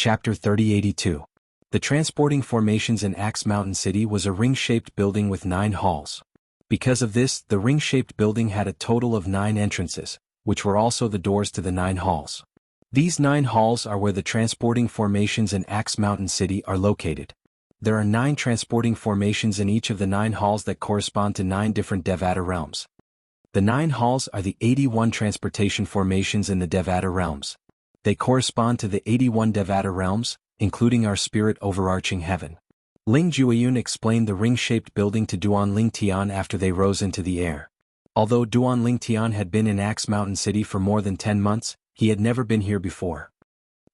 Chapter 3082. The transporting formations in Axe Mountain City was a ring-shaped building with 9 halls. Because of this, the ring-shaped building had a total of 9 entrances, which were also the doors to the 9 halls. These 9 halls are where the transporting formations in Axe Mountain City are located. There are 9 transporting formations in each of the 9 halls that correspond to 9 different Devata realms. The 9 halls are the 81 transportation formations in the Devata realms. They correspond to the 81 Devata realms, including our spirit overarching heaven. Ling Jueyun explained the ring-shaped building to Duan Ling Tian after they rose into the air. Although Duan Ling Tian had been in Axe Mountain City for more than 10 months, he had never been here before.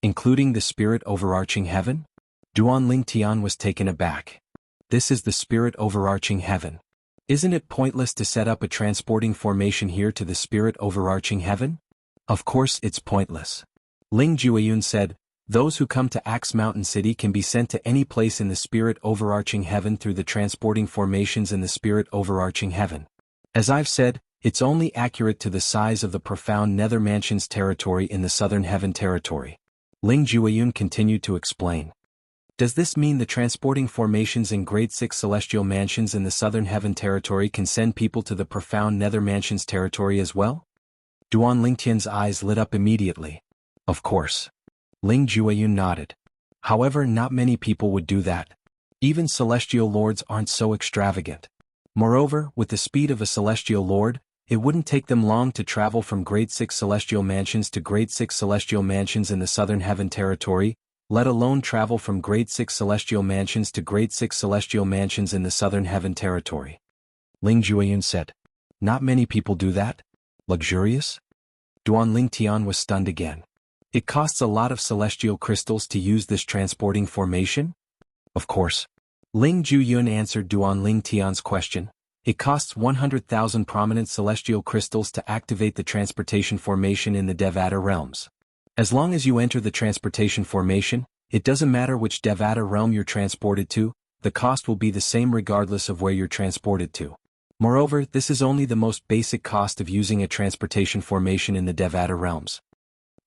Including the spirit overarching heaven? Duan Ling Tian was taken aback. This is the spirit overarching heaven. Isn't it pointless to set up a transporting formation here to the spirit overarching heaven? Of course it's pointless. Ling Jueyun said, those who come to Axe Mountain City can be sent to any place in the spirit overarching heaven through the transporting formations in the spirit overarching heaven. As I've said, it's only accurate to the size of the profound Nether Mansion's territory in the Southern Heaven territory. Ling Jueyun continued to explain. Does this mean the transporting formations in Grade 6 Celestial Mansions in the Southern Heaven territory can send people to the profound Nether Mansion's territory as well? Duan Lingtian's eyes lit up immediately. Of course. Ling Jueyun nodded. However, not many people would do that. Even celestial lords aren't so extravagant. Moreover, with the speed of a celestial lord, it wouldn't take them long to travel from Grade 6 Celestial Mansions to Grade 6 Celestial Mansions in the Southern Heaven territory, let alone travel from Grade 6 Celestial Mansions to Grade 6 Celestial Mansions in the Southern Heaven territory. Ling Jueyun said. Not many people do that? Luxurious? Duan Ling Tian was stunned again. It costs a lot of celestial crystals to use this transporting formation? Of course. Ling Jueyun answered Duan Ling Tian's question. It costs 100,000 prominent celestial crystals to activate the transportation formation in the Devata realms. As long as you enter the transportation formation, it doesn't matter which Devata realm you're transported to, the cost will be the same regardless of where you're transported to. Moreover, this is only the most basic cost of using a transportation formation in the Devata realms.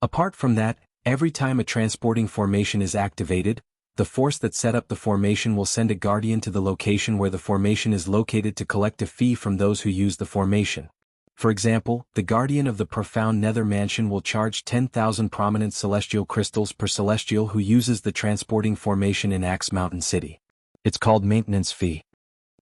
Apart from that, every time a transporting formation is activated, the force that set up the formation will send a guardian to the location where the formation is located to collect a fee from those who use the formation. For example, the guardian of the profound Nether Mansion will charge 10,000 prominent celestial crystals per celestial who uses the transporting formation in Axe Mountain City. It's called maintenance fee.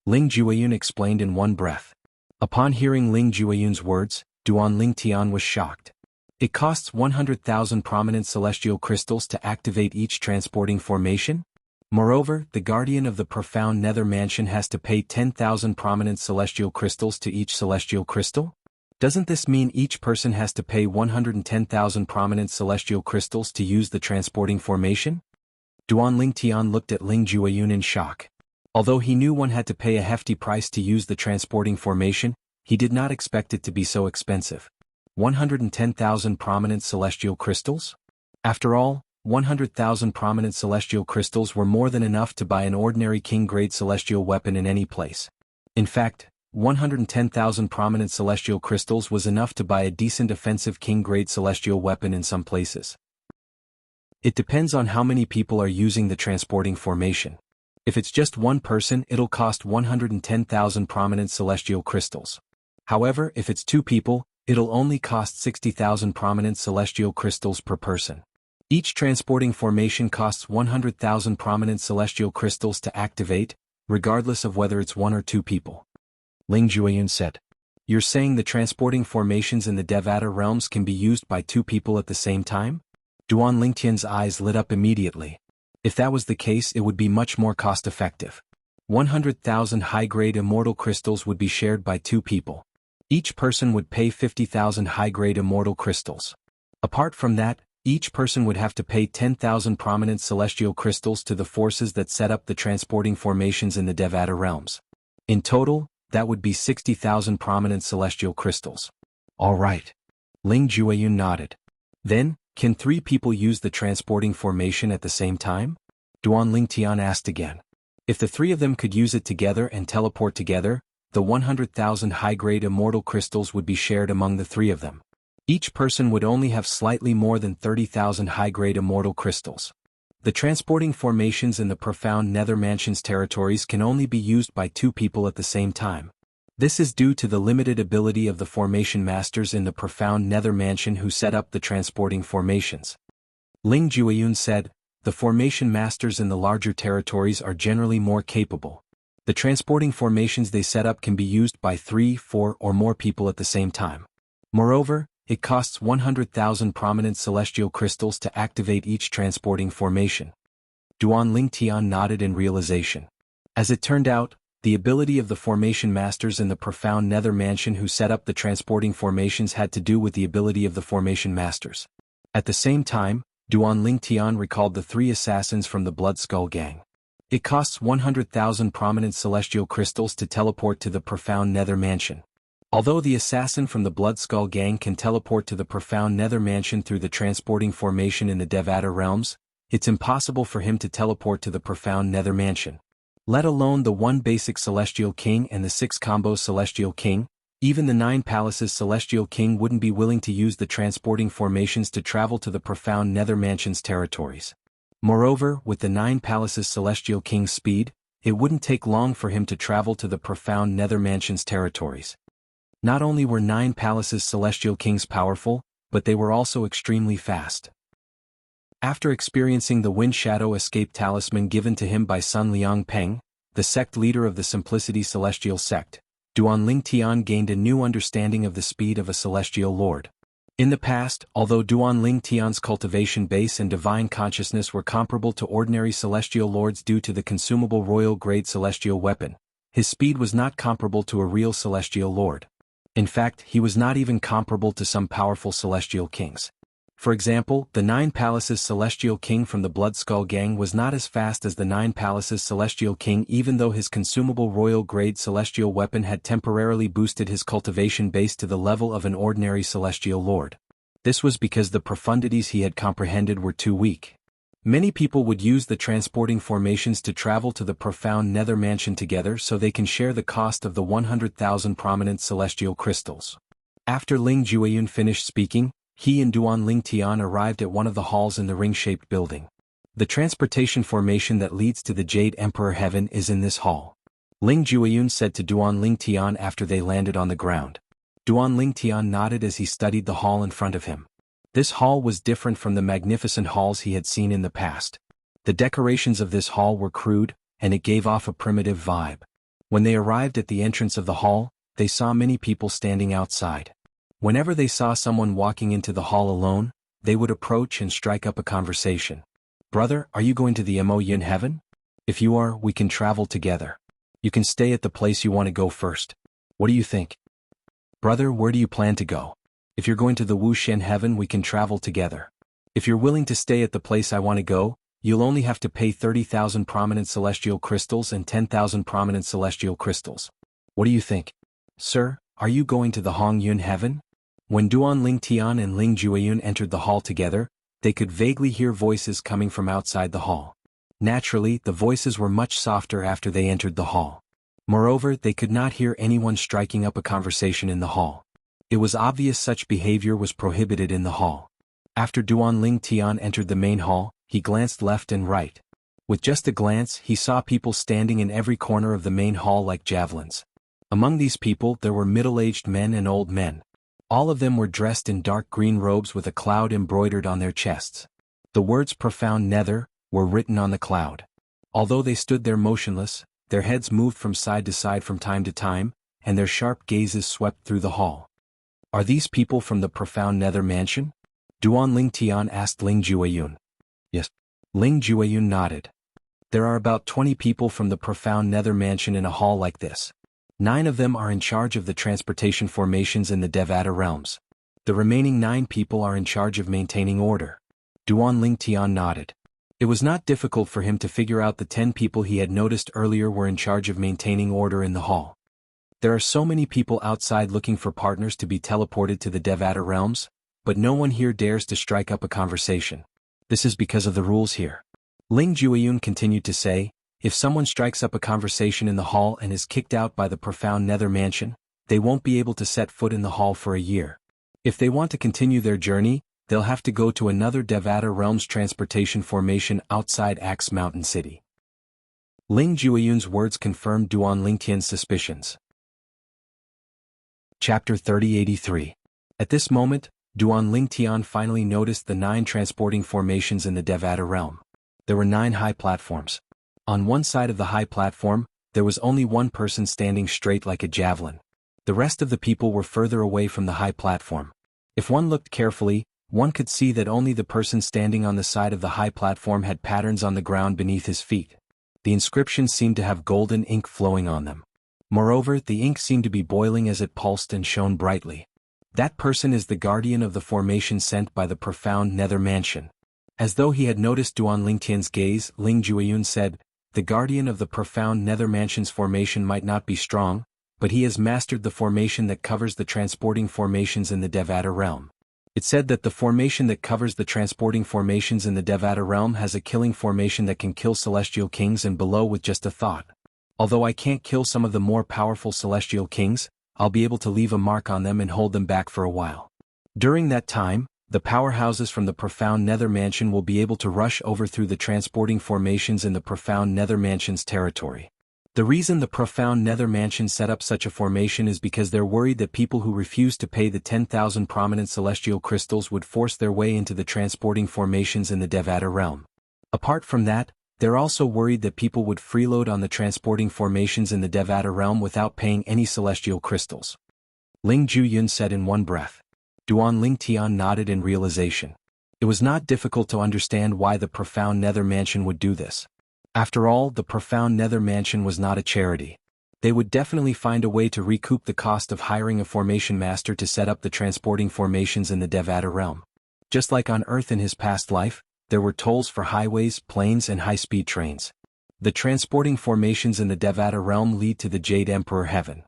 Ling Jueyun explained in one breath. Upon hearing Ling Jueyun's words, Duan Ling Tian was shocked. It costs 100,000 prominent celestial crystals to activate each transporting formation? Moreover, the guardian of the profound Nether Mansion has to pay 10,000 prominent celestial crystals to each celestial crystal? Doesn't this mean each person has to pay 110,000 prominent celestial crystals to use the transporting formation? Duan Ling Tian looked at Ling Jueyun in shock. Although he knew one had to pay a hefty price to use the transporting formation, he did not expect it to be so expensive. 110,000 prominent celestial crystals? After all, 100,000 prominent celestial crystals were more than enough to buy an ordinary king-grade celestial weapon in any place. In fact, 110,000 prominent celestial crystals was enough to buy a decent offensive king-grade celestial weapon in some places. It depends on how many people are using the transporting formation. If it's just one person, it'll cost 110,000 prominent celestial crystals. However, if it's 2 people, it'll only cost 60,000 prominent celestial crystals per person. Each transporting formation costs 100,000 prominent celestial crystals to activate, regardless of whether it's 1 or 2 people. Ling Jueyun said. You're saying the transporting formations in the Devata realms can be used by 2 people at the same time? Duan Lingtian's eyes lit up immediately. If that was the case, it would be much more cost-effective. 100,000 high-grade immortal crystals would be shared by 2 people. Each person would pay 50,000 high-grade immortal crystals. Apart from that, each person would have to pay 10,000 prominent celestial crystals to the forces that set up the transporting formations in the Devata realms. In total, that would be 60,000 prominent celestial crystals. All right. Ling Jueyun nodded. Then, can 3 people use the transporting formation at the same time? Duan Ling Tian asked again. If the 3 of them could use it together and teleport together, the 100,000 high-grade immortal crystals would be shared among the 3 of them. Each person would only have slightly more than 30,000 high-grade immortal crystals. The transporting formations in the profound Nether Mansion's territories can only be used by 2 people at the same time. This is due to the limited ability of the formation masters in the profound Nether Mansion who set up the transporting formations. Ling Jueyun said, "The formation masters in the larger territories are generally more capable. The transporting formations they set up can be used by 3, 4, or more people at the same time. Moreover, it costs 100,000 prominent celestial crystals to activate each transporting formation." Duan Lingtian nodded in realization. As it turned out, the ability of the formation masters in the profound Nether Mansion who set up the transporting formations had to do with the ability of the formation masters. At the same time, Duan Lingtian recalled the 3 assassins from the Blood Skull Gang. It costs 100,000 prominent celestial crystals to teleport to the profound Nether Mansion. Although the assassin from the Blood Skull Gang can teleport to the profound Nether Mansion through the transporting formation in the Devata realms, it's impossible for him to teleport to the profound Nether Mansion. Let alone the 1 basic Celestial King and the 6 combo Celestial King, even the 9 palaces Celestial King wouldn't be willing to use the transporting formations to travel to the profound Nether Mansion's territories. Moreover, with the 9 palaces Celestial King's speed, it wouldn't take long for him to travel to the profound Nether Mansion's territories. Not only were 9 palaces Celestial Kings powerful, but they were also extremely fast. After experiencing the Wind Shadow Escape Talisman given to him by Sun Liang Peng, the sect leader of the Simplicity Celestial Sect, Duan Lingtian gained a new understanding of the speed of a Celestial Lord. In the past, although Duan Lingtian's cultivation base and divine consciousness were comparable to ordinary Celestial Lords due to the consumable royal-grade Celestial weapon, his speed was not comparable to a real Celestial Lord. In fact, he was not even comparable to some powerful Celestial Kings. For example, the 9 Palaces Celestial King from the Blood Skull Gang was not as fast as the 9 Palaces Celestial King even though his consumable royal-grade Celestial weapon had temporarily boosted his cultivation base to the level of an ordinary Celestial Lord. This was because the profundities he had comprehended were too weak. Many people would use the transporting formations to travel to the profound Nether Mansion together so they can share the cost of the 100,000 prominent celestial crystals. After Ling Jueyun finished speaking, he and Duan Lingtian arrived at one of the halls in the ring-shaped building. The transportation formation that leads to the Jade Emperor Heaven is in this hall. Ling Jueyun said to Duan Lingtian after they landed on the ground. Duan Lingtian nodded as he studied the hall in front of him. This hall was different from the magnificent halls he had seen in the past. The decorations of this hall were crude, and it gave off a primitive vibe. When they arrived at the entrance of the hall, they saw many people standing outside. Whenever they saw someone walking into the hall alone, they would approach and strike up a conversation. "Brother, are you going to the Imoyin Heaven? If you are, we can travel together. You can stay at the place you want to go first. What do you think? Brother, where do you plan to go? If you're going to the Wuxian Heaven, we can travel together. If you're willing to stay at the place I want to go, you'll only have to pay 30,000 prominent celestial crystals and 10,000 prominent celestial crystals. What do you think? Sir, are you going to the Hongyun Heaven?" When Duan Lingtian and Ling Jueyun entered the hall together, they could vaguely hear voices coming from outside the hall. Naturally, the voices were much softer after they entered the hall. Moreover, they could not hear anyone striking up a conversation in the hall. It was obvious such behavior was prohibited in the hall. After Duan Lingtian entered the main hall, he glanced left and right. With just a glance, he saw people standing in every corner of the main hall like javelins. Among these people there were middle-aged men and old men. All of them were dressed in dark green robes with a cloud embroidered on their chests. The words "Profound Nether" were written on the cloud. Although they stood there motionless, their heads moved from side to side from time to time, and their sharp gazes swept through the hall. "Are these people from the Profound Nether Mansion?" Duan Lingtian asked Ling Jueyun. "Yes." Ling Jueyun nodded. "There are about 20 people from the Profound Nether Mansion in a hall like this. 9 of them are in charge of the transportation formations in the Devata realms. The remaining 9 people are in charge of maintaining order." Duan Lingtian nodded. It was not difficult for him to figure out the 10 people he had noticed earlier were in charge of maintaining order in the hall. There are so many people outside looking for partners to be teleported to the Devata realms, but no one here dares to strike up a conversation. This is because of the rules here. Ling Jueyun continued to say, "If someone strikes up a conversation in the hall and is kicked out by the Profound Nether Mansion, they won't be able to set foot in the hall for a year. If they want to continue their journey, they'll have to go to another Devata Realm's transportation formation outside Axe Mountain City. Ling Jueyun's words confirmed Duan Lingtian's suspicions. Chapter 3083. At this moment, Duan Lingtian finally noticed the 9 transporting formations in the Devata realm. There were 9 high platforms. On one side of the high platform, there was only one person standing straight like a javelin. The rest of the people were further away from the high platform. If one looked carefully, one could see that only the person standing on the side of the high platform had patterns on the ground beneath his feet. The inscriptions seemed to have golden ink flowing on them. Moreover, the ink seemed to be boiling as it pulsed and shone brightly. That person is the guardian of the formation sent by the profound nether mansion. As though he had noticed Duan Lingtian's gaze, Ling Jueyun said, "The guardian of the profound nether mansion's formation might not be strong, but he has mastered the formation that covers the transporting formations in the Devata realm." It said that the formation that covers the transporting formations in the Devata realm has a killing formation that can kill celestial kings and below with just a thought. Although I can't kill some of the more powerful celestial kings, I'll be able to leave a mark on them and hold them back for a while. During that time, the powerhouses from the profound nether mansion will be able to rush over through the transporting formations in the profound nether mansion's territory. The reason the profound nether mansion set up such a formation is because they're worried that people who refuse to pay the 10,000 prominent celestial crystals would force their way into the transporting formations in the Devata realm. Apart from that, they're also worried that people would freeload on the transporting formations in the Devata realm without paying any celestial crystals. Ling Jueyun said in one breath. Duan Lingtian nodded in realization. It was not difficult to understand why the profound nether mansion would do this. After all, the profound nether mansion was not a charity. They would definitely find a way to recoup the cost of hiring a formation master to set up the transporting formations in the Devata realm. Just like on Earth in his past life, there were tolls for highways, planes and high-speed trains. The transporting formations in the Devata realm lead to the Jade Emperor Heaven.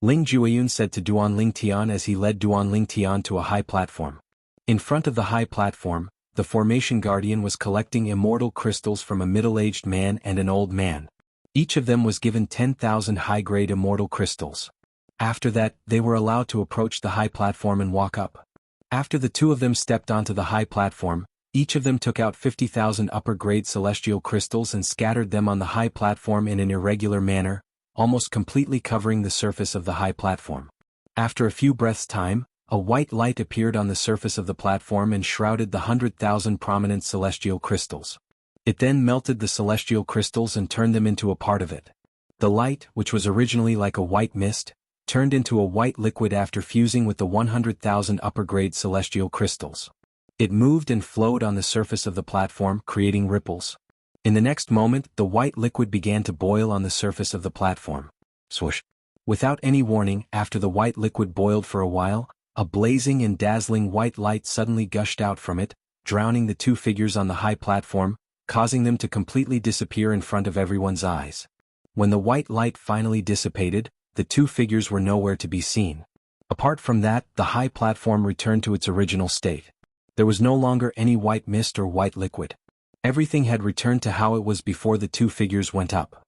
Ling Jueyun said to Duan Lingtian as he led Duan Lingtian to a high platform. In front of the high platform, the formation guardian was collecting immortal crystals from a middle-aged man and an old man. Each of them was given 10,000 high-grade immortal crystals. After that, they were allowed to approach the high platform and walk up. After the two of them stepped onto the high platform, each of them took out 50,000 upper-grade celestial crystals and scattered them on the high platform in an irregular manner, almost completely covering the surface of the high platform. After a few breaths' time, a white light appeared on the surface of the platform and shrouded the 100,000 prominent celestial crystals. It then melted the celestial crystals and turned them into a part of it. The light, which was originally like a white mist, turned into a white liquid after fusing with the 100,000 upper-grade celestial crystals. It moved and flowed on the surface of the platform, creating ripples. In the next moment, the white liquid began to boil on the surface of the platform. Swoosh! Without any warning, after the white liquid boiled for a while, a blazing and dazzling white light suddenly gushed out from it, drowning the two figures on the high platform, causing them to completely disappear in front of everyone's eyes. When the white light finally dissipated, the two figures were nowhere to be seen. Apart from that, the high platform returned to its original state. There was no longer any white mist or white liquid. Everything had returned to how it was before the two figures went up.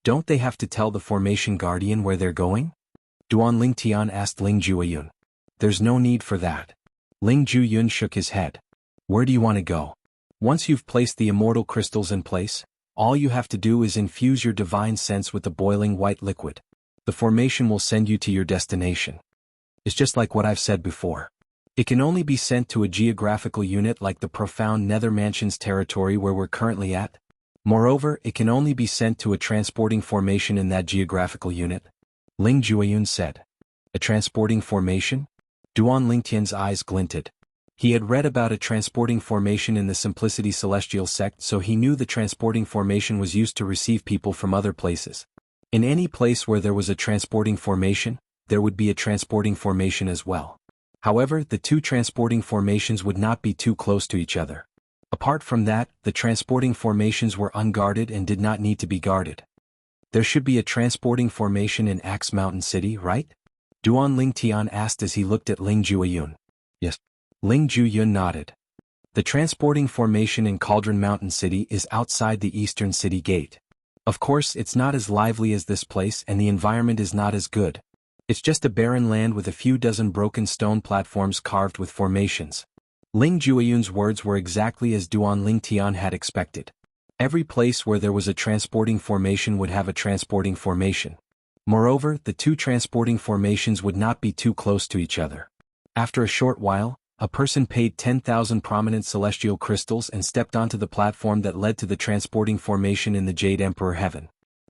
Don't they have to tell the formation guardian where they're going? Duan Lingtian asked Ling Jueyun. There's no need for that. Ling Jueyun shook his head. Where do you want to go? Once you've placed the immortal crystals in place, all you have to do is infuse your divine sense with the boiling white liquid. The formation will send you to your destination. It's just like what I've said before. It can only be sent to a geographical unit like the profound nether mansion's territory where we're currently at. Moreover, it can only be sent to a transporting formation in that geographical unit. Ling Jueyun said. A transporting formation? Duan Lingtian's eyes glinted. He had read about a transporting formation in the Simplicity Celestial sect, so he knew the transporting formation was used to receive people from other places. In any place where there was a transporting formation, there would be a transporting formation as well. However, the two transporting formations would not be too close to each other. Apart from that, the transporting formations were unguarded and did not need to be guarded. There should be a transporting formation in Axe Mountain City, right? Duan Lingtian asked as he looked at Ling Jueyun. Yes. Ling Jueyun nodded. The transporting formation in Cauldron Mountain City is outside the eastern city gate. Of course, it's not as lively as this place and the environment is not as good. It's just a barren land with a few dozen broken stone platforms carved with formations. Ling Jueyun's words were exactly as Duan Lingtian had expected. Every place where there was a transporting formation would have a transporting formation. Moreover, the two transporting formations would not be too close to each other. After a short while, a person paid 10,000 prominent celestial crystals and stepped onto the platform that led to the transporting formation in the Jade Emperor Heaven.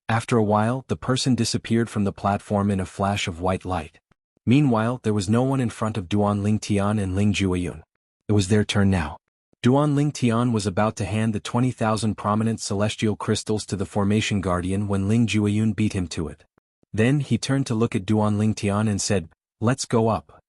After a while, the person disappeared from the platform in a flash of white light. Meanwhile, there was no one in front of Duan Lingtian and Ling Jueyun. It was their turn now. Duan Lingtian was about to hand the 20,000 prominent celestial crystals to the formation guardian when Ling Jueyun beat him to it. Then he turned to look at Duan Lingtian and said, "Let's go up."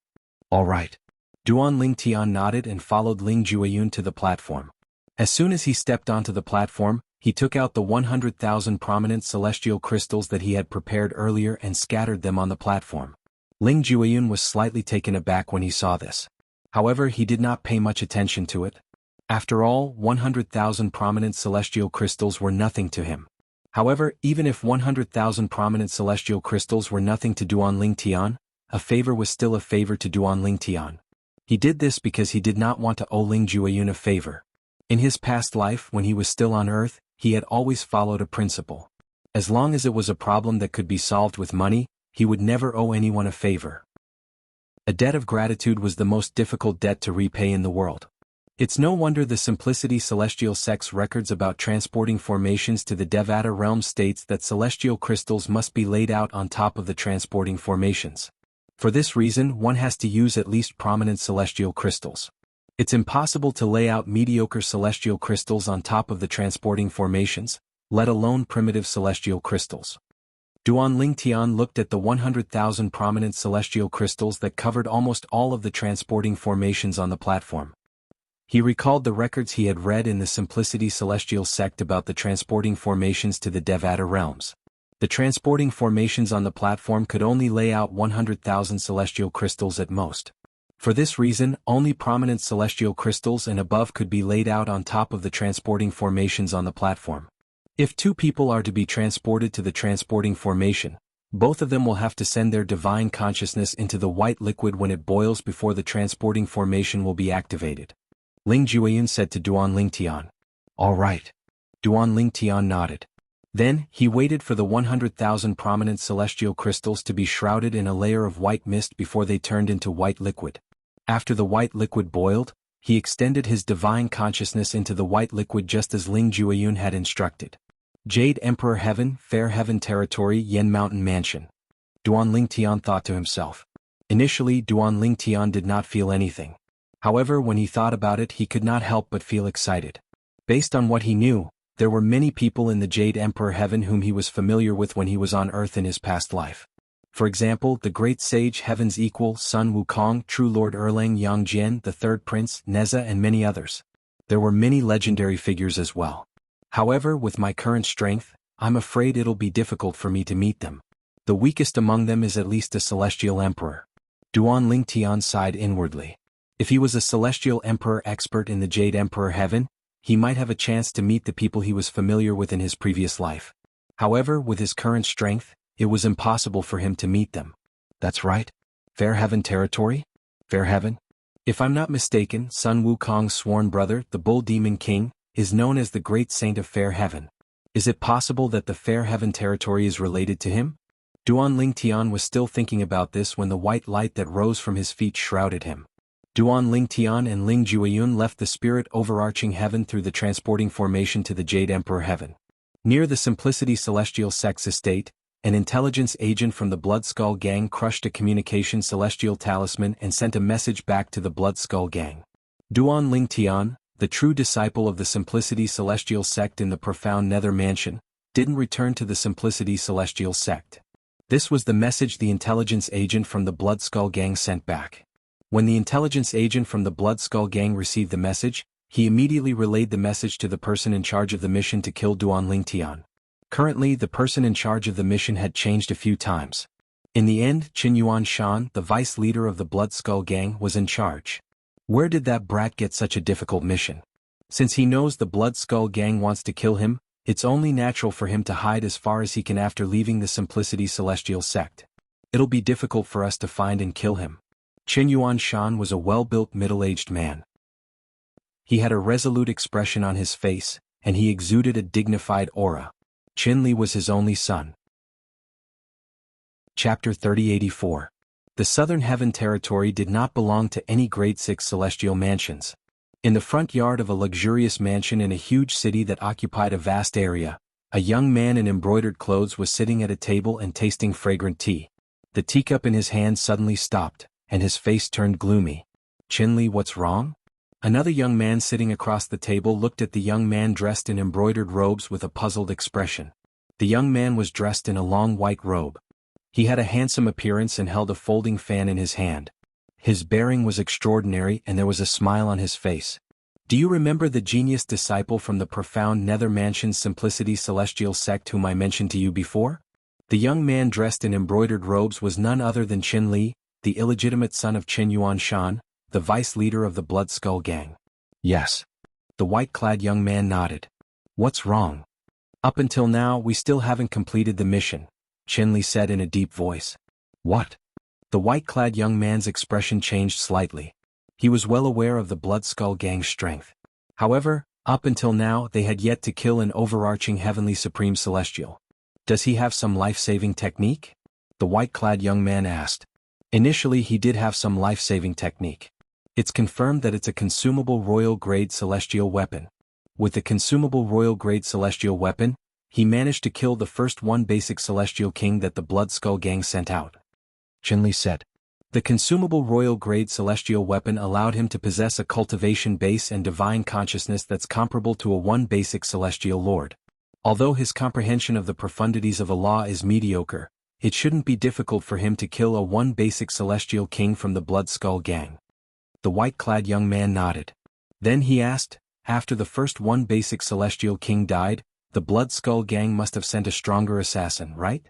"All right." Duan Lingtian nodded and followed Ling Jueyun to the platform. As soon as he stepped onto the platform, he took out the 100,000 prominent celestial crystals that he had prepared earlier and scattered them on the platform. Ling Jueyun was slightly taken aback when he saw this. However, he did not pay much attention to it. After all, 100,000 prominent celestial crystals were nothing to him. However, even if 100,000 prominent celestial crystals were nothing to Duan Lingtian, a favor was still a favor to Duan Lingtian. He did this because he did not want to owe Ling Jueyun a favor. In his past life, when he was still on Earth, he had always followed a principle. As long as it was a problem that could be solved with money, he would never owe anyone a favor. A debt of gratitude was the most difficult debt to repay in the world. It's no wonder the Simplicity Celestial Sect's records about transporting formations to the Devata realm states that celestial crystals must be laid out on top of the transporting formations. For this reason, one has to use at least prominent celestial crystals. It's impossible to lay out mediocre celestial crystals on top of the transporting formations, let alone primitive celestial crystals. Duan Lingtian looked at the 100,000 prominent celestial crystals that covered almost all of the transporting formations on the platform. He recalled the records he had read in the Simplicity Celestial Sect about the transporting formations to the Devata realms. The transporting formations on the platform could only lay out 100,000 celestial crystals at most. For this reason, only prominent celestial crystals and above could be laid out on top of the transporting formations on the platform. If two people are to be transported to the transporting formation, both of them will have to send their divine consciousness into the white liquid when it boils before the transporting formation will be activated. Ling Jueyun said to Duan Lingtian, "All right." Duan Lingtian nodded. Then, he waited for the 100,000 prominent celestial crystals to be shrouded in a layer of white mist before they turned into white liquid. After the white liquid boiled, he extended his divine consciousness into the white liquid just as Ling Jueyun had instructed. Jade Emperor Heaven, Fair Heaven Territory, Yen Mountain Mansion. Duan Lingtian thought to himself. Initially, Duan Lingtian did not feel anything. However, when he thought about it, he could not help but feel excited. Based on what he knew, there were many people in the Jade Emperor Heaven whom he was familiar with when he was on Earth in his past life. For example, the great sage Heaven's Equal, Sun Wukong, True Lord Erlang Yangjian, the Third Prince, Neza and many others. There were many legendary figures as well. However, with my current strength, I'm afraid it'll be difficult for me to meet them. The weakest among them is at least a celestial emperor. Duan Lingtian sighed inwardly. If he was a celestial emperor expert in the Jade Emperor Heaven, he might have a chance to meet the people he was familiar with in his previous life. However, with his current strength, it was impossible for him to meet them. That's right. Fair Heaven Territory? Fair Heaven? If I'm not mistaken, Sun Wukong's sworn brother, the Bull Demon King, is known as the Great Saint of Fair Heaven. Is it possible that the Fair Heaven Territory is related to him? Duan Lingtian was still thinking about this when the white light that rose from his feet shrouded him. Duan Lingtian and Ling Jueyun left the spirit overarching heaven through the transporting formation to the Jade Emperor Heaven. Near the Simplicity Celestial Sect's estate, an intelligence agent from the Blood Skull Gang crushed a communication celestial talisman and sent a message back to the Blood Skull Gang. Duan Lingtian, the true disciple of the Simplicity Celestial Sect in the profound Nether Mansion, didn't return to the Simplicity Celestial Sect. This was the message the intelligence agent from the Blood Skull Gang sent back. When the intelligence agent from the Blood Skull Gang received the message, he immediately relayed the message to the person in charge of the mission to kill Duan Lingtian. Currently, the person in charge of the mission had changed a few times. In the end, Qin Yuan Shan, the vice leader of the Blood Skull Gang, was in charge. Where did that brat get such a difficult mission? Since he knows the Blood Skull Gang wants to kill him, it's only natural for him to hide as far as he can after leaving the Simplicity Celestial Sect. It'll be difficult for us to find and kill him. Qin Yuan Shan was a well-built middle-aged man. He had a resolute expression on his face, and he exuded a dignified aura. Qin Li was his only son. Chapter 3084. The Southern Heaven Territory did not belong to any Grade 6 celestial mansions. In the front yard of a luxurious mansion in a huge city that occupied a vast area, a young man in embroidered clothes was sitting at a table and tasting fragrant tea. The teacup in his hand suddenly stopped, and his face turned gloomy. Qin Li, what's wrong? Another young man sitting across the table looked at the young man dressed in embroidered robes with a puzzled expression. The young man was dressed in a long white robe. He had a handsome appearance and held a folding fan in his hand. His bearing was extraordinary and there was a smile on his face. Do you remember the genius disciple from the profound Nether Mansion's Simplicity Celestial sect whom I mentioned to you before? The young man dressed in embroidered robes was none other than Qin Li, the illegitimate son of Qin Yuanshan, the vice leader of the Blood Skull Gang. Yes. The white-clad young man nodded. What's wrong? Up until now we still haven't completed the mission, Qin Li said in a deep voice. What? The white-clad young man's expression changed slightly. He was well aware of the Blood Skull Gang's strength. However, up until now they had yet to kill an overarching heavenly supreme celestial. Does he have some life-saving technique? The white-clad young man asked. Initially he did have some life-saving technique. It's confirmed that it's a consumable royal-grade celestial weapon. With the consumable royal-grade celestial weapon, he managed to kill the first one basic celestial king that the Blood Skull Gang sent out. Qin Li said. The consumable royal-grade celestial weapon allowed him to possess a cultivation base and divine consciousness that's comparable to a one basic celestial lord. Although his comprehension of the profundities of Allah is mediocre, it shouldn't be difficult for him to kill a one basic celestial king from the Blood Skull Gang. The white-clad young man nodded. Then he asked, after the first one basic celestial king died, the Blood Skull Gang must have sent a stronger assassin, right?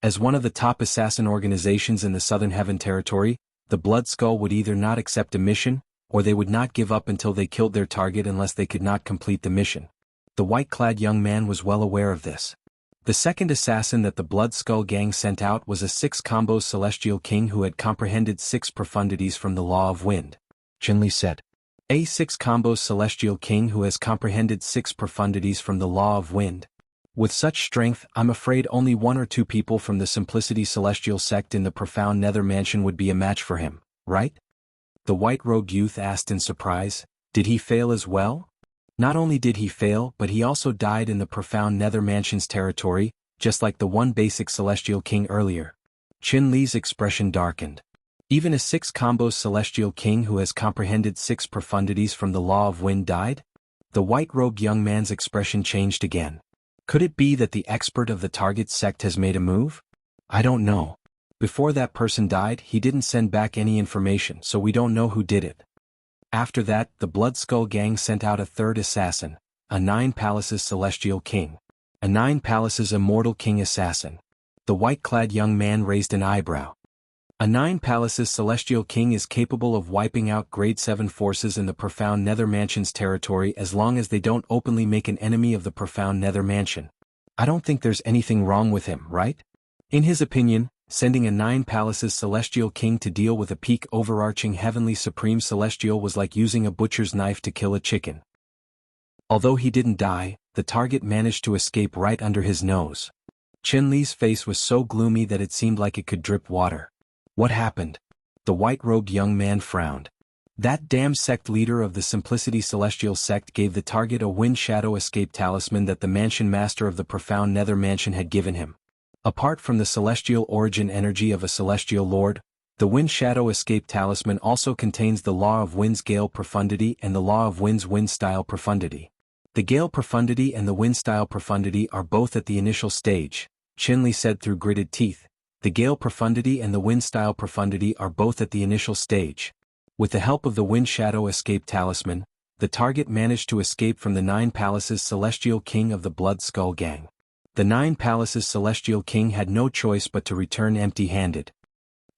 As one of the top assassin organizations in the Southern Heaven Territory, the Blood Skull would either not accept a mission, or they would not give up until they killed their target unless they could not complete the mission. The white-clad young man was well aware of this. The second assassin that the Blood Skull Gang sent out was a 6-combo celestial king who had comprehended 6 profundities from the Law of Wind. Qin Li said. A 6-combo celestial king who has comprehended 6 profundities from the Law of Wind. With such strength, I'm afraid only 1 or 2 people from the Simplicity Celestial sect in the profound Nether Mansion would be a match for him, right? The white-robed youth asked in surprise. Did he fail as well? Not only did he fail, but he also died in the profound Nether Mansion's territory, just like the one basic celestial king earlier. Qin Li's expression darkened. Even a 6-combo celestial king who has comprehended 6 profundities from the Law of Wind died? The white-robed young man's expression changed again. Could it be that the expert of the target sect has made a move? I don't know. Before that person died, he didn't send back any information, so we don't know who did it. After that, the Blood Skull Gang sent out a third assassin, a 9 Palaces Celestial King. A 9 Palaces Immortal King assassin. The white-clad young man raised an eyebrow. A 9 Palaces Celestial King is capable of wiping out Grade 7 forces in the profound Nether Mansion's territory as long as they don't openly make an enemy of the profound Nether Mansion. I don't think there's anything wrong with him, right? In his opinion, sending a 9 Palaces Celestial King to deal with a peak overarching heavenly supreme celestial was like using a butcher's knife to kill a chicken. Although he didn't die, the target managed to escape right under his nose. Qin Li's face was so gloomy that it seemed like it could drip water. What happened? The white-robed young man frowned. That damn sect leader of the Simplicity Celestial sect gave the target a Wind Shadow Escape talisman that the Mansion Master of the profound Nether Mansion had given him. Apart from the celestial origin energy of a celestial lord, the Wind Shadow Escape talisman also contains the Law of Wind's Gale Profundity and the Law of Wind's Wind Style Profundity. The Gale Profundity and the Wind Style Profundity are both at the initial stage, Qin Li said through gritted teeth. The Gale Profundity and the Wind Style Profundity are both at the initial stage. With the help of the Wind Shadow Escape talisman, the target managed to escape from the 9 Palaces Celestial King of the Blood Skull Gang. The 9 Palaces Celestial King had no choice but to return empty-handed.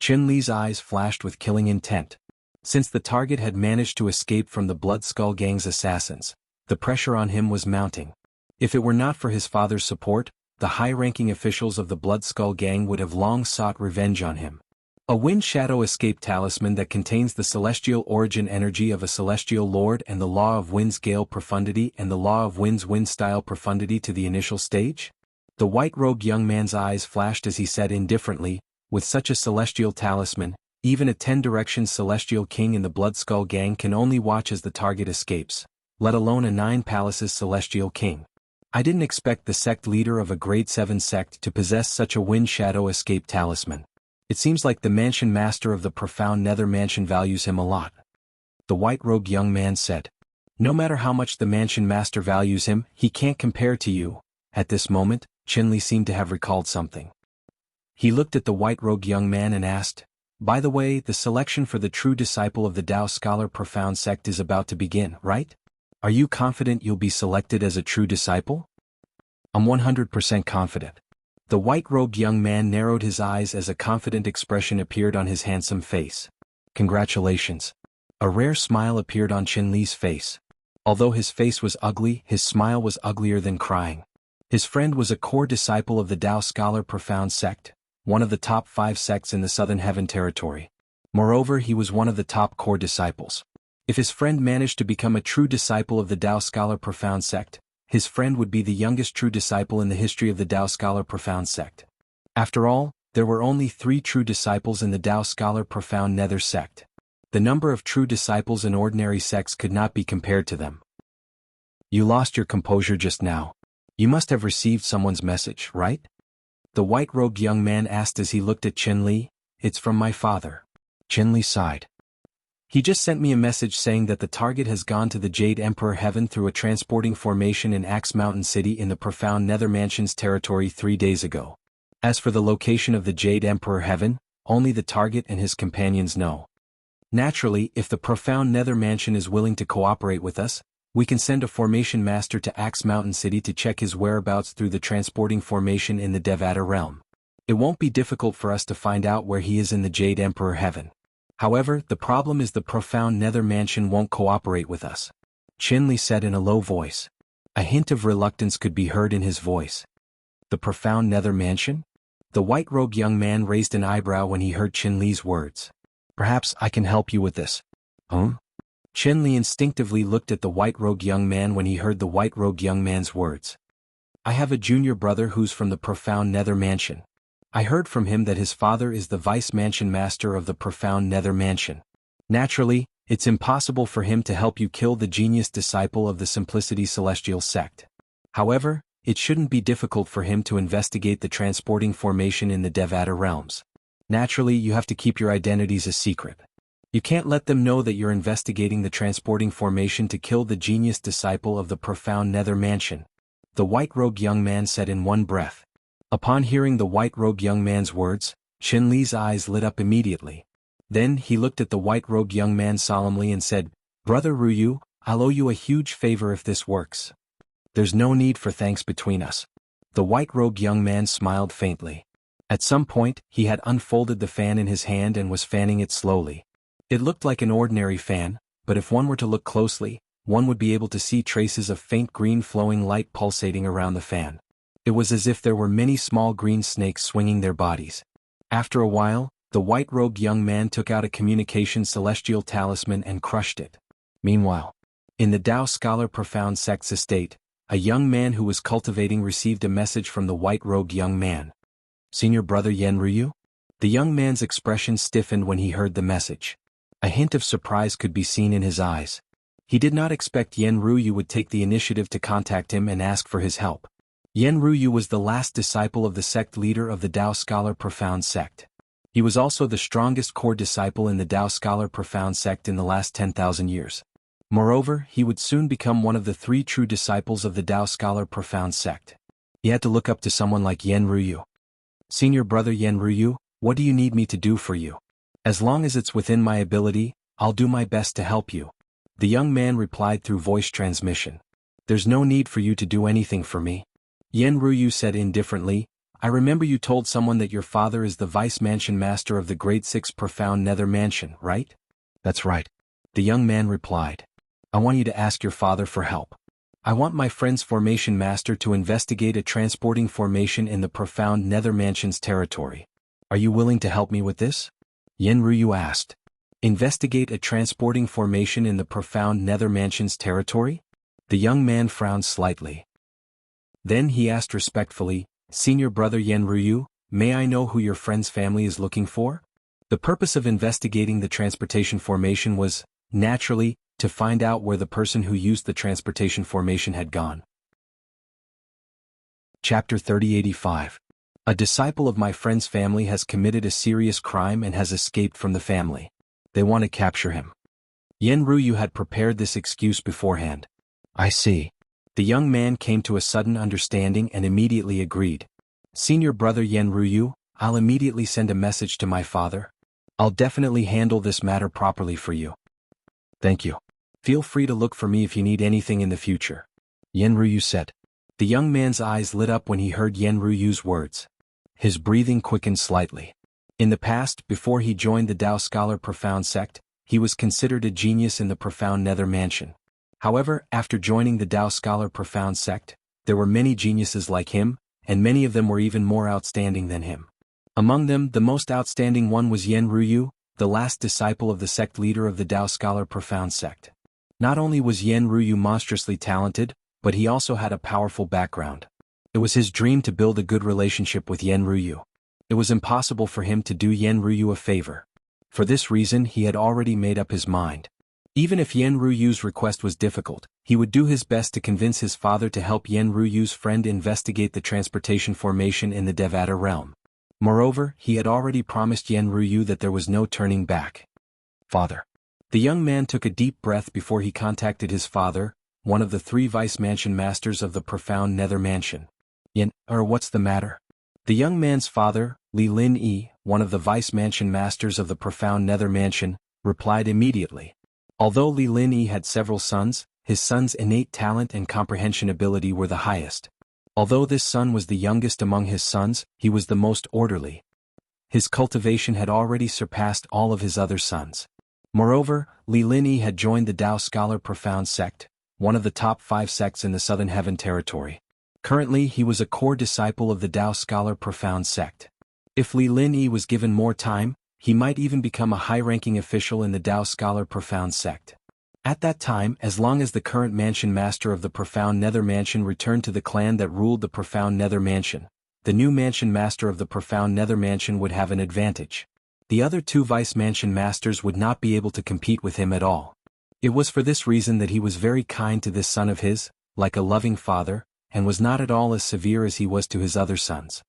Qin Li's eyes flashed with killing intent. Since the target had managed to escape from the Blood Skull Gang's assassins, the pressure on him was mounting. If it were not for his father's support, the high-ranking officials of the Blood Skull Gang would have long sought revenge on him. A wind shadow escape talisman that contains the celestial origin energy of a celestial lord and the law of wind's gale profundity and the law of wind's wind-style profundity to the initial stage? The white-robed young man's eyes flashed as he said indifferently, with such a celestial talisman, even a 10-direction celestial king in the Blood-Skull gang can only watch as the target escapes, let alone a 9 palaces celestial king. I didn't expect the sect leader of a grade 7 sect to possess such a wind shadow escape talisman. It seems like the mansion master of the profound nether mansion values him a lot. The white-robed young man said. No matter how much the mansion master values him, he can't compare to you. At this moment, Qinli seemed to have recalled something. He looked at the white-robed young man and asked, by the way, the selection for the true disciple of the Tao Scholar Profound sect is about to begin, right? Are you confident you'll be selected as a true disciple? I'm 100% confident. The white-robed young man narrowed his eyes as a confident expression appeared on his handsome face. Congratulations. A rare smile appeared on Qinli's face. Although his face was ugly, his smile was uglier than crying. His friend was a core disciple of the Tao Scholar Profound sect, one of the top 5 sects in the Southern Heaven territory. Moreover, he was one of the top core disciples. If his friend managed to become a true disciple of the Tao Scholar Profound sect, his friend would be the youngest true disciple in the history of the Tao Scholar Profound sect. After all, there were only 3 true disciples in the Tao Scholar Profound Nether sect. The number of true disciples in ordinary sects could not be compared to them. You lost your composure just now. You must have received someone's message, right? The white-robed young man asked as he looked at Qinli. It's from my father. Qinli sighed. He just sent me a message saying that the target has gone to the Jade Emperor Heaven through a transporting formation in Axe Mountain City in the profound Nether Mansion's territory 3 days ago. As for the location of the Jade Emperor Heaven, only the target and his companions know. Naturally, if the profound Nether Mansion is willing to cooperate with us, we can send a formation master to Axe Mountain City to check his whereabouts through the transporting formation in the Devata realm. It won't be difficult for us to find out where he is in the Jade Emperor Heaven. However, the problem is the profound Nether Mansion won't cooperate with us. Qinli said in a low voice. A hint of reluctance could be heard in his voice. The profound Nether Mansion? The white-robed young man raised an eyebrow when he heard Qinli's words. Perhaps I can help you with this. Qinli instinctively looked at the white-robed young man when he heard the white-robed young man's words. I have a junior brother who's from the profound Nether Mansion. I heard from him that his father is the vice mansion master of the profound Nether Mansion. Naturally, it's impossible for him to help you kill the genius disciple of the Simplicity Celestial sect. However, it shouldn't be difficult for him to investigate the transporting formation in the Devata realms. Naturally, you have to keep your identities a secret. You can't let them know that you're investigating the transporting formation to kill the genius disciple of the profound Nether Mansion. The white-robed young man said in one breath. Upon hearing the white-robed young man's words, Qinli's eyes lit up immediately. Then he looked at the white-robed young man solemnly and said, Brother Ruyu, I'll owe you a huge favor if this works. There's no need for thanks between us. The white-robed young man smiled faintly. At some point, he had unfolded the fan in his hand and was fanning it slowly. It looked like an ordinary fan, but if one were to look closely, one would be able to see traces of faint green flowing light pulsating around the fan. It was as if there were many small green snakes swinging their bodies. After a while, the white-robed young man took out a communication celestial talisman and crushed it. Meanwhile, in the Tao Scholar Profound sect's estate, a young man who was cultivating received a message from the white-robed young man. Senior brother Yen Ruyu? The young man's expression stiffened when he heard the message. A hint of surprise could be seen in his eyes. He did not expect Yen Ruyu would take the initiative to contact him and ask for his help. Yen Ruyu was the last disciple of the sect leader of the Tao Scholar Profound sect. He was also the strongest core disciple in the Tao Scholar Profound sect in the last 10,000 years. Moreover, he would soon become one of the 3 true disciples of the Tao Scholar Profound sect. He had to look up to someone like Yen Ruyu. Senior brother Yen Ruyu, what do you need me to do for you? As long as it's within my ability, I'll do my best to help you. The young man replied through voice transmission. There's no need for you to do anything for me. Yen Ruyu said indifferently, I remember you told someone that your father is the vice mansion master of the Grade 6 Profound Nether Mansion, right? That's right. The young man replied. I want you to ask your father for help. I want my friend's formation master to investigate a transporting formation in the Profound Nether Mansion's territory. Are you willing to help me with this? Yen Ruyu asked. Investigate a transporting formation in the profound Nether Mansion's territory? The young man frowned slightly. Then he asked respectfully, Senior brother Yen Ruyu, may I know who your friend's family is looking for? The purpose of investigating the transportation formation was, naturally, to find out where the person who used the transportation formation had gone. Chapter 3085. A disciple of my friend's family has committed a serious crime and has escaped from the family. They want to capture him. Yen Ruyu had prepared this excuse beforehand. I see. The young man came to a sudden understanding and immediately agreed. Senior brother Yen Ruyu, I'll immediately send a message to my father. I'll definitely handle this matter properly for you. Thank you. Feel free to look for me if you need anything in the future. Yen Ruyu said. The young man's eyes lit up when he heard Yen Ruyu's words. His breathing quickened slightly. In the past, before he joined the Tao Scholar Profound sect, he was considered a genius in the Profound Nether Mansion. However, after joining the Tao Scholar Profound sect, there were many geniuses like him, and many of them were even more outstanding than him. Among them, the most outstanding one was Yen Ruyu, the last disciple of the sect leader of the Tao Scholar Profound sect. Not only was Yen Ruyu monstrously talented, but he also had a powerful background. It was his dream to build a good relationship with Yen Ruyu. It was impossible for him to do Yen Ruyu a favor. For this reason he had already made up his mind. Even if Yen Ruyu's request was difficult, he would do his best to convince his father to help Yen Ruyu's friend investigate the transportation formation in the Devata realm. Moreover, he had already promised Yen Ruyu that there was no turning back. Father. The young man took a deep breath before he contacted his father, one of the 3 vice mansion masters of the Profound Nether Mansion. What's the matter? The young man's father, Li Lin Yi, one of the vice mansion masters of the Profound Nether Mansion, replied immediately. Although Li Lin Yi had several sons, his son's innate talent and comprehension ability were the highest. Although this son was the youngest among his sons, he was the most orderly. His cultivation had already surpassed all of his other sons. Moreover, Li Lin Yi had joined the Tao Scholar Profound sect, one of the top 5 sects in the Southern Heaven territory. Currently he was a core disciple of the Tao Scholar Profound sect. If Li Lin Yi was given more time, he might even become a high-ranking official in the Tao Scholar Profound sect. At that time, as long as the current mansion master of the Profound Nether Mansion returned to the clan that ruled the Profound Nether Mansion, the new mansion master of the Profound Nether Mansion would have an advantage. The other 2 vice mansion masters would not be able to compete with him at all. It was for this reason that he was very kind to this son of his, like a loving father, and was not at all as severe as he was to his other sons.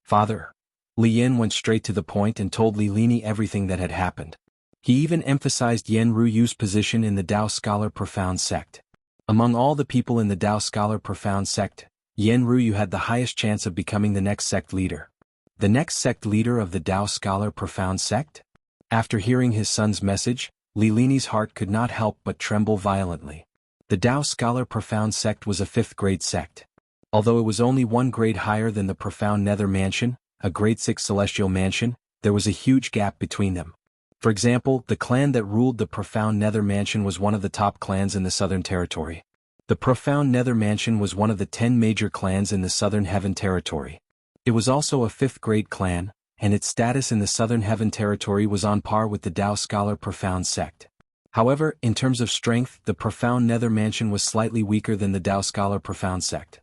Father. Li Yen went straight to the point and told Li Lini everything that had happened. He even emphasized Yen Ruyu's position in the Tao Scholar Profound sect. Among all the people in the Tao Scholar Profound sect, Yen Ruyu had the highest chance of becoming the next sect leader. The next sect leader of the Tao Scholar Profound sect? After hearing his son's message, Li Lini's heart could not help but tremble violently. The Tao Scholar Profound sect was a 5th grade sect. Although it was only 1 grade higher than the Profound Nether Mansion, a grade 6 celestial mansion, there was a huge gap between them. For example, the clan that ruled the Profound Nether Mansion was one of the top clans in the Southern Territory. The Profound Nether Mansion was one of the 10 major clans in the Southern Heaven Territory. It was also a 5th grade clan, and its status in the Southern Heaven Territory was on par with the Tao Scholar Profound sect. However, in terms of strength, the Profound Nether Mansion was slightly weaker than the Tao Scholar Profound sect.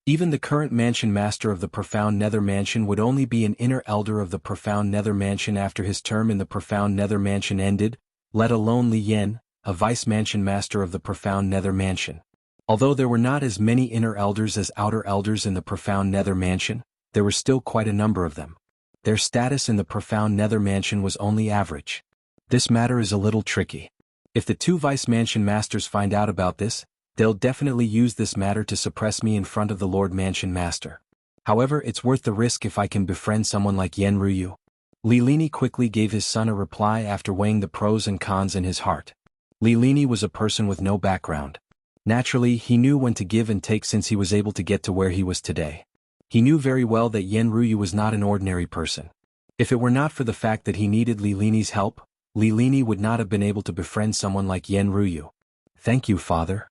Even the current mansion master of the Profound Nether Mansion would only be an inner elder of the Profound Nether Mansion after his term in the Profound Nether Mansion ended, let alone Li Yen, a vice mansion master of the Profound Nether Mansion. Although there were not as many inner elders as outer elders in the Profound Nether Mansion, there were still quite a number of them. Their status in the Profound Nether Mansion was only average. This matter is a little tricky. If the 2 vice mansion masters find out about this, they'll definitely use this matter to suppress me in front of the Lord Mansion Master. However, it's worth the risk if I can befriend someone like Yen Ruyu. Li Lini quickly gave his son a reply after weighing the pros and cons in his heart. Li Lini was a person with no background. Naturally, he knew when to give and take since he was able to get to where he was today. He knew very well that Yen Ruyu was not an ordinary person. If it were not for the fact that he needed Li Lini's help, Li Lini would not have been able to befriend someone like Yen Ruyu. Thank you, father.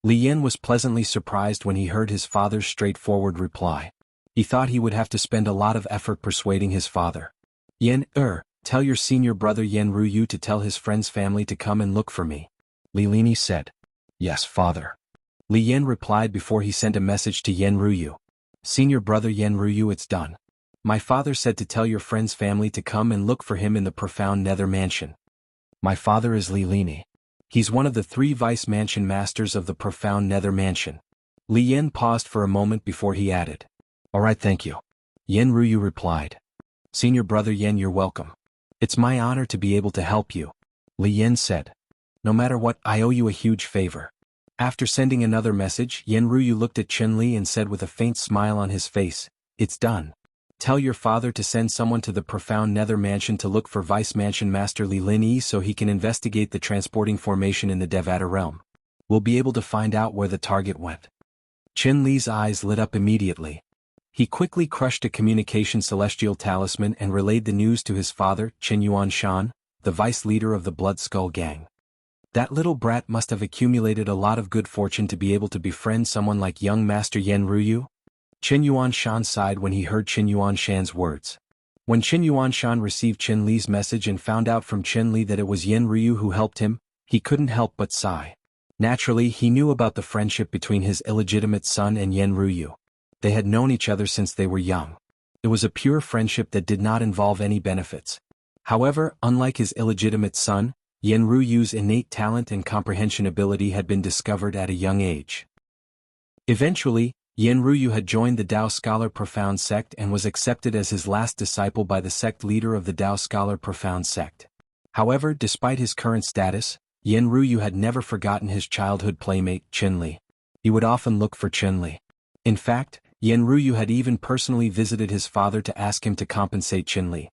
Li Yen was pleasantly surprised when he heard his father's straightforward reply. He thought he would have to spend a lot of effort persuading his father. Yen, Tell your senior brother Yen Ruyu to tell his friend's family to come and look for me. Li Lini said. Yes, father. Li Yen replied before he sent a message to Yen Ruyu. Senior brother Yen Ruyu, it's done. My father said to tell your friend's family to come and look for him in the profound nether mansion. My father is Li Lini. He's one of the 3 vice mansion masters of the profound nether mansion. Li Yen paused for a moment before he added. Alright, thank you. Yen Ruyu replied. Senior brother Yen, you're welcome. It's my honor to be able to help you. Li Yen said. No matter what, I owe you a huge favor. After sending another message, Yen Ruyu looked at Chen Li and said with a faint smile on his face, It's done. Tell your father to send someone to the profound nether mansion to look for Vice Mansion Master Li Lini so he can investigate the transporting formation in the Devata realm. We'll be able to find out where the target went. Chen Li's eyes lit up immediately. He quickly crushed a communication celestial talisman and relayed the news to his father, Chen Yuanshan, the vice leader of the Blood Skull Gang. That little brat must have accumulated a lot of good fortune to be able to befriend someone like young Master Yen Ruyu. Chen Yuanshan sighed when he heard Chen Yuanshan's words. When Chen Yuanshan received Chen Li's message and found out from Chen Li that it was Yen Ruyu who helped him, he couldn't help but sigh. Naturally, he knew about the friendship between his illegitimate son and Yen Ruyu. They had known each other since they were young. It was a pure friendship that did not involve any benefits. However, unlike his illegitimate son, Yen Ruyu's innate talent and comprehension ability had been discovered at a young age. Eventually, Yen Ruyu had joined the Dao Scholar Profound Sect and was accepted as his last disciple by the sect leader of the Dao Scholar Profound Sect. However, despite his current status, Yen Ruyu had never forgotten his childhood playmate, Chen Li. He would often look for Chen Li. In fact, Yen Ruyu had even personally visited his father to ask him to compensate Chen Li.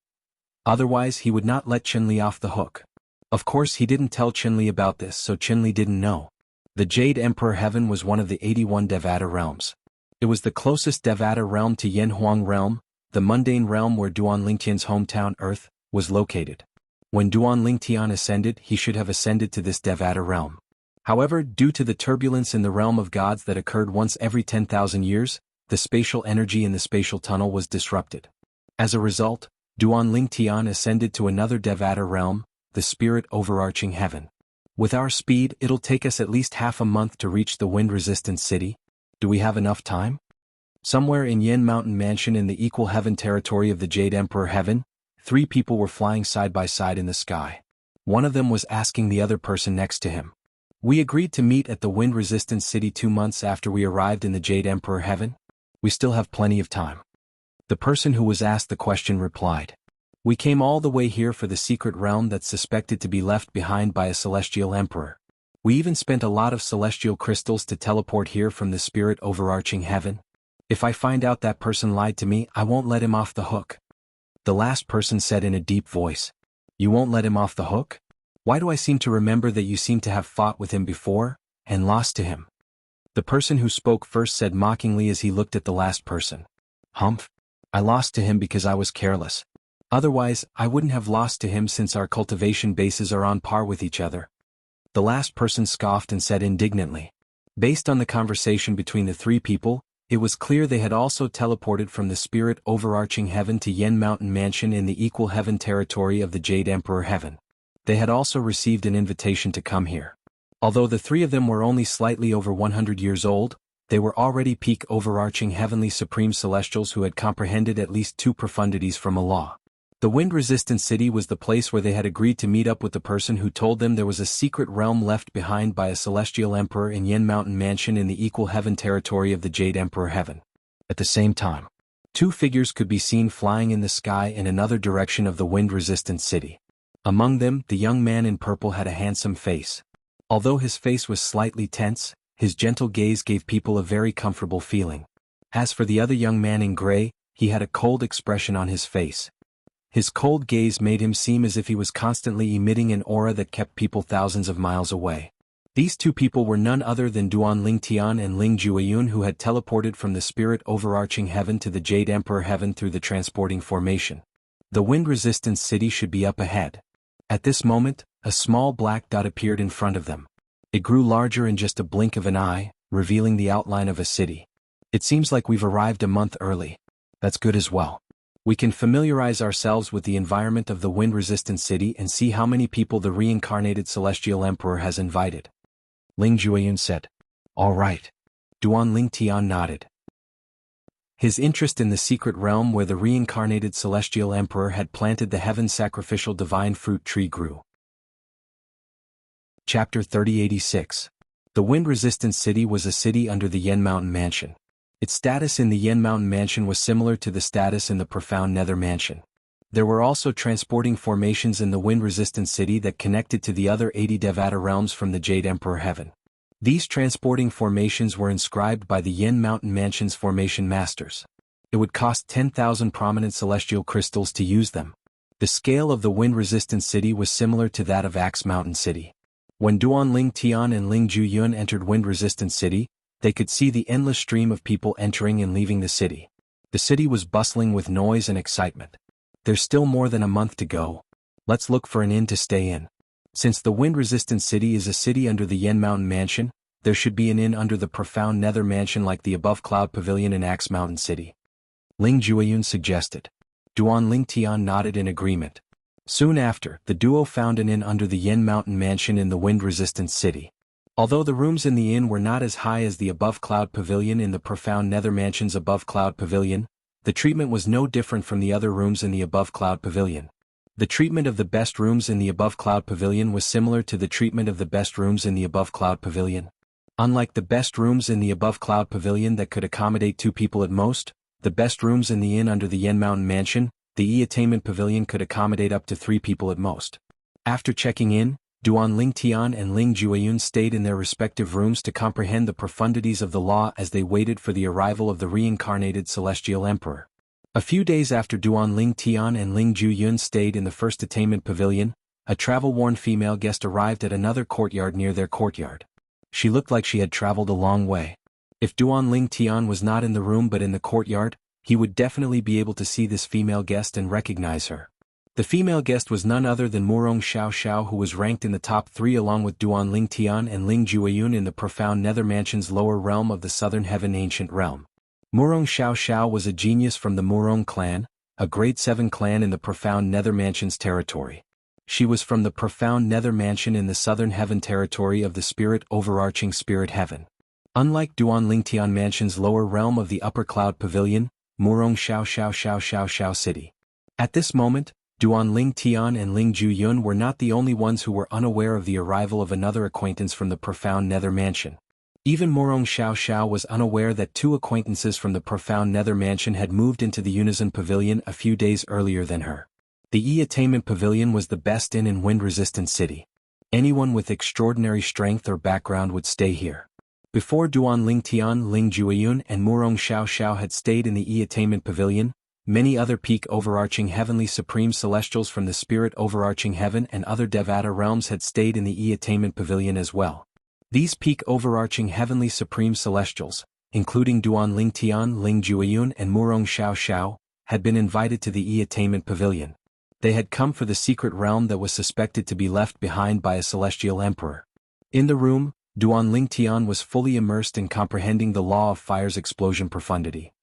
Otherwise, he would not let Chen Li off the hook. Of course, he didn't tell Chen Li about this, so Chen Li didn't know. The Jade Emperor Heaven was one of the 81 Devata realms. It was the closest Devata realm to Yen Huang realm, the mundane realm where Duan Lingtian's hometown Earth was located. When Duan Lingtian ascended, he should have ascended to this Devata realm. However, due to the turbulence in the realm of gods that occurred once every 10,000 years, the spatial energy in the spatial tunnel was disrupted. As a result, Duan Lingtian ascended to another Devata realm, the spirit overarching heaven. With our speed, it'll take us at least half a month to reach the wind-resistant city. Do we have enough time? Somewhere in Yen Mountain Mansion in the equal heaven territory of the Jade Emperor Heaven, 3 people were flying side by side in the sky. One of them was asking the other person next to him. We agreed to meet at the wind-resistant city 2 months after we arrived in the Jade Emperor Heaven. We still have plenty of time. The person who was asked the question replied. We came all the way here for the secret realm that's suspected to be left behind by a celestial emperor. We even spent a lot of celestial crystals to teleport here from the spirit overarching heaven. If I find out that person lied to me, I won't let him off the hook. The last person said in a deep voice. You won't let him off the hook? Why do I seem to remember that you seem to have fought with him before, and lost to him? The person who spoke first said mockingly as he looked at the last person. Humph. I lost to him because I was careless. Otherwise, I wouldn't have lost to him since our cultivation bases are on par with each other. The last person scoffed and said indignantly. Based on the conversation between the 3 people, it was clear they had also teleported from the spirit overarching heaven to Yen Mountain Mansion in the equal heaven territory of the Jade Emperor Heaven. They had also received an invitation to come here. Although the 3 of them were only slightly over 100 years old, they were already peak overarching heavenly supreme celestials who had comprehended at least 2 profundities from a law. The wind-resistant city was the place where they had agreed to meet up with the person who told them there was a secret realm left behind by a celestial emperor in Yen Mountain Mansion in the equal heaven territory of the Jade Emperor Heaven. At the same time, 2 figures could be seen flying in the sky in another direction of the wind-resistant city. Among them, the young man in purple had a handsome face. Although his face was slightly tense, his gentle gaze gave people a very comfortable feeling. As for the other young man in gray, he had a cold expression on his face. His cold gaze made him seem as if he was constantly emitting an aura that kept people thousands of miles away. These 2 people were none other than Duan Lingtian and Ling Jueyun, who had teleported from the spirit overarching heaven to the Jade Emperor Heaven through the transporting formation. The wind-resistant city should be up ahead. At this moment, a small black dot appeared in front of them. It grew larger in just a blink of an eye, revealing the outline of a city. It seems like we've arrived a month early. That's good as well. We can familiarize ourselves with the environment of the wind-resistant city and see how many people the reincarnated celestial emperor has invited. Ling Jueyun said. All right. Duan Ling Tian nodded. His interest in the secret realm where the reincarnated celestial emperor had planted the heaven sacrificial divine fruit tree grew. Chapter 3086. The wind-resistant city was a city under the Yen Mountain Mansion. Its status in the Yen Mountain Mansion was similar to the status in the Profound Nether Mansion. There were also transporting formations in the wind-resistant city that connected to the other 80 Devata realms from the Jade Emperor Heaven. These transporting formations were inscribed by the Yen Mountain Mansion's formation masters. It would cost 10,000 prominent celestial crystals to use them. The scale of the wind-resistant city was similar to that of Axe Mountain City. When Duan Ling Tian and Ling Juyun entered wind-resistant city, they could see the endless stream of people entering and leaving the city. The city was bustling with noise and excitement. There's still more than a month to go. Let's look for an inn to stay in. Since the wind-resistant city is a city under the Yen Mountain Mansion, there should be an inn under the Profound Nether Mansion like the Above Cloud Pavilion in Axe Mountain City. Ling Jueyun suggested. Duan Ling Tian nodded in agreement. Soon after, the duo found an inn under the Yen Mountain Mansion in the wind-resistant city. Although the rooms in the inn were not as high as the Above Cloud Pavilion in the Profound Nether Mansion's Above Cloud Pavilion, the treatment was no different from the other rooms in the Above Cloud Pavilion. The treatment of the best rooms in the Above Cloud Pavilion was similar to the treatment of the best rooms in the Above Cloud Pavilion. Unlike the best rooms in the Above Cloud Pavilion that could accommodate 2 people at most, the best rooms in the inn under the Yen Mountain Mansion, the E-Attainment Pavilion could accommodate up to 3 people at most. After checking in, Duan Ling Tian and Ling Jueyun stayed in their respective rooms to comprehend the profundities of the law as they waited for the arrival of the reincarnated celestial emperor. A few days after Duan Ling Tian and Ling Juyun stayed in the first attainment pavilion, a travel-worn female guest arrived at another courtyard near their courtyard. She looked like she had traveled a long way. If Duan Ling Tian was not in the room but in the courtyard, he would definitely be able to see this female guest and recognize her. The female guest was none other than Murong Xiao Xiao, who was ranked in the top 3 along with Duan Ling Tian and Ling Jueyun in the Profound Nether Mansion's lower realm of the Southern Heaven Ancient Realm. Murong Xiao Xiao was a genius from the Murong clan, a grade 7 clan in the Profound Nether Mansion's territory. She was from the Profound Nether Mansion in the Southern Heaven territory of the Spirit Overarching Spirit Heaven. Unlike Duan Ling Tian Mansion's lower realm of the Upper Cloud Pavilion, Murong Xiao Xiao Xiao Xiao Xiao City. At this moment, Duan Ling Tian and Ling Juyun were not the only ones who were unaware of the arrival of another acquaintance from the Profound Nether Mansion. Even Murong Xiao Xiao was unaware that 2 acquaintances from the Profound Nether Mansion had moved into the Unison Pavilion a few days earlier than her. The E-Attainment Pavilion was the best inn in wind-resistant city. Anyone with extraordinary strength or background would stay here. Before Duan Ling Tian, Ling Jueyun and Murong Xiao Xiao had stayed in the E-Attainment Pavilion, many other peak overarching heavenly supreme celestials from the Spirit Overarching Heaven and other Devata realms had stayed in the E-Attainment Pavilion as well. These peak overarching heavenly supreme celestials, including Duan Ling Tian, Ling Jueyun and Murong Xiao Xiao, had been invited to the E-Attainment Pavilion. They had come for the secret realm that was suspected to be left behind by a celestial emperor. In the room, Duan Ling Tian was fully immersed in comprehending the law of fire's explosion profundity.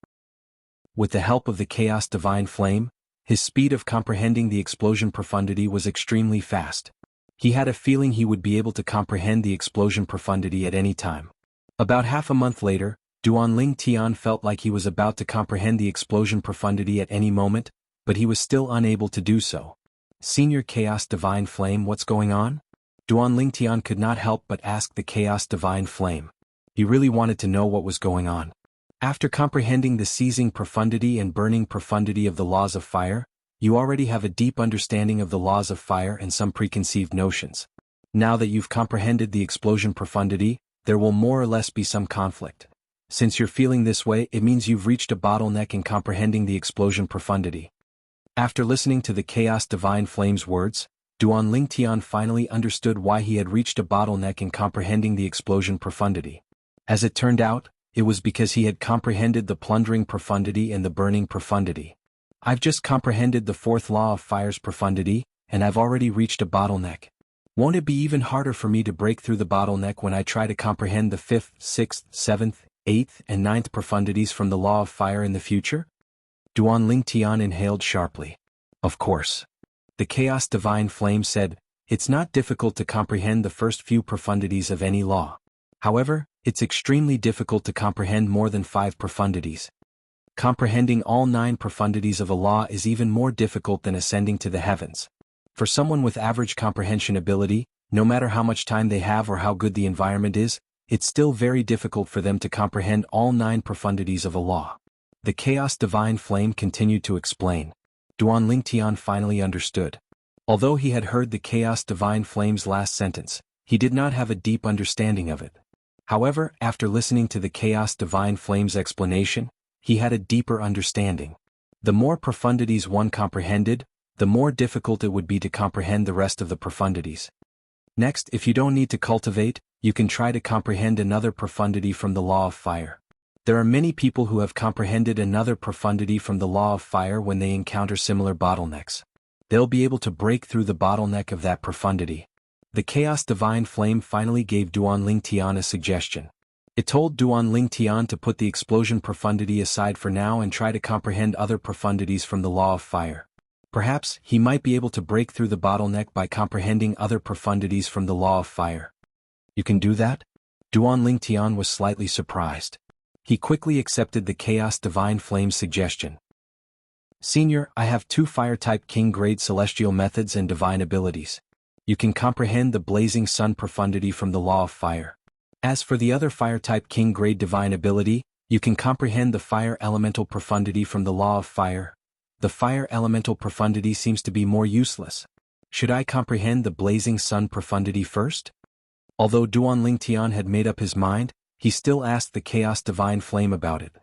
With the help of the Chaos Divine Flame, his speed of comprehending the explosion profundity was extremely fast. He had a feeling he would be able to comprehend the explosion profundity at any time. About half a month later, Duan Ling Tian felt like he was about to comprehend the explosion profundity at any moment, but he was still unable to do so. Senior Chaos Divine Flame, what's going on? Duan Ling Tian could not help but ask the Chaos Divine Flame. He really wanted to know what was going on. After comprehending the seizing profundity and burning profundity of the laws of fire, you already have a deep understanding of the laws of fire and some preconceived notions. Now that you've comprehended the explosion profundity, there will more or less be some conflict. Since you're feeling this way, it means you've reached a bottleneck in comprehending the explosion profundity. After listening to the Chaos Divine Flame's words, Duan Ling Tian finally understood why he had reached a bottleneck in comprehending the explosion profundity. As it turned out, it was because he had comprehended the plundering profundity and the burning profundity. I've just comprehended the 4th law of fire's profundity, and I've already reached a bottleneck. Won't it be even harder for me to break through the bottleneck when I try to comprehend the 5th, 6th, 7th, 8th, and 9th profundities from the law of fire in the future? Duanling Tian inhaled sharply. Of course. The Chaos Divine Flame said, it's not difficult to comprehend the first few profundities of any law. However, it's extremely difficult to comprehend more than 5 profundities. Comprehending all 9 profundities of a law is even more difficult than ascending to the heavens. For someone with average comprehension ability, no matter how much time they have or how good the environment is, it's still very difficult for them to comprehend all 9 profundities of a law. The Chaos Divine Flame continued to explain. Duanling Tian finally understood. Although he had heard the Chaos Divine Flame's last sentence, he did not have a deep understanding of it. However, after listening to the Chaos Divine Flame's explanation, he had a deeper understanding. The more profundities one comprehended, the more difficult it would be to comprehend the rest of the profundities. Next, if you don't need to cultivate, you can try to comprehend another profundity from the Law of Fire. There are many people who have comprehended another profundity from the Law of Fire when they encounter similar bottlenecks. They'll be able to break through the bottleneck of that profundity. The Chaos Divine Flame finally gave Duanling Tian a suggestion. It told Duanling Tian to put the explosion profundity aside for now and try to comprehend other profundities from the Law of Fire. Perhaps he might be able to break through the bottleneck by comprehending other profundities from the Law of Fire. You can do that? Duanling Tian was slightly surprised. He quickly accepted the Chaos Divine Flame's suggestion. Senior, I have 2 Fire-type King-grade celestial methods and divine abilities. You can comprehend the Blazing Sun profundity from the Law of Fire. As for the other Fire-type King-grade divine ability, you can comprehend the Fire Elemental profundity from the Law of Fire. The Fire Elemental profundity seems to be more useless. Should I comprehend the Blazing Sun profundity first? Although Duanling Tian had made up his mind, he still asked the Chaos Divine Flame about it.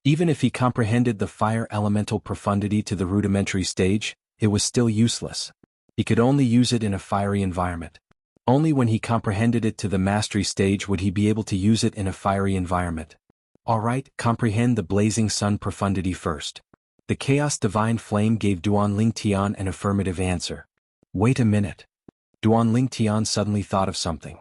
Even if he comprehended the Fire Elemental profundity to the rudimentary stage, it was still useless. He could only use it in a fiery environment. Only when he comprehended it to the mastery stage would he be able to use it in a fiery environment. Alright, comprehend the Blazing Sun profundity first. The Chaos Divine Flame gave Duanling Tian an affirmative answer. Wait a minute. Duanling Tian suddenly thought of something.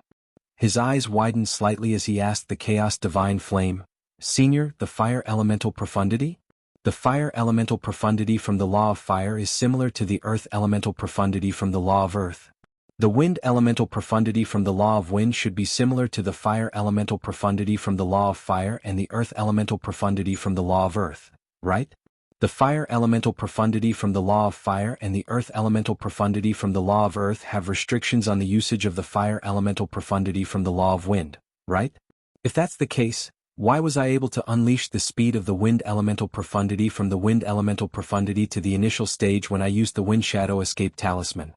His eyes widened slightly as he asked the Chaos Divine Flame, Senior, the Fire Elemental profundity? The Fire Elemental profundity from the Law of Fire is similar to the Earth Elemental profundity from the Law of Earth. The Wind Elemental profundity from the Law of Wind should be similar to the Fire Elemental profundity from the Law of Fire and the Earth Elemental profundity from the Law of Earth, right? The Fire Elemental profundity from the Law of Fire and the Earth Elemental profundity from the Law of Earth have restrictions on the usage of the Fire Elemental profundity from the Law of Wind, right? If that's the case, why was I able to unleash the speed of the Wind Elemental profundity from the Wind Elemental profundity to the initial stage when I used the Wind Shadow Escape Talisman?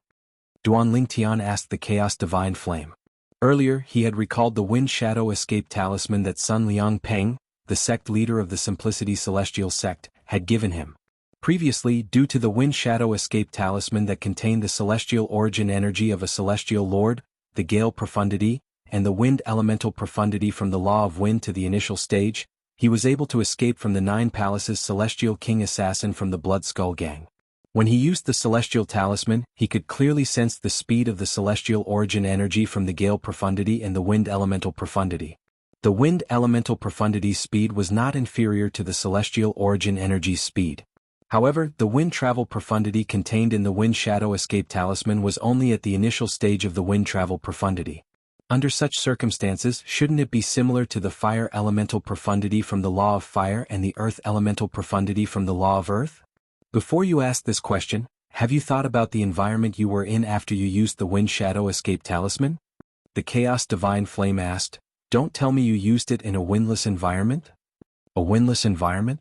Duanling Tian asked the Chaos Divine Flame. Earlier, he had recalled the Wind Shadow Escape Talisman that Sun Liang Peng, the sect leader of the Simplicity Celestial sect, had given him. Previously, due to the Wind Shadow Escape Talisman that contained the celestial origin energy of a celestial lord, the Gale profundity, and the Wind Elemental profundity from the Law of Wind to the initial stage, he was able to escape from the 9 Palaces Celestial King Assassin from the Blood Skull Gang. When he used the Celestial Talisman, he could clearly sense the speed of the celestial origin energy from the Gale profundity and the Wind Elemental profundity. The Wind Elemental profundity's speed was not inferior to the celestial origin energy's speed. However, the Wind Travel profundity contained in the Wind Shadow Escape Talisman was only at the initial stage of the Wind Travel profundity. Under such circumstances, shouldn't it be similar to the Fire Elemental profundity from the Law of Fire and the Earth Elemental profundity from the Law of Earth? Before you ask this question, have you thought about the environment you were in after you used the Wind Shadow Escape Talisman? The Chaos Divine Flame asked. Don't tell me you used it in a windless environment? A windless environment?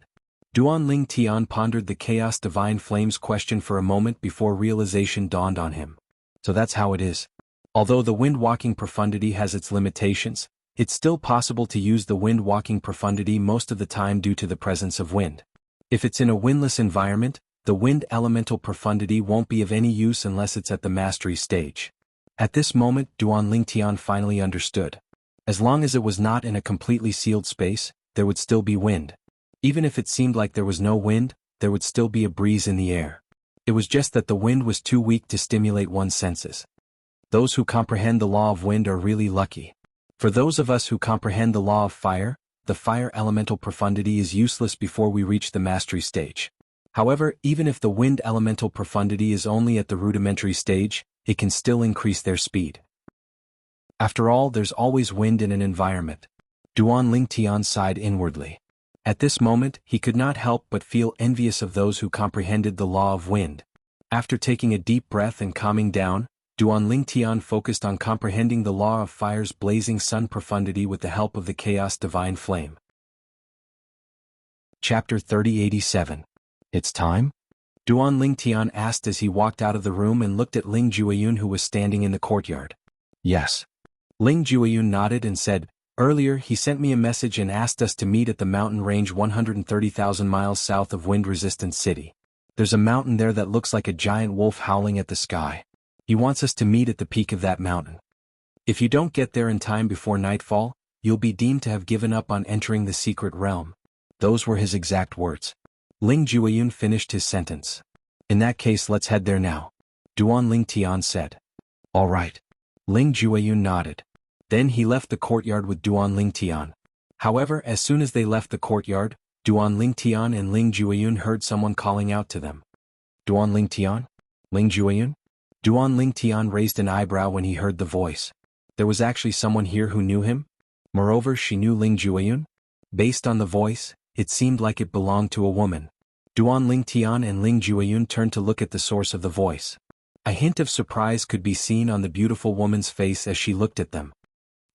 Duanling Tian pondered the Chaos Divine Flame's question for a moment before realization dawned on him. So that's how it is. Although the wind-walking profundity has its limitations, it's still possible to use the wind-walking profundity most of the time due to the presence of wind. If it's in a windless environment, the Wind Elemental profundity won't be of any use unless it's at the mastery stage. At this moment, Duanling Tian finally understood. As long as it was not in a completely sealed space, there would still be wind. Even if it seemed like there was no wind, there would still be a breeze in the air. It was just that the wind was too weak to stimulate one's senses. Those who comprehend the law of wind are really lucky. For those of us who comprehend the law of fire, the fire elemental profundity is useless before we reach the mastery stage. However, even if the wind elemental profundity is only at the rudimentary stage, it can still increase their speed. After all, there's always wind in an environment. Duan Lingtian sighed inwardly. At this moment, he could not help but feel envious of those who comprehended the law of wind. After taking a deep breath and calming down, Duan Lingtian focused on comprehending the law of fire's blazing sun profundity with the help of the chaos divine flame. Chapter 3087. It's time? Duan Lingtian asked as he walked out of the room and looked at Ling Jueyun, who was standing in the courtyard. Yes. Ling Jueyun nodded and said, earlier he sent me a message and asked us to meet at the mountain range 130,000 miles south of wind-resistant city. There's a mountain there that looks like a giant wolf howling at the sky. He wants us to meet at the peak of that mountain. If you don't get there in time before nightfall, you'll be deemed to have given up on entering the secret realm. Those were his exact words. Ling Jueyun finished his sentence. In that case, let's head there now, Duan Lingtian said. All right. Ling Jueyun nodded. Then he left the courtyard with Duan Lingtian. However, as soon as they left the courtyard, Duan Lingtian and Ling Jueyun heard someone calling out to them. Duan Lingtian? Ling Jueyun? Duan Lingtian raised an eyebrow when he heard the voice. There was actually someone here who knew him? Moreover, she knew Ling Jueyun? Based on the voice, it seemed like it belonged to a woman. Duan Lingtian and Ling Jueyun turned to look at the source of the voice. A hint of surprise could be seen on the beautiful woman's face as she looked at them.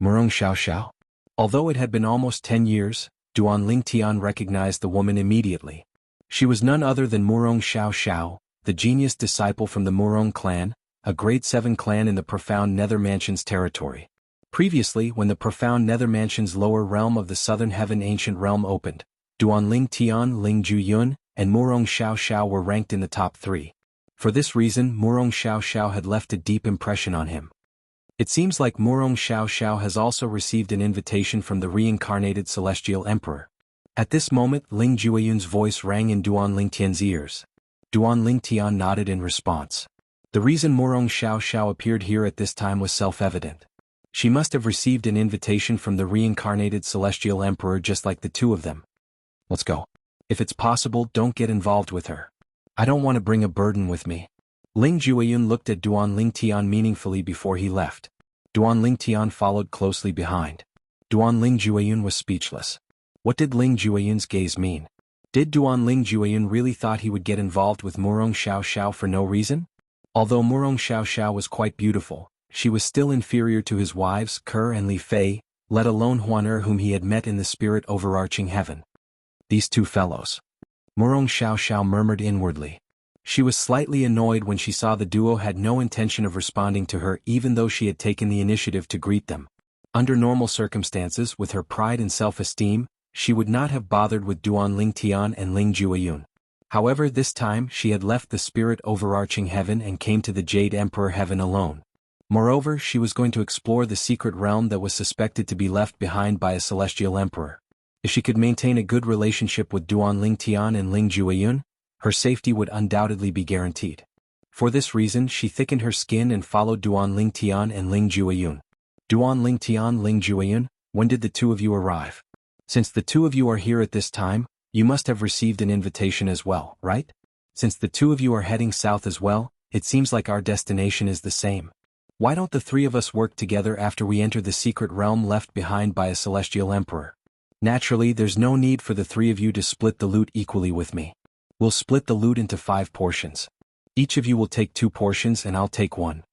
Murong Xiao Xiao? Although it had been almost 10 years, Duan Lingtian recognized the woman immediately. She was none other than Murong Xiao Xiao, the genius disciple from the Murong clan, a grade 7 clan in the Profound Nether Mansion's territory. Previously, when the Profound Nether Mansion's lower realm of the Southern Heaven Ancient Realm opened, Duan Lingtian, Ling Jueyun, and Murong Xiao Xiao were ranked in the top 3. For this reason, Murong Xiao Xiao had left a deep impression on him. It seems like Murong Xiao Xiao has also received an invitation from the reincarnated Celestial Emperor. At this moment, Ling Jueyun's voice rang in Duan Lingtian's ears. Duan Lingtian nodded in response. The reason Murong Xiao Xiao appeared here at this time was self-evident. She must have received an invitation from the reincarnated Celestial Emperor just like the two of them. Let's go. If it's possible, don't get involved with her. I don't want to bring a burden with me. Ling Jueyun looked at Duan Lingtian meaningfully before he left. Duan Lingtian followed closely behind. Duan Ling Jueyun was speechless. What did Ling Jueyun's gaze mean? Did Duan Ling Jueyun really thought he would get involved with Murong Xiao Xiao for no reason? Although Murong Xiao Xiao was quite beautiful, she was still inferior to his wives Ker and Li Fei, let alone Huaner, whom he had met in the spirit overarching heaven. These two fellows. Murong Xiao Xiao murmured inwardly. She was slightly annoyed when she saw the duo had no intention of responding to her even though she had taken the initiative to greet them. Under normal circumstances, with her pride and self-esteem, she would not have bothered with Duan Lingtian and Ling Jueyun. However, this time she had left the spirit overarching heaven and came to the Jade Emperor heaven alone. Moreover, she was going to explore the secret realm that was suspected to be left behind by a celestial emperor. If she could maintain a good relationship with Duan Lingtian and Ling Jueyun, her safety would undoubtedly be guaranteed. For this reason, she thickened her skin and followed Duan Lingtian and Ling Jueyun. Duan Lingtian, Ling Jueyun, when did the two of you arrive? Since the two of you are here at this time, you must have received an invitation as well, right? Since the two of you are heading south as well, it seems like our destination is the same. Why don't the three of us work together after we enter the secret realm left behind by a celestial emperor? Naturally, there's no need for the three of you to split the loot equally with me. We'll split the loot into 5 portions. Each of you will take 2 portions and I'll take 1.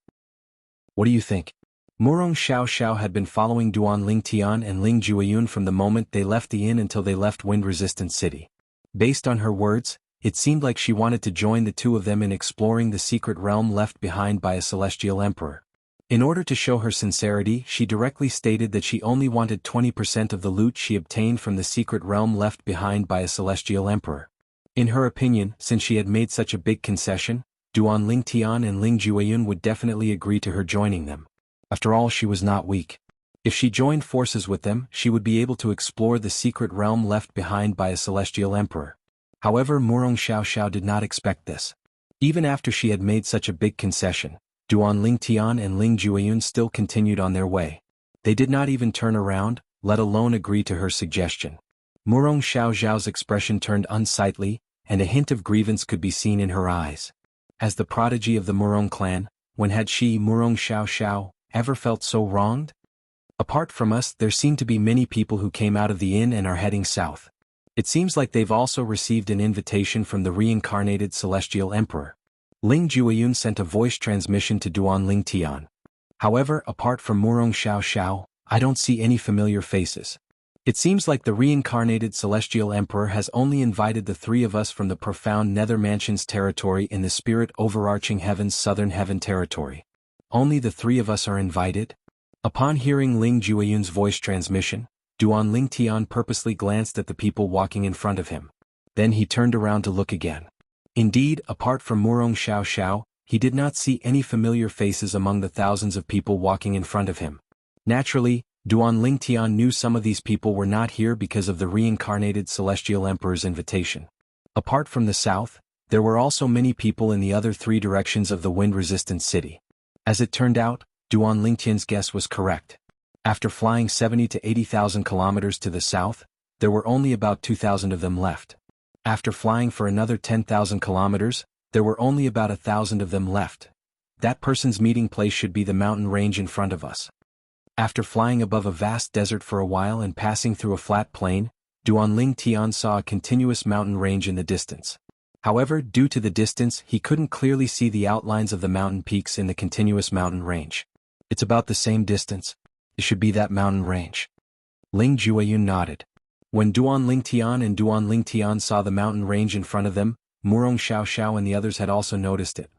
What do you think? Murong Xiao Xiao had been following Duan Lingtian and Ling Jueyun from the moment they left the inn until they left wind-resistant city. Based on her words, it seemed like she wanted to join the two of them in exploring the secret realm left behind by a celestial emperor. In order to show her sincerity, she directly stated that she only wanted 20% of the loot she obtained from the secret realm left behind by a celestial emperor. In her opinion, since she had made such a big concession, Duan Lingtian and Ling Jueyun would definitely agree to her joining them. After all, she was not weak. If she joined forces with them, she would be able to explore the secret realm left behind by a celestial emperor. However, Murong Xiao Xiao did not expect this. Even after she had made such a big concession, Duan Lingtian and Ling Jueyun still continued on their way. They did not even turn around, let alone agree to her suggestion. Murong Xiao Xiao's expression turned unsightly, and a hint of grievance could be seen in her eyes. As the prodigy of the Murong clan, when had she, Murong Xiao Xiao, ever felt so wronged? Apart from us, there seem to be many people who came out of the inn and are heading south. It seems like they've also received an invitation from the reincarnated celestial emperor. Ling Jueyun sent a voice transmission to Duan Ling Tian. However, apart from Murong Xiao Xiao, I don't see any familiar faces. It seems like the reincarnated celestial emperor has only invited the three of us from the profound nether mansion's territory in the spirit overarching heaven's southern heaven territory. Only the three of us are invited? Upon hearing Ling Jueyun's voice transmission, Duan Ling Tian purposely glanced at the people walking in front of him. Then he turned around to look again. Indeed, apart from Murong Xiao Xiao, he did not see any familiar faces among the thousands of people walking in front of him. Naturally, Duan Ling Tian knew some of these people were not here because of the reincarnated celestial emperor's invitation. Apart from the south, there were also many people in the other three directions of the wind-resistant city. As it turned out, Duan Ling Tian's guess was correct. After flying 70 to 80,000 kilometers to the south, there were only about 2,000 of them left. After flying for another 10,000 kilometers, there were only about 1,000 of them left. That person's meeting place should be the mountain range in front of us. After flying above a vast desert for a while and passing through a flat plain, Duan Ling Tian saw a continuous mountain range in the distance. However, due to the distance, he couldn't clearly see the outlines of the mountain peaks in the continuous mountain range. It's about the same distance. It should be that mountain range. Ling Jueyun nodded. When Duan Ling Tian and Duan Ling Tian saw the mountain range in front of them, Murong Xiao Xiao and the others had also noticed it.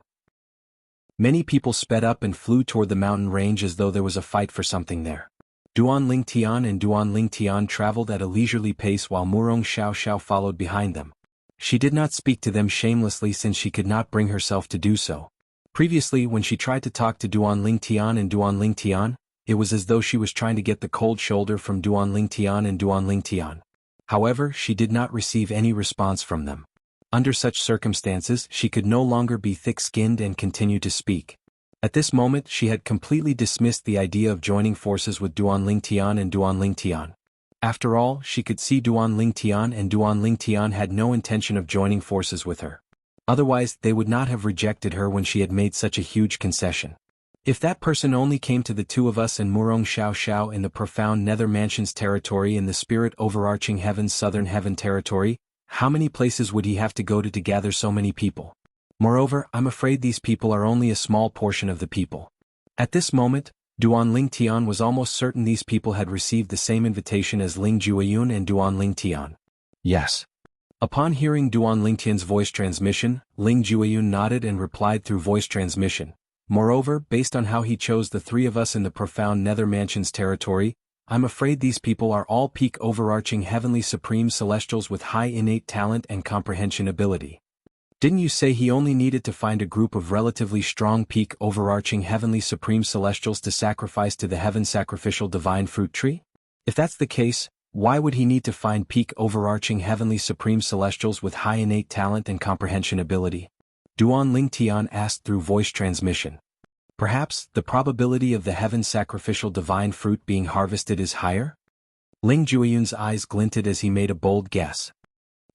Many people sped up and flew toward the mountain range as though there was a fight for something there. Duan Ling Tian and Duan Ling Tian traveled at a leisurely pace while Murong Xiao Xiao followed behind them. She did not speak to them shamelessly since she could not bring herself to do so. Previously, when she tried to talk to Duan Ling Tian and Duan Ling Tian, it was as though she was trying to get the cold shoulder from Duan Ling Tian and Duan Ling Tian. However, she did not receive any response from them. Under such circumstances, she could no longer be thick-skinned and continue to speak. At this moment, she had completely dismissed the idea of joining forces with Duan Ling Tian and Duan Ling Tian. After all, she could see Duan Ling Tian and Duan Ling Tian had no intention of joining forces with her. Otherwise, they would not have rejected her when she had made such a huge concession. If that person only came to the two of us and Murong Xiao Xiao in the profound nether mansion's territory in the spirit overarching heaven's southern heaven territory, how many places would he have to go to gather so many people? Moreover, I'm afraid these people are only a small portion of the people. At this moment, Duan Ling Tian was almost certain these people had received the same invitation as Ling Jueyun and Duan Ling Tian. Yes. Upon hearing Duan Ling Tian's voice transmission, Ling Jueyun nodded and replied through voice transmission. Moreover, based on how he chose the three of us in the profound nether mansion's territory, I'm afraid these people are all peak overarching heavenly supreme celestials with high innate talent and comprehension ability. Didn't you say he only needed to find a group of relatively strong peak overarching heavenly supreme celestials to sacrifice to the heaven sacrificial divine fruit tree? If that's the case, why would he need to find peak overarching heavenly supreme celestials with high innate talent and comprehension ability? Duan Ling Tian asked through voice transmission. Perhaps, the probability of the heaven sacrificial divine fruit being harvested is higher? Ling Jueyun's eyes glinted as he made a bold guess.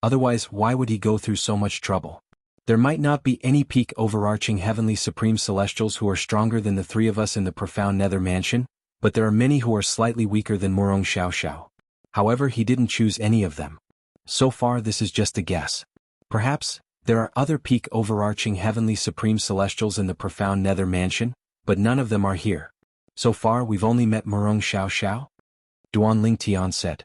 Otherwise, why would he go through so much trouble? There might not be any peak overarching heavenly supreme celestials who are stronger than the three of us in the profound nether mansion, but there are many who are slightly weaker than Murong Xiao Xiao. However, he didn't choose any of them. So far this is just a guess. Perhaps, there are other peak overarching heavenly supreme celestials in the profound nether mansion, but none of them are here. So far we've only met Murong Xiao Xiao? Duan Ling Tian said.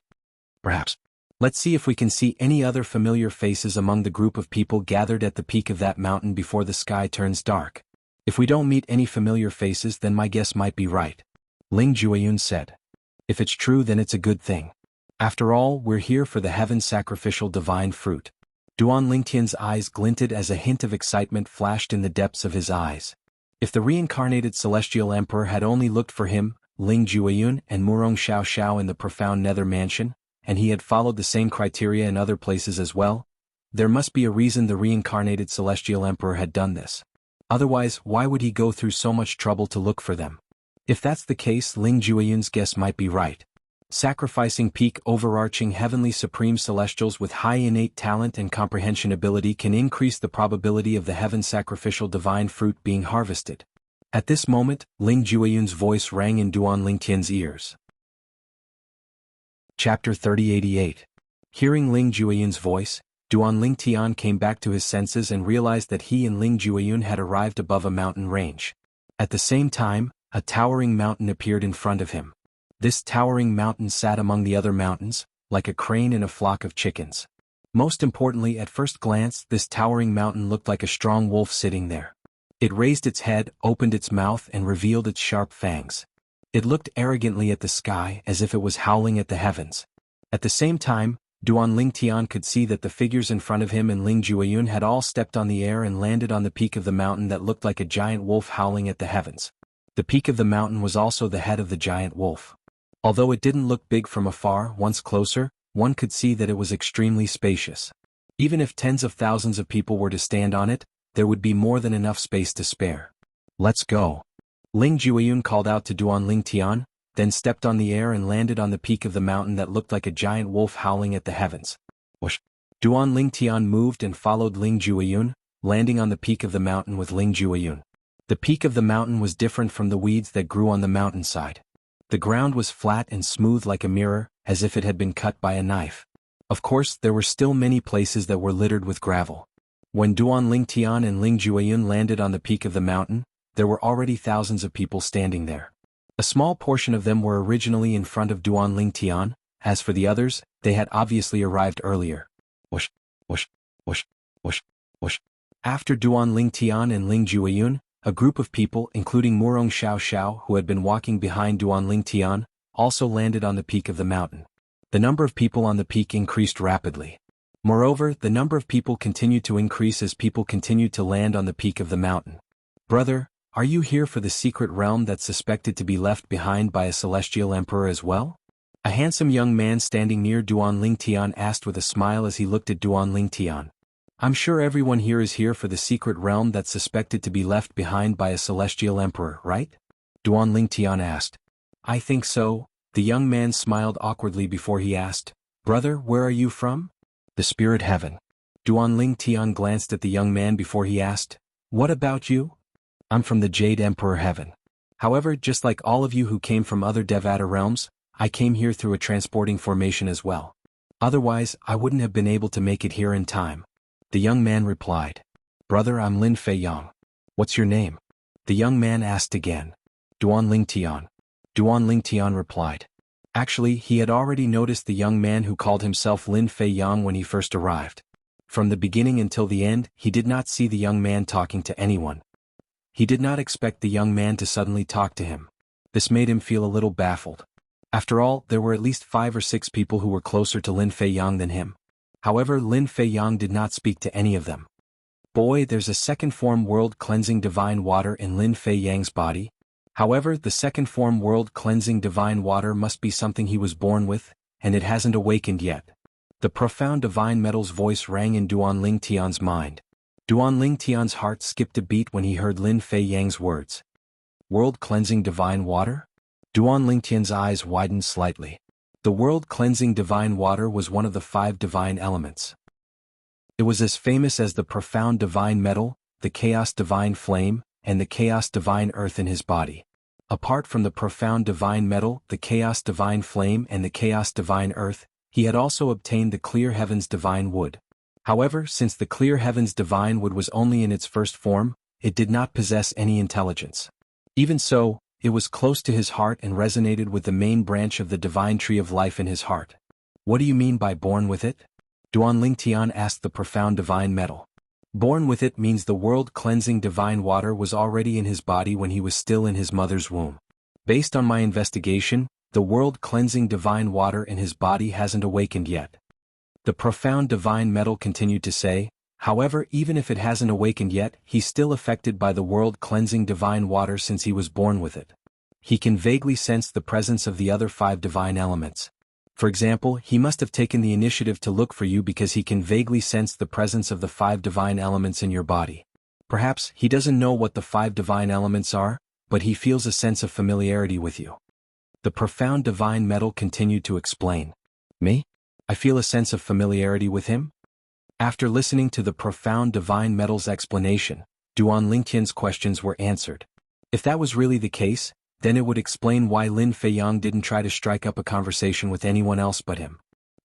Perhaps. Let's see if we can see any other familiar faces among the group of people gathered at the peak of that mountain before the sky turns dark. If we don't meet any familiar faces, then my guess might be right. Ling Jueyun said. If it's true, then it's a good thing. After all, we're here for the heaven sacrificial divine fruit. Duan Ling Tian's eyes glinted as a hint of excitement flashed in the depths of his eyes. If the reincarnated celestial emperor had only looked for him, Ling Jueyun and Murong Xiao Xiao in the profound nether mansion, and he had followed the same criteria in other places as well, there must be a reason the reincarnated celestial emperor had done this. Otherwise, why would he go through so much trouble to look for them? If that's the case, Ling Jueyun's guess might be right. Sacrificing peak overarching heavenly supreme celestials with high innate talent and comprehension ability can increase the probability of the heaven sacrificial divine fruit being harvested. At this moment, Ling Jueyun's voice rang in Duan Lingtian's ears. Chapter 3088. Hearing Ling Jueyun's voice, Duan Lingtian came back to his senses and realized that he and Ling Jueyun had arrived above a mountain range. At the same time, a towering mountain appeared in front of him. This towering mountain sat among the other mountains, like a crane in a flock of chickens. Most importantly, at first glance, this towering mountain looked like a strong wolf sitting there. It raised its head, opened its mouth, and revealed its sharp fangs. It looked arrogantly at the sky as if it was howling at the heavens. At the same time, Duan Lingtian could see that the figures in front of him and Ling Jueyun had all stepped on the air and landed on the peak of the mountain that looked like a giant wolf howling at the heavens. The peak of the mountain was also the head of the giant wolf. Although it didn't look big from afar, once closer, one could see that it was extremely spacious. Even if tens of thousands of people were to stand on it, there would be more than enough space to spare. Let's go. Ling Jueyun called out to Duan Lingtian, then stepped on the air and landed on the peak of the mountain that looked like a giant wolf howling at the heavens. Whoosh! Duan Lingtian moved and followed Ling Jueyun, landing on the peak of the mountain with Ling Jueyun. The peak of the mountain was different from the weeds that grew on the mountainside. The ground was flat and smooth like a mirror, as if it had been cut by a knife. Of course, there were still many places that were littered with gravel. When Duan Lingtian and Ling Jueyun landed on the peak of the mountain, there were already thousands of people standing there. A small portion of them were originally in front of Duan Lingtian. As for the others, they had obviously arrived earlier. Whoosh, whoosh, whoosh, whoosh, whoosh. After Duan Lingtian and Ling Jueyun, a group of people, including Murong Xiao, who had been walking behind Duan Lingtian, also landed on the peak of the mountain. The number of people on the peak increased rapidly. Moreover, the number of people continued to increase as people continued to land on the peak of the mountain. Brother, are you here for the secret realm that's suspected to be left behind by a celestial emperor as well? A handsome young man standing near Duan Lingtian asked with a smile as he looked at Duan Lingtian. I'm sure everyone here is here for the secret realm that's suspected to be left behind by a celestial emperor, right? Duan Lingtian asked. I think so. The young man smiled awkwardly before he asked, Brother, where are you from? The spirit heaven. Duan Lingtian glanced at the young man before he asked, What about you? I'm from the Jade Emperor heaven. However, just like all of you who came from other Devata realms, I came here through a transporting formation as well. Otherwise, I wouldn't have been able to make it here in time. The young man replied. Brother, I'm Lin Fei Yang. What's your name? The young man asked again. Duan Lingtian. Duan Lingtian replied. Actually, he had already noticed the young man who called himself Lin Fei Yang when he first arrived. From the beginning until the end, he did not see the young man talking to anyone. He did not expect the young man to suddenly talk to him. This made him feel a little baffled. After all, there were at least 5 or 6 people who were closer to Lin Fei Yang than him. However, Lin Fei Yang did not speak to any of them. Boy, there's a second form world cleansing divine water in Lin Fei Yang's body. However, the second form world cleansing divine water must be something he was born with, and it hasn't awakened yet. The profound divine metal's voice rang in Duan Lingtian's mind. Duan Lingtian's heart skipped a beat when he heard Lin Fei Yang's words. World cleansing divine water? Duan Lingtian's eyes widened slightly. The world-cleansing divine water was one of the 5 divine elements. It was as famous as the profound divine metal, the chaos divine flame, and the chaos divine earth in his body. Apart from the profound divine metal, the chaos divine flame, and the chaos divine earth, he had also obtained the clear heavens divine wood. However, since the clear heavens divine wood was only in its first form, it did not possess any intelligence. Even so, it was close to his heart and resonated with the main branch of the divine tree of life in his heart. What do you mean by born with it? Duan Lingtian asked the profound divine metal. Born with it means the world-cleansing divine water was already in his body when he was still in his mother's womb. Based on my investigation, the world-cleansing divine water in his body hasn't awakened yet. The profound divine metal continued to say, however, even if it hasn't awakened yet, he's still affected by the world-cleansing divine water since he was born with it. He can vaguely sense the presence of the other 5 divine elements. For example, he must have taken the initiative to look for you because he can vaguely sense the presence of the 5 divine elements in your body. Perhaps he doesn't know what the 5 divine elements are, but he feels a sense of familiarity with you. The profound divine metal continued to explain. Me? I feel a sense of familiarity with him? After listening to the profound divine metal's explanation, Duan Lingtian's questions were answered. If that was really the case, then it would explain why Lin Feiyang didn't try to strike up a conversation with anyone else but him.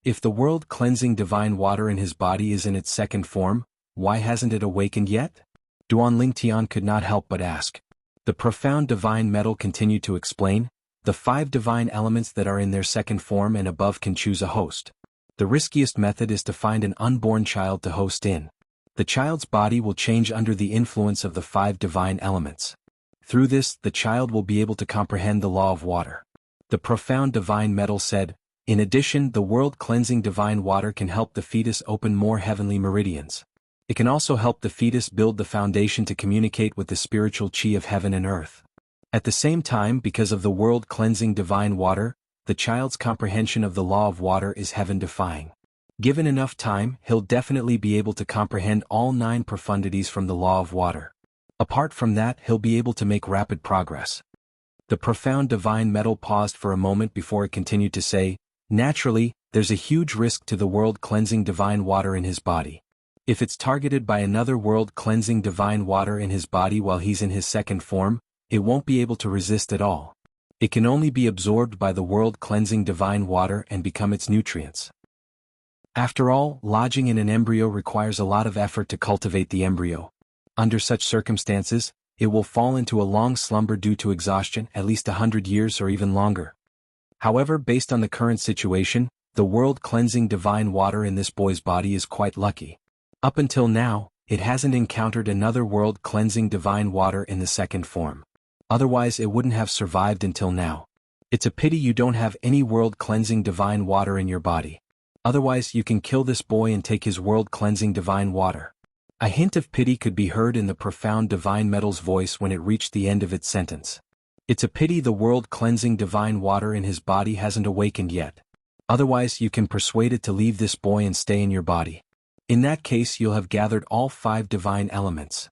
If the world-cleansing divine water in his body is in its second form, why hasn't it awakened yet? Duan Lingtian could not help but ask. The profound divine metal continued to explain, the 5 divine elements that are in their second form and above can choose a host. The riskiest method is to find an unborn child to host in. The child's body will change under the influence of the 5 divine elements. Through this, the child will be able to comprehend the law of water. The profound divine metal said, in addition, the world-cleansing divine water can help the fetus open more heavenly meridians. It can also help the fetus build the foundation to communicate with the spiritual chi of heaven and earth. At the same time, because of the world-cleansing divine water, the child's comprehension of the law of water is heaven-defying. Given enough time, he'll definitely be able to comprehend all 9 profundities from the law of water. Apart from that, he'll be able to make rapid progress. The profound divine metal paused for a moment before it continued to say, naturally, there's a huge risk to the world-cleansing divine water in his body. If it's targeted by another world-cleansing divine water in his body while he's in his second form, it won't be able to resist at all. It can only be absorbed by the world-cleansing divine water and become its nutrients. After all, lodging in an embryo requires a lot of effort to cultivate the embryo. Under such circumstances, it will fall into a long slumber due to exhaustion, at least 100 years or even longer. However, based on the current situation, the world-cleansing divine water in this boy's body is quite lucky. Up until now, it hasn't encountered another world-cleansing divine water in the second form. Otherwise it wouldn't have survived until now. It's a pity you don't have any world-cleansing divine water in your body. Otherwise you can kill this boy and take his world-cleansing divine water. A hint of pity could be heard in the profound divine metal's voice when it reached the end of its sentence. It's a pity the world-cleansing divine water in his body hasn't awakened yet. Otherwise you can persuade it to leave this boy and stay in your body. In that case you'll have gathered all 5 divine elements.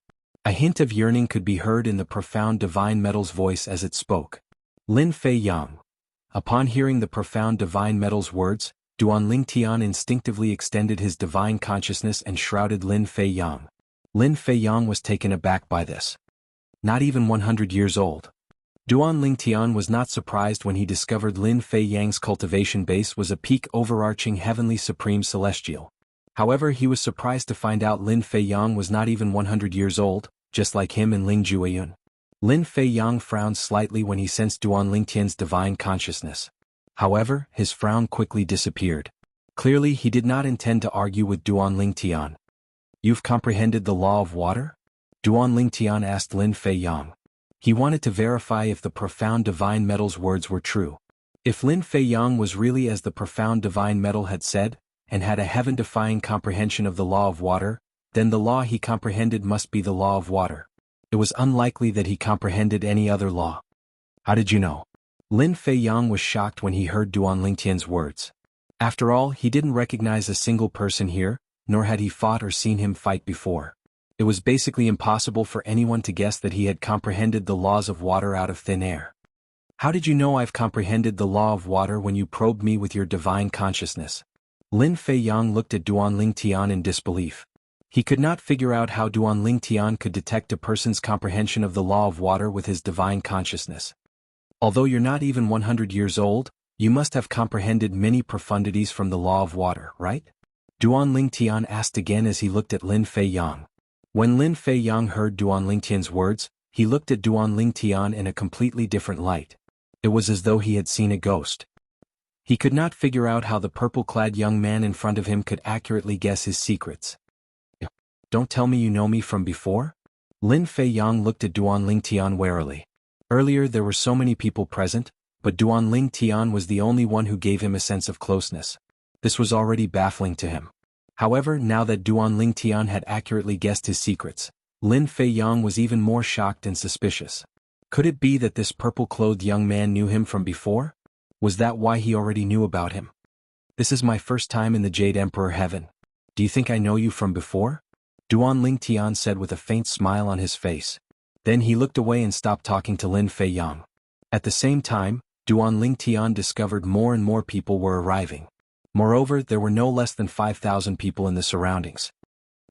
A hint of yearning could be heard in the profound divine metal's voice as it spoke. Lin Feiyang. Upon hearing the profound divine metal's words, Duan Lingtian instinctively extended his divine consciousness and shrouded Lin Feiyang. Lin Feiyang was taken aback by this. Not even 100 years old. Duan Lingtian was not surprised when he discovered Lin Feiyang's cultivation base was a peak overarching heavenly supreme celestial. However, he was surprised to find out Lin Feiyang was not even 100 years old, just like him and Ling Jueyun. Lin Feiyang frowned slightly when he sensed Duan Lingtian's divine consciousness. However, his frown quickly disappeared. Clearly he did not intend to argue with Duan Lingtian. You've comprehended the law of water? Duan Lingtian asked Lin Feiyang. He wanted to verify if the profound divine metal's words were true. If Lin Feiyang was really as the profound divine metal had said, and had a heaven-defying comprehension of the law of water, then the law he comprehended must be the law of water. It was unlikely that he comprehended any other law. How did you know? Lin Feiyang was shocked when he heard Duan Lingtian's words. After all, he didn't recognize a single person here, nor had he fought or seen him fight before. It was basically impossible for anyone to guess that he had comprehended the laws of water out of thin air. How did you know I've comprehended the law of water when you probed me with your divine consciousness? Lin Feiyang looked at Duan Lingtian in disbelief. He could not figure out how Duan Lingtian could detect a person's comprehension of the law of water with his divine consciousness. Although you're not even 100 years old, you must have comprehended many profundities from the law of water, right? Duan Lingtian asked again as he looked at Lin Feiyang. When Lin Feiyang heard Duan Lingtian's words, he looked at Duan Lingtian in a completely different light. It was as though he had seen a ghost. He could not figure out how the purple-clad young man in front of him could accurately guess his secrets. Don't tell me you know me from before? Lin Feiyang looked at Duan Lingtian warily. Earlier there were so many people present, but Duan Lingtian was the only one who gave him a sense of closeness. This was already baffling to him. However, now that Duan Lingtian had accurately guessed his secrets, Lin Feiyang was even more shocked and suspicious. Could it be that this purple-clothed young man knew him from before? Was that why he already knew about him? This is my first time in the Jade Emperor Heaven. Do you think I know you from before? Duan Lingtian said with a faint smile on his face. Then he looked away and stopped talking to Lin Feiyang. At the same time, Duan Tian discovered more and more people were arriving. Moreover, there were no less than 5,000 people in the surroundings.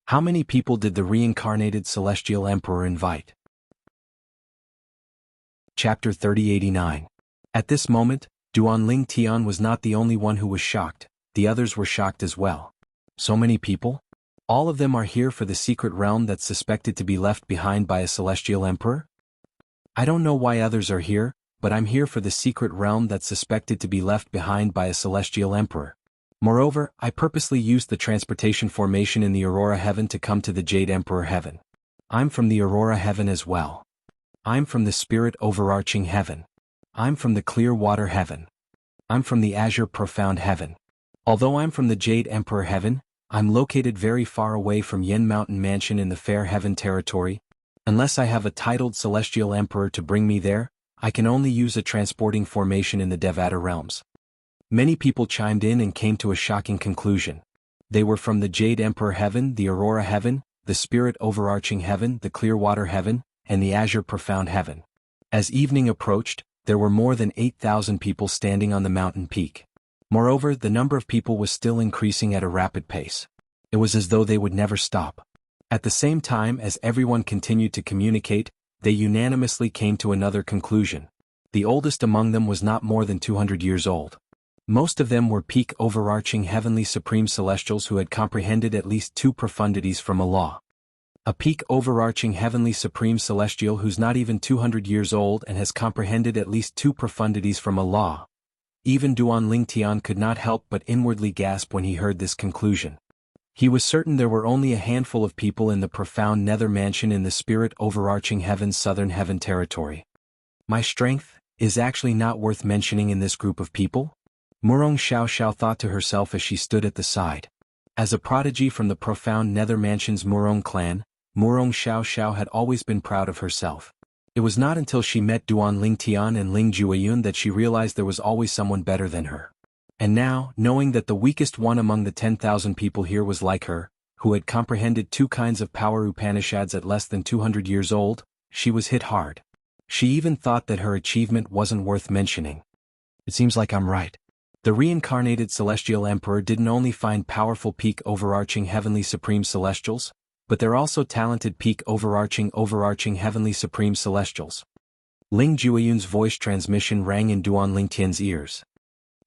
How many people did the reincarnated Celestial Emperor invite? Chapter 3089. At this moment, Duan Tian was not the only one who was shocked, the others were shocked as well. So many people? All of them are here for the secret realm that's suspected to be left behind by a Celestial Emperor? I don't know why others are here, but I'm here for the secret realm that's suspected to be left behind by a Celestial Emperor. Moreover, I purposely used the transportation formation in the Aurora Heaven to come to the Jade Emperor Heaven. I'm from the Aurora Heaven as well. I'm from the Spirit Overarching Heaven. I'm from the Clear Water Heaven. I'm from the Azure Profound Heaven. Although I'm from the Jade Emperor Heaven, I'm located very far away from Yen Mountain Mansion in the Fair Heaven territory. Unless I have a titled Celestial Emperor to bring me there, I can only use a transporting formation in the Devata realms. Many people chimed in and came to a shocking conclusion. They were from the Jade Emperor Heaven, the Aurora Heaven, the Spirit Overarching Heaven, the Clearwater Heaven, and the Azure Profound Heaven. As evening approached, there were more than 8,000 people standing on the mountain peak. Moreover, the number of people was still increasing at a rapid pace. It was as though they would never stop. At the same time as everyone continued to communicate, they unanimously came to another conclusion. The oldest among them was not more than 200 years old. Most of them were peak overarching heavenly supreme celestials who had comprehended at least 2 profundities from a law. A peak overarching heavenly supreme celestial who's not even 200 years old and has comprehended at least 2 profundities from a law. Even Duan Tian could not help but inwardly gasp when he heard this conclusion. He was certain there were only a handful of people in the profound nether mansion in the Spirit Overarching Heaven's Southern Heaven territory. My strength is actually not worth mentioning in this group of people? Murong Xiao thought to herself as she stood at the side. As a prodigy from the profound nether mansion's Murong clan, Murong Xiao had always been proud of herself. It was not until she met Duan Tian and Ling Jueyun that she realized there was always someone better than her. And now, knowing that the weakest one among the 10,000 people here was like her, who had comprehended 2 kinds of power Upanishads at less than 200 years old, she was hit hard. She even thought that her achievement wasn't worth mentioning. It seems like I'm right. The reincarnated Celestial Emperor didn't only find powerful peak overarching heavenly supreme celestials, but they're also talented peak overarching heavenly supreme celestials. Ling Jueyun's voice transmission rang in Duan Tian's ears.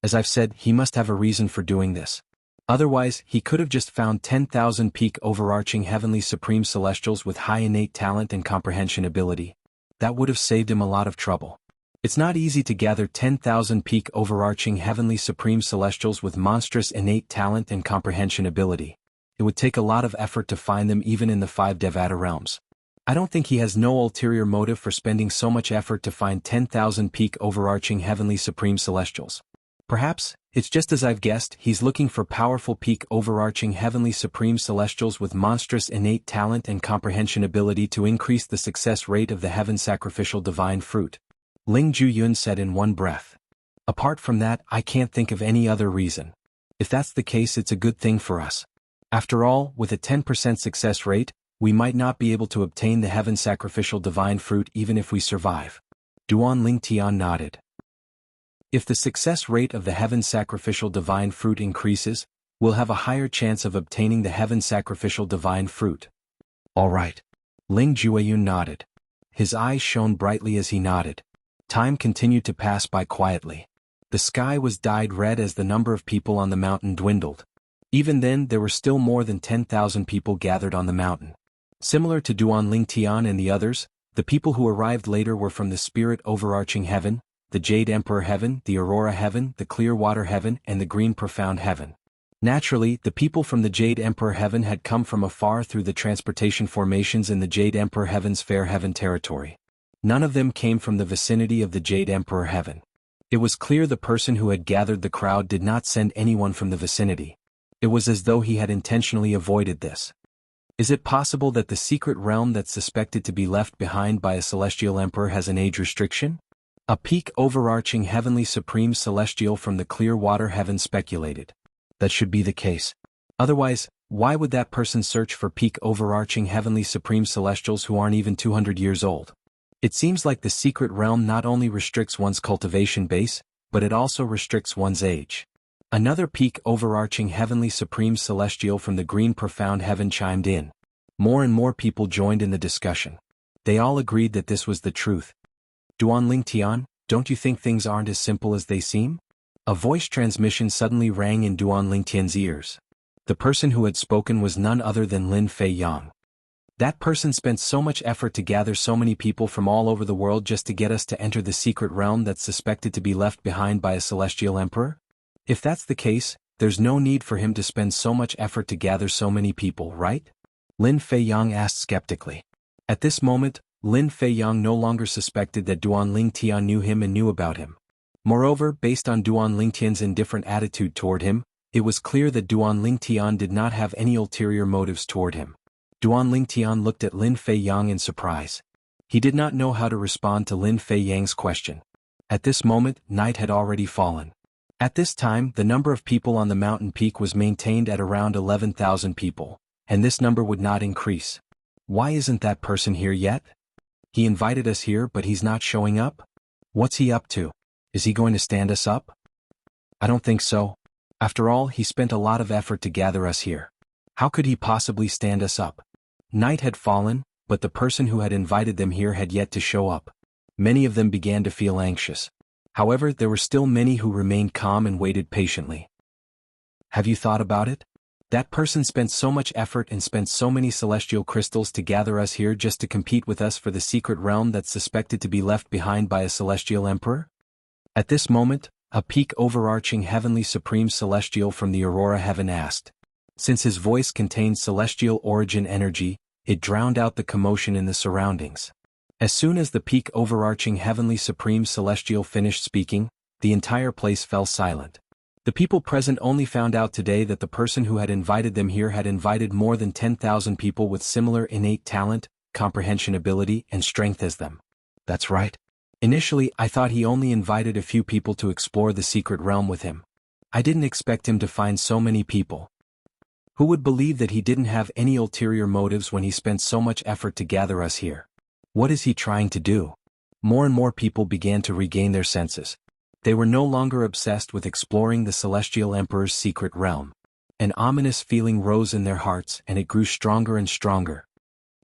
As I've said, he must have a reason for doing this. Otherwise, he could have just found 10,000 peak overarching heavenly supreme celestials with high innate talent and comprehension ability. That would have saved him a lot of trouble. It's not easy to gather 10,000 peak overarching heavenly supreme celestials with monstrous innate talent and comprehension ability. It would take a lot of effort to find them even in the 5 Devata realms. I don't think he has no ulterior motive for spending so much effort to find 10,000 peak overarching heavenly supreme celestials. Perhaps, it's just as I've guessed, he's looking for powerful peak overarching heavenly supreme celestials with monstrous innate talent and comprehension ability to increase the success rate of the heaven sacrificial divine fruit. Ling Jueyun said in one breath. Apart from that, I can't think of any other reason. If that's the case, it's a good thing for us. After all, with a 10% success rate, we might not be able to obtain the heaven sacrificial divine fruit even if we survive. Duan Tian nodded. If the success rate of the heaven sacrificial divine fruit increases, we'll have a higher chance of obtaining the heaven sacrificial divine fruit. All right. Ling Jueyun nodded. His eyes shone brightly as he nodded. Time continued to pass by quietly. The sky was dyed red as the number of people on the mountain dwindled. Even then, there were still more than 10,000 people gathered on the mountain. Similar to Duan Tian and the others, the people who arrived later were from the Spirit Overarching Heaven, the Jade Emperor Heaven, the Aurora Heaven, the Clear Water Heaven, and the Green Profound Heaven. Naturally, the people from the Jade Emperor Heaven had come from afar through the transportation formations in the Jade Emperor Heaven's Fair Heaven territory. None of them came from the vicinity of the Jade Emperor Heaven. It was clear the person who had gathered the crowd did not send anyone from the vicinity. It was as though he had intentionally avoided this. Is it possible that the secret realm that's suspected to be left behind by a celestial emperor has an age restriction? A peak overarching heavenly supreme celestial from the clear water heaven speculated. That should be the case. Otherwise, why would that person search for peak overarching heavenly supreme celestials who aren't even 200 years old? It seems like the secret realm not only restricts one's cultivation base, but it also restricts one's age. Another peak overarching heavenly supreme celestial from the green profound heaven chimed in. More and more people joined in the discussion. They all agreed that this was the truth. Duanling Tian, don't you think things aren't as simple as they seem? A voice transmission suddenly rang in Duanling Tian's ears. The person who had spoken was none other than Lin Fei Yang. That person spent so much effort to gather so many people from all over the world just to get us to enter the secret realm that's suspected to be left behind by a celestial emperor? If that's the case, there's no need for him to spend so much effort to gather so many people, right? Lin Fei Yang asked skeptically. At this moment, Lin Fei Yang no longer suspected that Duanling Tian knew him and knew about him. Moreover, based on Duanling Tian's indifferent attitude toward him, it was clear that Duanling Tian did not have any ulterior motives toward him. Duanling Tian looked at Lin Fei Yang in surprise. He did not know how to respond to Lin Fei Yang's question. At this moment, night had already fallen. At this time, the number of people on the mountain peak was maintained at around 11,000 people, and this number would not increase. Why isn't that person here yet? He invited us here but he's not showing up? What's he up to? Is he going to stand us up? I don't think so. After all, he spent a lot of effort to gather us here. How could he possibly stand us up? Night had fallen, but the person who had invited them here had yet to show up. Many of them began to feel anxious. However, there were still many who remained calm and waited patiently. Have you thought about it? That person spent so much effort and spent so many celestial crystals to gather us here just to compete with us for the secret realm that's suspected to be left behind by a celestial emperor? At this moment, a peak overarching heavenly supreme celestial from the Aurora heaven asked. Since his voice contained celestial origin energy, it drowned out the commotion in the surroundings. As soon as the peak overarching heavenly supreme celestial finished speaking, the entire place fell silent. The people present only found out today that the person who had invited them here had invited more than 10,000 people with similar innate talent, comprehension ability, and strength as them. That's right. Initially, I thought he only invited a few people to explore the secret realm with him. I didn't expect him to find so many people. Who would believe that he didn't have any ulterior motives when he spent so much effort to gather us here? What is he trying to do? More and more people began to regain their senses. They were no longer obsessed with exploring the Celestial Emperor's secret realm. An ominous feeling rose in their hearts and it grew stronger and stronger.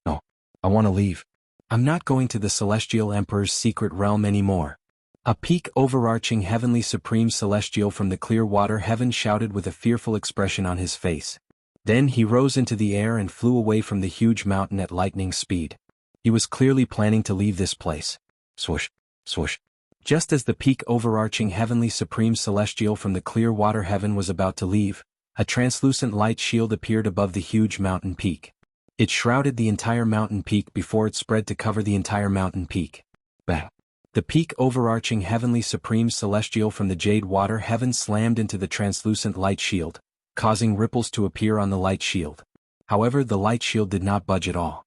No, I want to leave. I'm not going to the Celestial Emperor's secret realm anymore. A peak overarching heavenly supreme celestial from the clear water heaven shouted with a fearful expression on his face. Then he rose into the air and flew away from the huge mountain at lightning speed. He was clearly planning to leave this place. Swoosh, swoosh. Just as the peak overarching heavenly supreme celestial from the clear water heaven was about to leave, a translucent light shield appeared above the huge mountain peak. It shrouded the entire mountain peak before it spread to cover the entire mountain peak. Bang! The peak overarching heavenly supreme celestial from the jade water heaven slammed into the translucent light shield, causing ripples to appear on the light shield. However, the light shield did not budge at all.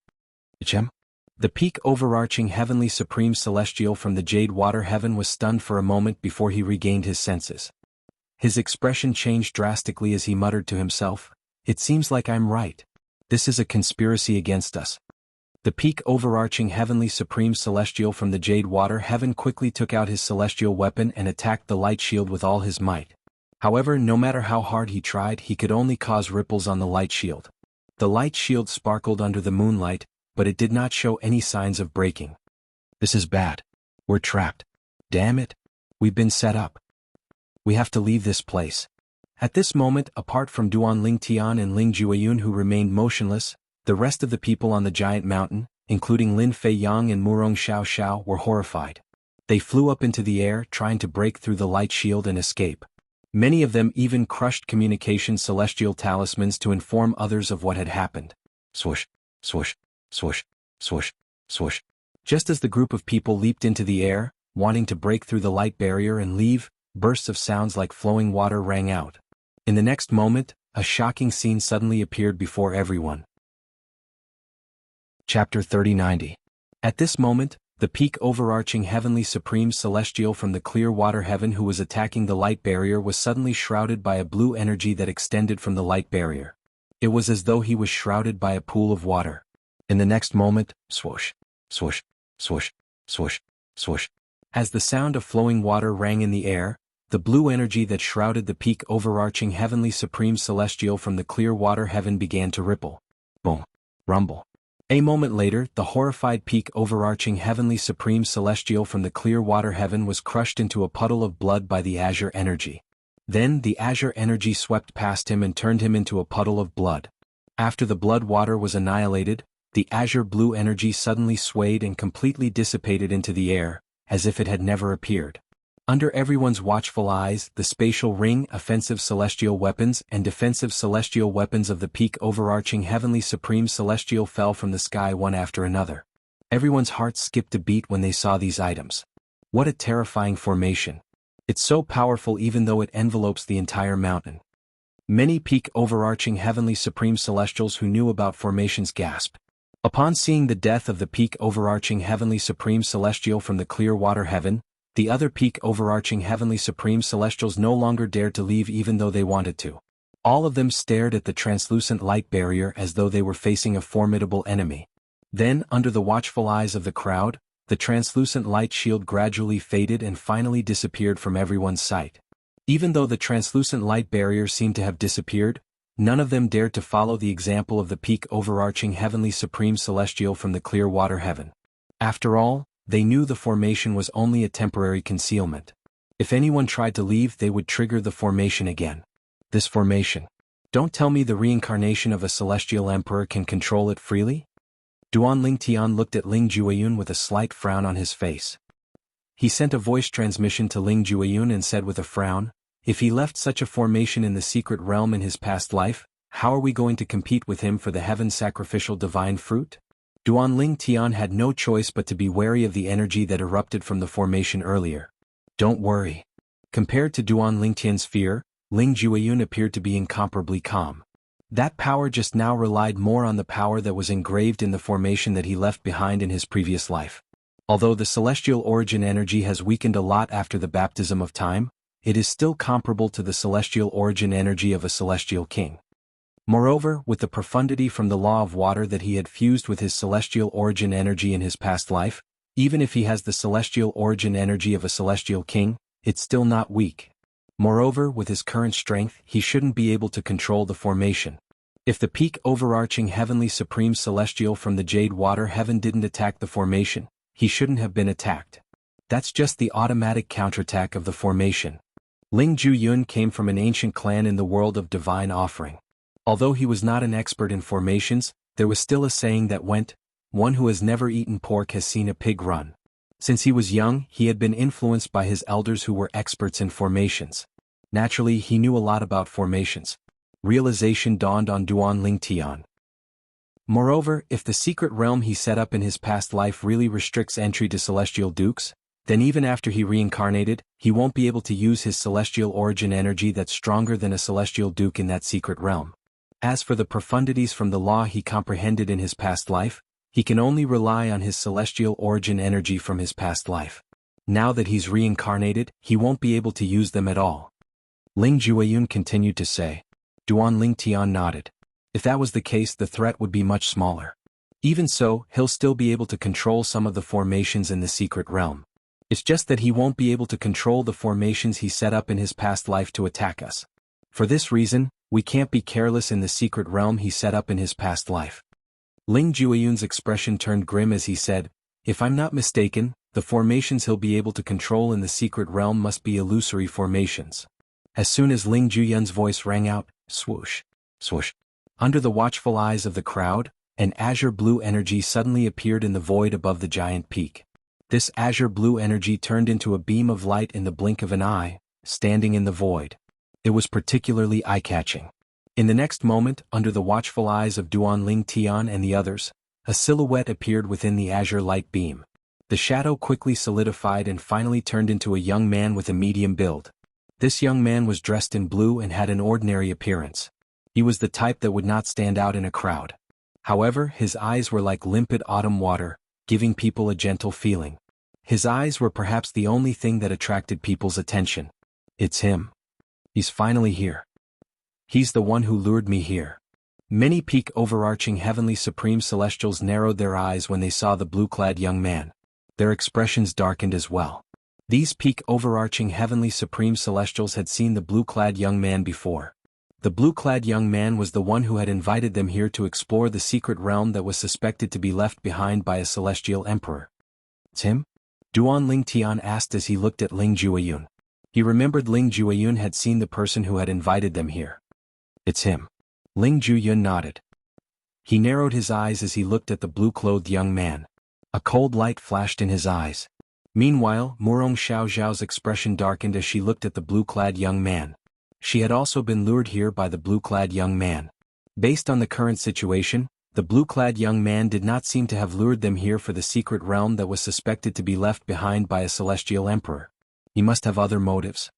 Gem? The peak overarching heavenly supreme celestial from the jade water heaven was stunned for a moment before he regained his senses. His expression changed drastically as he muttered to himself, "It seems like I'm right. This is a conspiracy against us." The peak overarching heavenly supreme celestial from the jade water heaven quickly took out his celestial weapon and attacked the light shield with all his might. However, no matter how hard he tried, he could only cause ripples on the light shield. The light shield sparkled under the moonlight, but it did not show any signs of breaking. This is bad. We're trapped. Damn it. We've been set up. We have to leave this place. At this moment, apart from Duanling Tian and Ling Jueyun who remained motionless, the rest of the people on the giant mountain, including Lin Fei Yang and Murong Xiao Xiao, were horrified. They flew up into the air, trying to break through the light shield and escape. Many of them even crushed communication celestial talismans to inform others of what had happened. Swoosh, swoosh, swoosh, swoosh, swoosh. Just as the group of people leaped into the air, wanting to break through the light barrier and leave, bursts of sounds like flowing water rang out. In the next moment, a shocking scene suddenly appeared before everyone. Chapter 3090. At this moment, the peak overarching heavenly supreme celestial from the clear water heaven who was attacking the light barrier was suddenly shrouded by a blue energy that extended from the light barrier. It was as though he was shrouded by a pool of water. In the next moment, swoosh, swoosh, swoosh, swoosh, swoosh. As the sound of flowing water rang in the air, the blue energy that shrouded the peak overarching heavenly supreme celestial from the clear water heaven began to ripple. Boom. Rumble. A moment later, the horrified peak overarching heavenly supreme celestial from the clear water heaven was crushed into a puddle of blood by the azure energy. Then the azure energy swept past him and turned him into a puddle of blood. After the blood water was annihilated, the azure blue energy suddenly swayed and completely dissipated into the air, as if it had never appeared. Under everyone's watchful eyes, the spatial ring, offensive celestial weapons and defensive celestial weapons of the peak overarching heavenly supreme celestial fell from the sky one after another. Everyone's hearts skipped a beat when they saw these items. What a terrifying formation. It's so powerful even though it envelopes the entire mountain. Many peak overarching heavenly supreme celestials who knew about formations gasped. Upon seeing the death of the peak overarching heavenly supreme celestial from the clear water heaven, the other peak overarching heavenly supreme celestials no longer dared to leave even though they wanted to. All of them stared at the translucent light barrier as though they were facing a formidable enemy. Then, under the watchful eyes of the crowd, the translucent light shield gradually faded and finally disappeared from everyone's sight. Even though the translucent light barrier seemed to have disappeared, none of them dared to follow the example of the peak overarching heavenly supreme celestial from the clear water heaven. After all, they knew the formation was only a temporary concealment. If anyone tried to leave, they would trigger the formation again. This formation. Don't tell me the reincarnation of a celestial emperor can control it freely? Duan Lingtian looked at Ling Jueyun with a slight frown on his face. He sent a voice transmission to Ling Jueyun and said with a frown, "If he left such a formation in the secret realm in his past life, how are we going to compete with him for the heaven sacrificial divine fruit?" Duan Lingtian had no choice but to be wary of the energy that erupted from the formation earlier. Don't worry. Compared to Duan Lingtian's fear, Ling Jueyun appeared to be incomparably calm. That power just now relied more on the power that was engraved in the formation that he left behind in his previous life. Although the celestial origin energy has weakened a lot after the baptism of time, it is still comparable to the celestial origin energy of a celestial king. Moreover, with the profundity from the law of water that he had fused with his celestial origin energy in his past life, even if he has the celestial origin energy of a celestial king, it's still not weak. Moreover, with his current strength, he shouldn't be able to control the formation. If the peak overarching heavenly supreme celestial from the jade water heaven didn't attack the formation, he shouldn't have been attacked. That's just the automatic counterattack of the formation. Ling Jueyun came from an ancient clan in the world of divine offering. Although he was not an expert in formations, there was still a saying that went, "One who has never eaten pork has seen a pig run." Since he was young, he had been influenced by his elders who were experts in formations. Naturally, he knew a lot about formations. Realization dawned on Duan Lingtian. Moreover, if the secret realm he set up in his past life really restricts entry to celestial dukes, then even after he reincarnated, he won't be able to use his celestial origin energy that's stronger than a celestial duke in that secret realm. As for the profundities from the law he comprehended in his past life, he can only rely on his celestial origin energy from his past life. Now that he's reincarnated, he won't be able to use them at all. Ling Jueyun continued to say. Duan Lingtian nodded. If that was the case, the threat would be much smaller. Even so, he'll still be able to control some of the formations in the secret realm. It's just that he won't be able to control the formations he set up in his past life to attack us. For this reason, we can't be careless in the secret realm he set up in his past life. Ling Jueyun's expression turned grim as he said, "If I'm not mistaken, the formations he'll be able to control in the secret realm must be illusory formations." As soon as Ling Jueyun's voice rang out, swoosh, swoosh. Under the watchful eyes of the crowd, an azure blue energy suddenly appeared in the void above the giant peak. This azure blue energy turned into a beam of light in the blink of an eye, standing in the void. It was particularly eye-catching. In the next moment, under the watchful eyes of Duan Lingtian and the others, a silhouette appeared within the azure light beam. The shadow quickly solidified and finally turned into a young man with a medium build. This young man was dressed in blue and had an ordinary appearance. He was the type that would not stand out in a crowd. However, his eyes were like limpid autumn water, giving people a gentle feeling. His eyes were perhaps the only thing that attracted people's attention. It's him. He's finally here. He's the one who lured me here. Many peak overarching heavenly supreme celestials narrowed their eyes when they saw the blue-clad young man. Their expressions darkened as well. These peak overarching heavenly supreme celestials had seen the blue-clad young man before. The blue-clad young man was the one who had invited them here to explore the secret realm that was suspected to be left behind by a celestial emperor. "It's him?" Duan Ling Tian asked as he looked at Ling Jueyun. He remembered Ling Jueyun had seen the person who had invited them here. "It's him." Ling Jueyun nodded. He narrowed his eyes as he looked at the blue-clothed young man. A cold light flashed in his eyes. Meanwhile, Murong Xiaoxiao's expression darkened as she looked at the blue-clad young man. She had also been lured here by the blue-clad young man. Based on the current situation, the blue-clad young man did not seem to have lured them here for the secret realm that was suspected to be left behind by a celestial emperor. He must have other motives.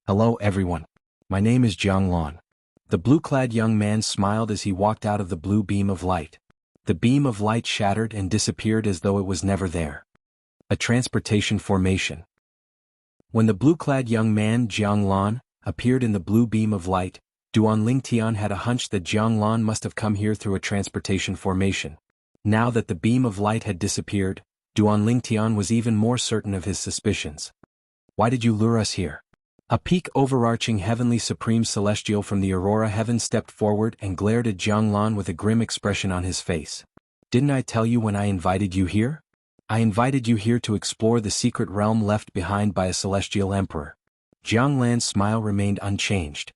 "Hello everyone. My name is Jiang Lan." The blue-clad young man smiled as he walked out of the blue beam of light. The beam of light shattered and disappeared as though it was never there. A transportation formation. When the blue-clad young man Jiang Lan appeared in the blue beam of light, Duan Ling Tian had a hunch that Jiang Lan must have come here through a transportation formation. Now that the beam of light had disappeared, Duan Ling Tian was even more certain of his suspicions. "Why did you lure us here?" A peak overarching heavenly supreme celestial from the Aurora heaven stepped forward and glared at Jiang Lan with a grim expression on his face. "Didn't I tell you when I invited you here? I invited you here to explore the secret realm left behind by a celestial emperor." Jiang Lan's smile remained unchanged.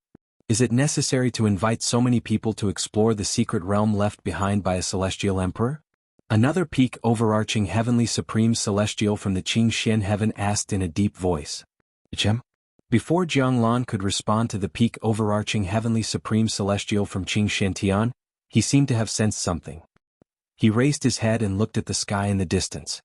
"Is it necessary to invite so many people to explore the secret realm left behind by a celestial emperor?" Another peak overarching heavenly supreme celestial from the Qingxian heaven asked in a deep voice. "Chem?" Before Jiang Lan could respond to the peak overarching heavenly supreme celestial from Qingxian, he seemed to have sensed something. He raised his head and looked at the sky in the distance.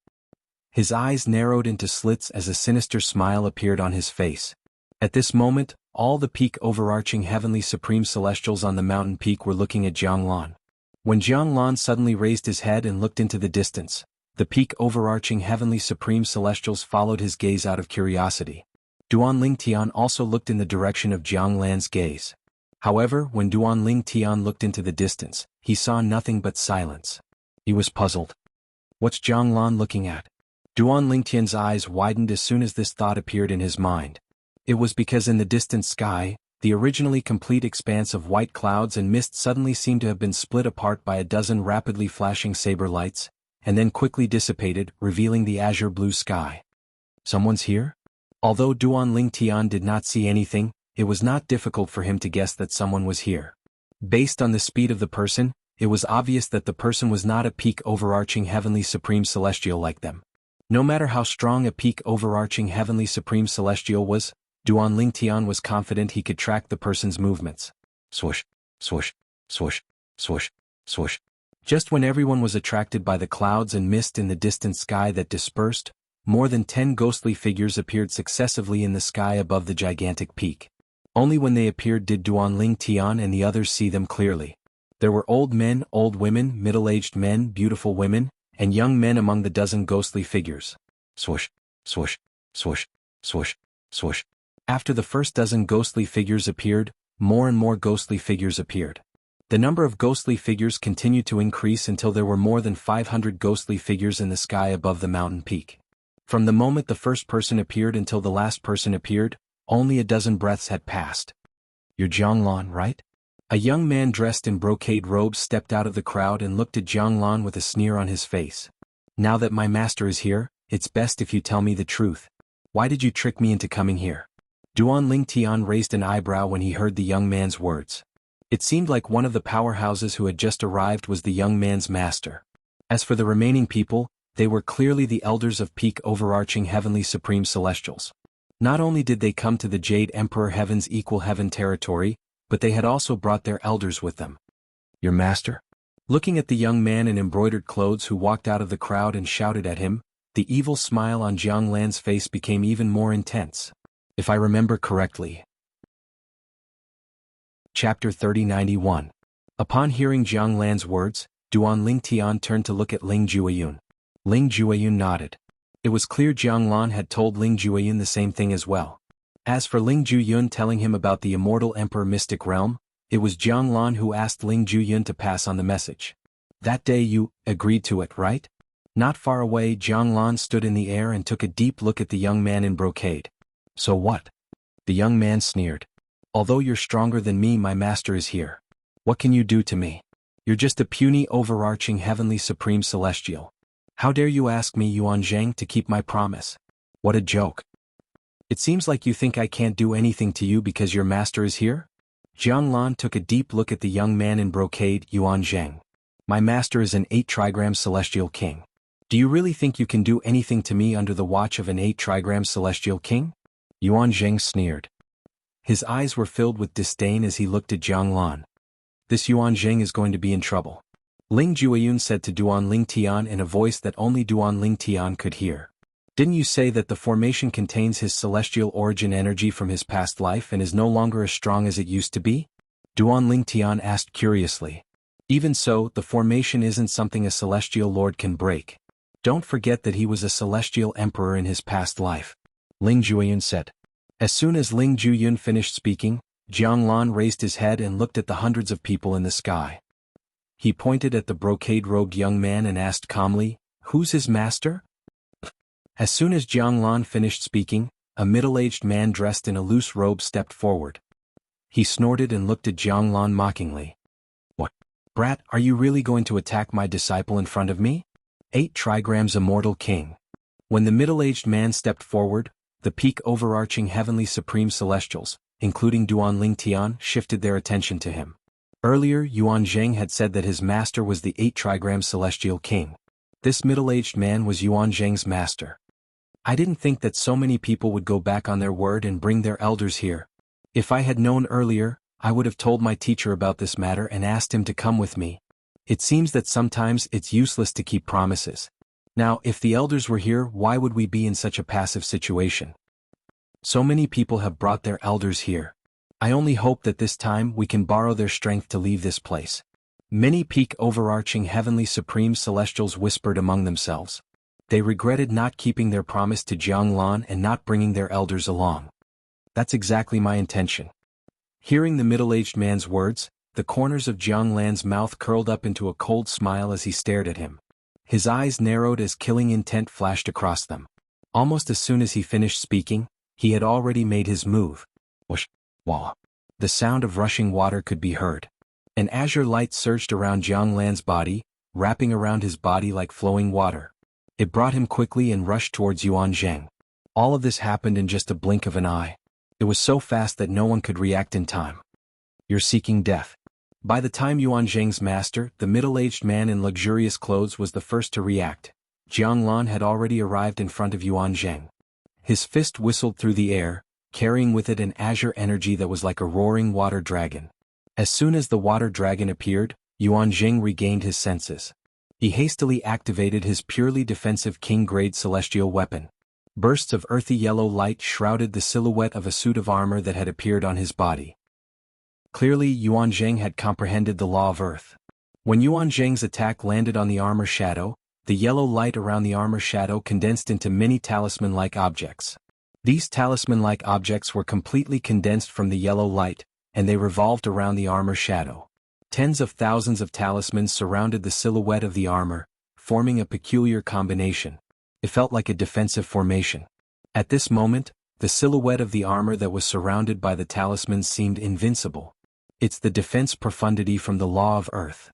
His eyes narrowed into slits as a sinister smile appeared on his face. At this moment, all the peak overarching heavenly supreme celestials on the mountain peak were looking at Jiang Lan. When Jiang Lan suddenly raised his head and looked into the distance, the peak overarching heavenly supreme celestials followed his gaze out of curiosity. Duan Ling Tian also looked in the direction of Jiang Lan's gaze. However, when Duan Ling Tian looked into the distance, he saw nothing but silence. He was puzzled. What's Jiang Lan looking at? Duan Ling Tian's eyes widened as soon as this thought appeared in his mind. It was because in the distant sky, the originally complete expanse of white clouds and mist suddenly seemed to have been split apart by a dozen rapidly flashing saber lights, and then quickly dissipated, revealing the azure blue sky. Someone's here? Although Duan Ling Tian did not see anything, it was not difficult for him to guess that someone was here. Based on the speed of the person, it was obvious that the person was not a peak overarching heavenly supreme celestial like them. No matter how strong a peak overarching heavenly supreme celestial was, Duan Ling Tian was confident he could track the person's movements. Swoosh, swoosh, swoosh, swoosh, swoosh. Just when everyone was attracted by the clouds and mist in the distant sky that dispersed, more than 10 ghostly figures appeared successively in the sky above the gigantic peak. Only when they appeared did Duan Ling Tian and the others see them clearly. There were old men, old women, middle-aged men, beautiful women, and young men among the dozen ghostly figures. Swoosh, swoosh, swoosh, swoosh, swoosh. After the first dozen ghostly figures appeared, more and more ghostly figures appeared. The number of ghostly figures continued to increase until there were more than 500 ghostly figures in the sky above the mountain peak. From the moment the first person appeared until the last person appeared, only a dozen breaths had passed. "You're Jiang Lan, right?" A young man dressed in brocade robes stepped out of the crowd and looked at Jiang Lan with a sneer on his face. "Now that my master is here, it's best if you tell me the truth. Why did you trick me into coming here?" Duan Ling Tian raised an eyebrow when he heard the young man's words. It seemed like one of the powerhouses who had just arrived was the young man's master. As for the remaining people, they were clearly the elders of peak overarching heavenly supreme celestials. Not only did they come to the Jade Emperor Heaven's equal heaven territory, but they had also brought their elders with them. "Your master?" Looking at the young man in embroidered clothes who walked out of the crowd and shouted at him, the evil smile on Jiang Lan's face became even more intense. "If I remember correctly." Chapter 3091. Upon hearing Jiang Lan's words, Duan Ling Tian turned to look at Ling Jueyun. Ling Jueyun nodded. It was clear Jiang Lan had told Ling Jueyun the same thing as well. As for Ling Jueyun telling him about the Immortal Emperor Mystic Realm, it was Jiang Lan who asked Ling Jueyun to pass on the message. "That day you agreed to it, right?" Not far away, Jianglan stood in the air and took a deep look at the young man in brocade. So what? The young man sneered. Although you're stronger than me, my master is here. What can you do to me? You're just a puny, overarching, heavenly, supreme celestial. How dare you ask me, Yuan Zheng, to keep my promise? What a joke. It seems like you think I can't do anything to you because your master is here? Jianglan took a deep look at the young man in brocade. Yuan Zheng. My master is an 8-trigram celestial king. Do you really think you can do anything to me under the watch of an 8-trigram celestial king? Yuan Zheng sneered. His eyes were filled with disdain as he looked at Jianglan. This Yuan Zheng is going to be in trouble. Ling Jueyun said to Duan Ling Tian in a voice that only Duan Ling Tian could hear. Didn't you say that the formation contains his celestial origin energy from his past life and is no longer as strong as it used to be? Duan Ling Tian asked curiously. Even so, the formation isn't something a celestial lord can break. Don't forget that he was a celestial emperor in his past life. Ling Jueyun said. As soon as Ling Jueyun finished speaking, Jianglan raised his head and looked at the hundreds of people in the sky. He pointed at the brocade-robed young man and asked calmly, "Who's his master?" As soon as Jianglan finished speaking, a middle-aged man dressed in a loose robe stepped forward. He snorted and looked at Jianglan mockingly. What? Brat, are you really going to attack my disciple in front of me? 8 trigrams immortal king. When the middle-aged man stepped forward, the peak overarching heavenly supreme celestials, including Duan Ling Tian, shifted their attention to him. Earlier, Yuan Zheng had said that his master was the 8-trigram celestial king. This middle-aged man was Yuan Zheng's master. I didn't think that so many people would go back on their word and bring their elders here. If I had known earlier, I would have told my teacher about this matter and asked him to come with me. It seems that sometimes it's useless to keep promises. Now, if the elders were here, why would we be in such a passive situation? So many people have brought their elders here. I only hope that this time we can borrow their strength to leave this place. Many peak overarching heavenly supreme celestials whispered among themselves. They regretted not keeping their promise to Jianglan and not bringing their elders along. That's exactly my intention. Hearing the middle-aged man's words, the corners of Jianglan's mouth curled up into a cold smile as he stared at him. His eyes narrowed as killing intent flashed across them. Almost as soon as he finished speaking, he had already made his move. Whoosh! Wah! The sound of rushing water could be heard. An azure light surged around Jianglan's body, wrapping around his body like flowing water. It brought him quickly and rushed towards Yuan Zheng. All of this happened in just a blink of an eye. It was so fast that no one could react in time. You're seeking death. By the time Yuan Zheng's master, the middle-aged man in luxurious clothes, was the first to react, Jianglan had already arrived in front of Yuan Zheng. His fist whistled through the air, carrying with it an azure energy that was like a roaring water dragon. As soon as the water dragon appeared, Yuan Zheng regained his senses. He hastily activated his purely defensive king-grade celestial weapon. Bursts of earthy yellow light shrouded the silhouette of a suit of armor that had appeared on his body. Clearly, Yuan Zheng had comprehended the law of earth. When Yuan Zheng's attack landed on the armor shadow, the yellow light around the armor shadow condensed into many talisman-like objects. These talisman-like objects were completely condensed from the yellow light, and they revolved around the armor shadow. Tens of thousands of talismans surrounded the silhouette of the armor, forming a peculiar combination. It felt like a defensive formation. At this moment, the silhouette of the armor that was surrounded by the talismans seemed invincible. It's the defense profundity from the law of earth.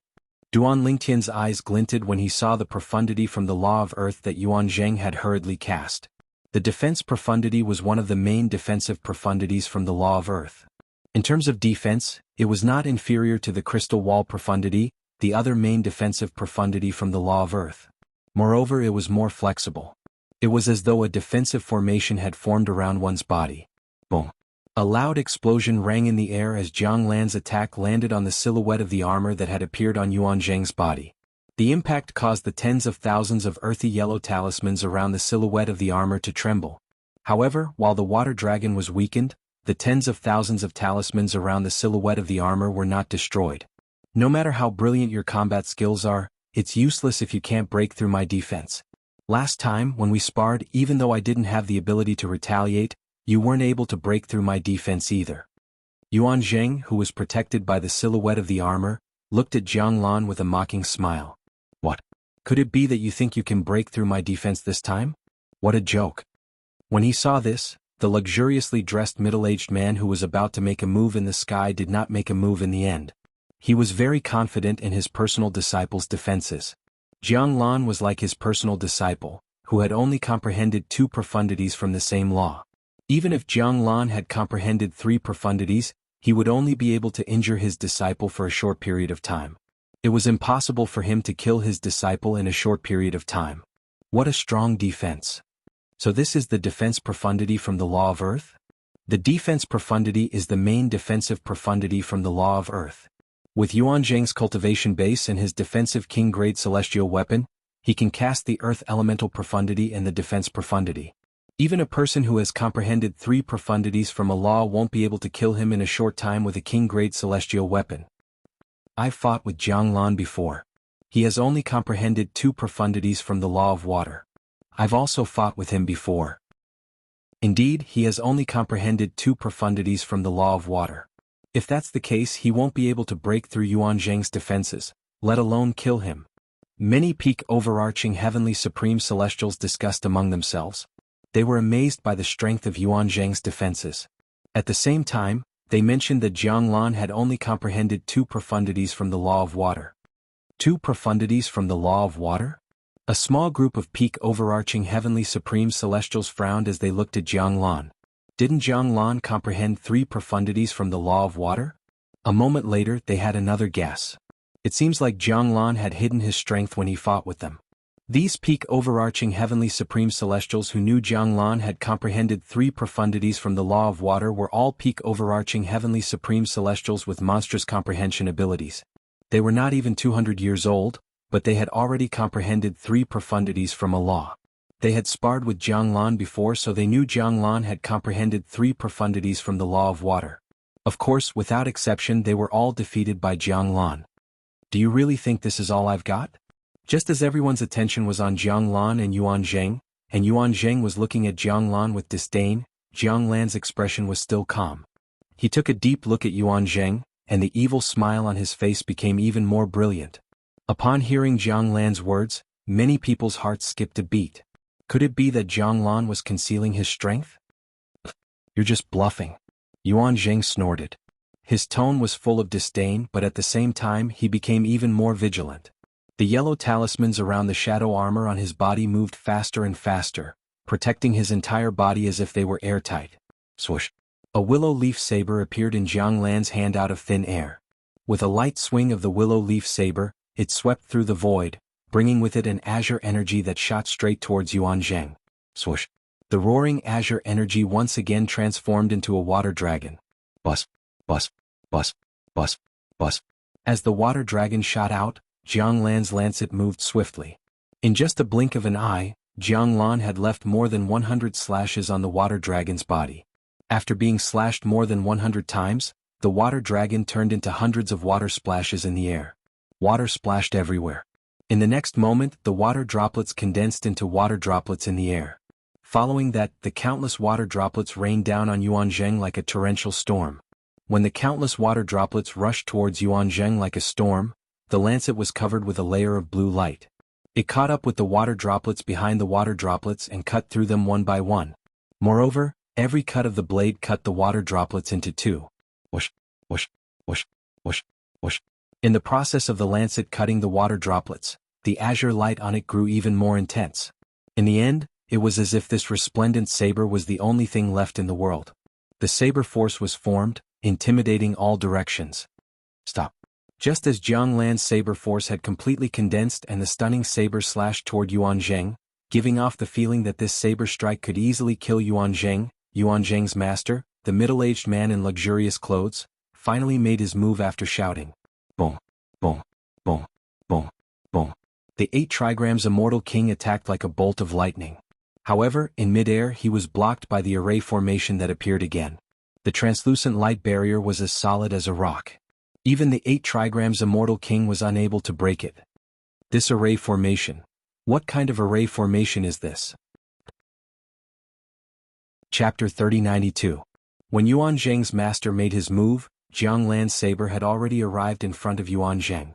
Duan Lingtian's eyes glinted when he saw the profundity from the law of earth that Yuan Zheng had hurriedly cast. The defense profundity was one of the main defensive profundities from the law of earth. In terms of defense, it was not inferior to the crystal wall profundity, the other main defensive profundity from the law of earth. Moreover, it was more flexible. It was as though a defensive formation had formed around one's body. Boom! A loud explosion rang in the air as Jianglan's attack landed on the silhouette of the armor that had appeared on Yuan Zheng's body. The impact caused the tens of thousands of earthy yellow talismans around the silhouette of the armor to tremble. However, while the water dragon was weakened, the tens of thousands of talismans around the silhouette of the armor were not destroyed. No matter how brilliant your combat skills are, it's useless if you can't break through my defense. Last time, when we sparred, even though I didn't have the ability to retaliate, you weren't able to break through my defense either. Yuan Zheng, who was protected by the silhouette of the armor, looked at Jianglan with a mocking smile. What? Could it be that you think you can break through my defense this time? What a joke. When he saw this, the luxuriously dressed middle-aged man who was about to make a move in the sky did not make a move in the end. He was very confident in his personal disciple's defenses. Jiang Lan was like his personal disciple, who had only comprehended 2 profundities from the same law. Even if Jiang Lan had comprehended 3 profundities, he would only be able to injure his disciple for a short period of time. It was impossible for him to kill his disciple in a short period of time. What a strong defense. So this is the defense profundity from the law of earth? The defense profundity is the main defensive profundity from the law of earth. With Yuan Zheng's cultivation base and his defensive king-grade celestial weapon, he can cast the earth elemental profundity and the defense profundity. Even a person who has comprehended 3 profundities from a law won't be able to kill him in a short time with a king-grade celestial weapon. I've fought with Jiang Lan before. He has only comprehended 2 profundities from the law of water. I've also fought with him before. Indeed, he has only comprehended 2 profundities from the law of water. If that's the case, he won't be able to break through Yuan Zheng's defenses, let alone kill him. Many peak overarching heavenly supreme celestials discussed among themselves. They were amazed by the strength of Yuan Zheng's defenses. At the same time, they mentioned that Jiang Lan had only comprehended 2 profundities from the law of water. 2 profundities from the law of water? A small group of peak overarching heavenly supreme celestials frowned as they looked at Jiang Lan. Didn't Jiang Lan comprehend 3 profundities from the law of water? A moment later they had another guess. It seems like Jiang Lan had hidden his strength when he fought with them. These peak overarching heavenly supreme celestials who knew Jiang Lan had comprehended 3 profundities from the law of water were all peak overarching heavenly supreme celestials with monstrous comprehension abilities. They were not even 200 years old, but they had already comprehended 3 profundities from a law. They had sparred with Jiang Lan before, so they knew Jiang Lan had comprehended 3 profundities from the law of water. Of course, without exception, they were all defeated by Jiang Lan. Do you really think this is all I've got? Just as everyone's attention was on Jiang Lan and Yuan Zheng was looking at Jiang Lan with disdain, Jiang Lan's expression was still calm. He took a deep look at Yuan Zheng, and the evil smile on his face became even more brilliant. Upon hearing Jiang Lan's words, many people's hearts skipped a beat. Could it be that Jiang Lan was concealing his strength? You're just bluffing. Yuan Zheng snorted. His tone was full of disdain, but at the same time he became even more vigilant. The yellow talismans around the shadow armor on his body moved faster and faster, protecting his entire body as if they were airtight. Swoosh! A willow leaf saber appeared in Jiang Lan's hand out of thin air. With a light swing of the willow leaf saber, it swept through the void, bringing with it an azure energy that shot straight towards Yuan Zheng. Swoosh! The roaring azure energy once again transformed into a water dragon. Bus, bus, bus, bus, bus. As the water dragon shot out, Jiang Lan's lancet moved swiftly. In just a blink of an eye, Jiang Lan had left more than 100 slashes on the water dragon's body. After being slashed more than 100 times, the water dragon turned into hundreds of water splashes in the air. Water splashed everywhere. In the next moment, the water droplets condensed into water droplets in the air. Following that, the countless water droplets rained down on Yuan Zheng like a torrential storm. When the countless water droplets rushed towards Yuan Zheng like a storm, the lancet was covered with a layer of blue light. It caught up with the water droplets behind the water droplets and cut through them one by one. Moreover, every cut of the blade cut the water droplets into 2. Whoosh, whoosh, whoosh, whoosh, whoosh. In the process of the lancet cutting the water droplets, the azure light on it grew even more intense. In the end, it was as if this resplendent saber was the only thing left in the world. The saber force was formed, intimidating all directions. Stop. Just as Jiang Lan's saber force had completely condensed and the stunning saber slashed toward Yuan Zheng, giving off the feeling that this saber strike could easily kill Yuan Zheng's master, the middle-aged man in luxurious clothes, finally made his move after shouting. Boom, boom, boom, boom, boom. The 8 trigrams Immortal King attacked like a bolt of lightning. However, in midair he was blocked by the array formation that appeared again. The translucent light barrier was as solid as a rock. Even the 8 trigrams Immortal King was unable to break it. This array formation. What kind of array formation is this? Chapter 3092. When Yuan Zheng's master made his move, Jiang Lan's saber had already arrived in front of Yuan Zheng.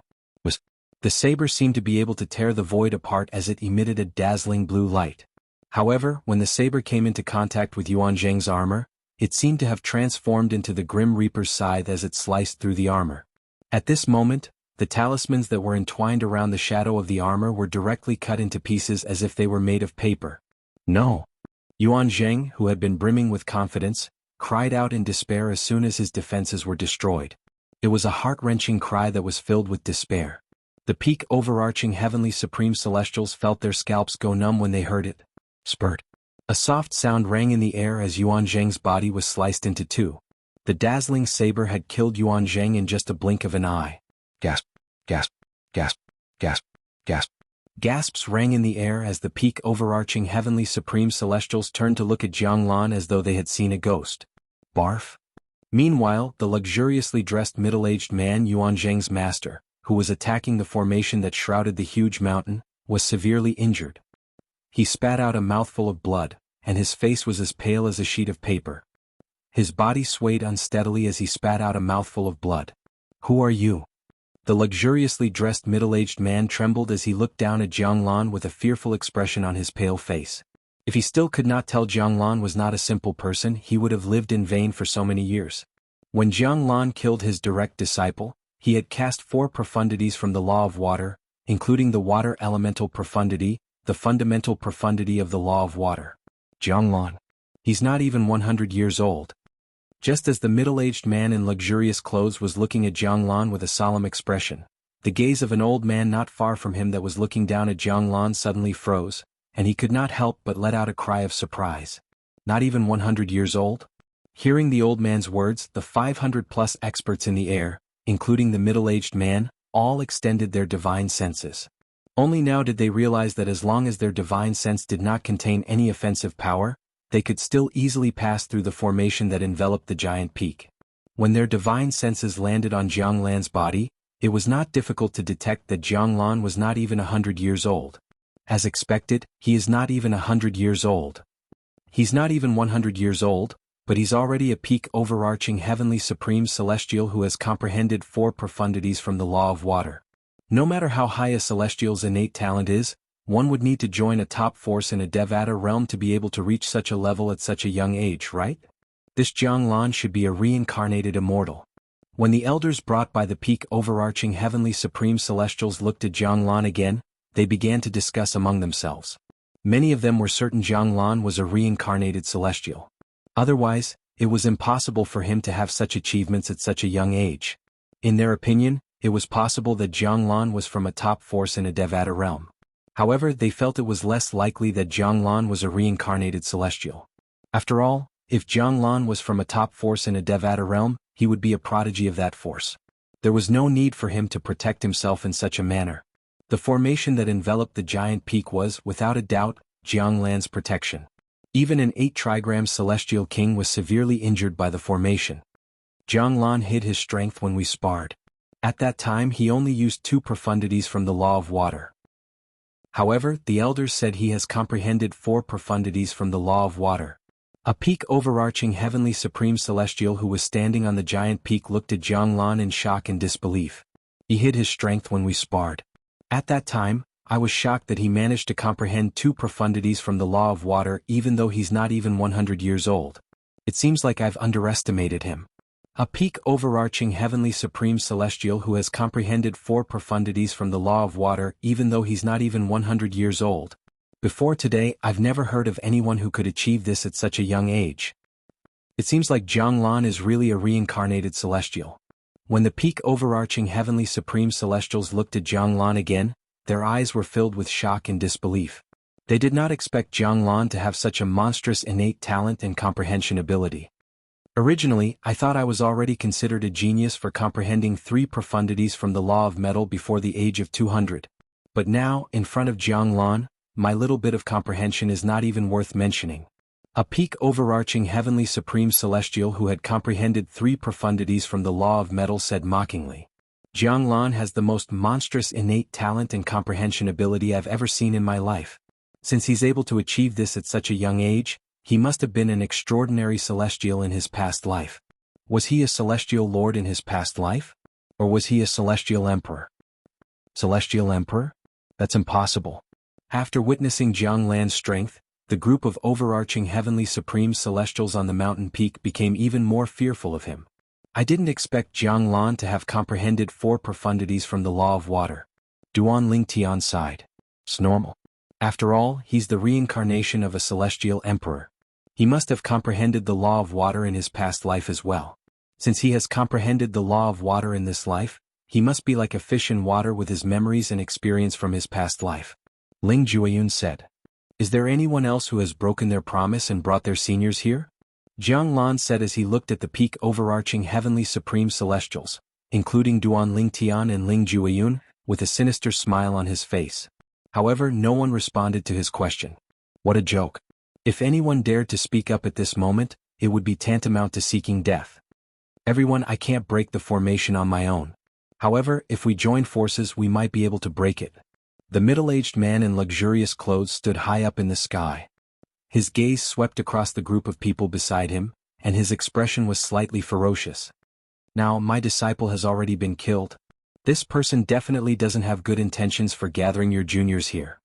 The saber seemed to be able to tear the void apart as it emitted a dazzling blue light. However, when the saber came into contact with Yuan Zheng's armor, it seemed to have transformed into the Grim Reaper's scythe as it sliced through the armor. At this moment, the talismans that were entwined around the shadow of the armor were directly cut into pieces as if they were made of paper. No! Yuan Zheng, who had been brimming with confidence, cried out in despair as soon as his defenses were destroyed. It was a heart-wrenching cry that was filled with despair. The peak overarching heavenly supreme celestials felt their scalps go numb when they heard it. Spurt. A soft sound rang in the air as Yuan Zheng's body was sliced into two. The dazzling saber had killed Yuan Zheng in just a blink of an eye. Gasp, gasp, gasp, gasp, gasp. Gasps rang in the air as the peak overarching heavenly supreme celestials turned to look at Jianglan as though they had seen a ghost. Barf. Meanwhile, the luxuriously dressed middle-aged man Yuan Zheng's master, who was attacking the formation that shrouded the huge mountain, was severely injured. He spat out a mouthful of blood, and his face was as pale as a sheet of paper. His body swayed unsteadily as he spat out a mouthful of blood. Who are you? The luxuriously dressed middle-aged man trembled as he looked down at Jianglan with a fearful expression on his pale face. If he still could not tell Jianglan was not a simple person, he would have lived in vain for so many years. When Jianglan killed his direct disciple, he had cast 4 profundities from the law of water, including the water elemental profundity, the fundamental profundity of the law of water. Jianglan. He's not even 100 years old. Just as the middle-aged man in luxurious clothes was looking at Jianglan with a solemn expression, the gaze of an old man not far from him that was looking down at Jianglan suddenly froze, and he could not help but let out a cry of surprise. Not even 100 years old? Hearing the old man's words, the 500-plus experts in the air, including the middle-aged man, all extended their divine senses. Only now did they realize that as long as their divine sense did not contain any offensive power, they could still easily pass through the formation that enveloped the giant peak. When their divine senses landed on Jianglan's body, it was not difficult to detect that Jianglan was not even 100 years old. As expected, he is not even 100 years old. He's not even 100 years old, but he's already a peak overarching heavenly supreme celestial who has comprehended 4 profundities from the law of water. No matter how high a celestial's innate talent is, one would need to join a top force in a Devata realm to be able to reach such a level at such a young age, right? This Jianglan should be a reincarnated immortal. When the elders brought by the peak overarching heavenly supreme celestials looked at Jianglan again, they began to discuss among themselves. Many of them were certain Jianglan was a reincarnated celestial. Otherwise, it was impossible for him to have such achievements at such a young age. In their opinion, it was possible that Jianglan was from a top force in a Devata realm. However, they felt it was less likely that Jianglan was a reincarnated celestial. After all, if Jianglan was from a top force in a Devata realm, he would be a prodigy of that force. There was no need for him to protect himself in such a manner. The formation that enveloped the giant peak was, without a doubt, Jianglan's protection. Even an 8-trigram celestial king was severely injured by the formation. Jianglan hid his strength when we sparred. At that time he only used 2 profundities from the law of water. However, the elders said he has comprehended 4 profundities from the law of water. A peak overarching heavenly supreme celestial who was standing on the giant peak looked at Jianglan in shock and disbelief. He hid his strength when we sparred. At that time, I was shocked that he managed to comprehend 2 profundities from the law of water even though he's not even 100 years old. It seems like I've underestimated him. A peak overarching heavenly supreme celestial who has comprehended 4 profundities from the law of water even though he's not even 100 years old. Before today, I've never heard of anyone who could achieve this at such a young age. It seems like Jianglan is really a reincarnated celestial. When the peak overarching heavenly supreme celestials looked at Jianglan again, their eyes were filled with shock and disbelief. They did not expect Jianglan to have such a monstrous innate talent and comprehension ability. Originally, I thought I was already considered a genius for comprehending 3 profundities from the law of metal before the age of 200. But now, in front of Jianglan, my little bit of comprehension is not even worth mentioning. A peak overarching heavenly supreme celestial who had comprehended 3 profundities from the law of metal said mockingly, Jianglan has the most monstrous innate talent and comprehension ability I've ever seen in my life. Since he's able to achieve this at such a young age, he must have been an extraordinary celestial in his past life. Was he a celestial lord in his past life? Or was he a celestial emperor? Celestial Emperor? That's impossible. After witnessing Jiang Lan's strength, the group of overarching heavenly supreme celestials on the mountain peak became even more fearful of him. I didn't expect Jiang Lan to have comprehended 4 profundities from the law of water. Duan Lingtian sighed. It's normal. After all, he's the reincarnation of a celestial emperor. He must have comprehended the law of water in his past life as well. Since he has comprehended the law of water in this life, he must be like a fish in water with his memories and experience from his past life. Ling Jueyun said. Is there anyone else who has broken their promise and brought their seniors here? Jiang Lan said as he looked at the peak overarching heavenly supreme celestials, including Duan Lingtian and Ling Jueyun, with a sinister smile on his face. However, no one responded to his question. What a joke. If anyone dared to speak up at this moment, it would be tantamount to seeking death. Everyone, I can't break the formation on my own. However, if we join forces we might be able to break it. The middle-aged man in luxurious clothes stood high up in the sky. His gaze swept across the group of people beside him, and his expression was slightly ferocious. Now, my disciple has already been killed. This person definitely doesn't have good intentions for gathering your juniors here.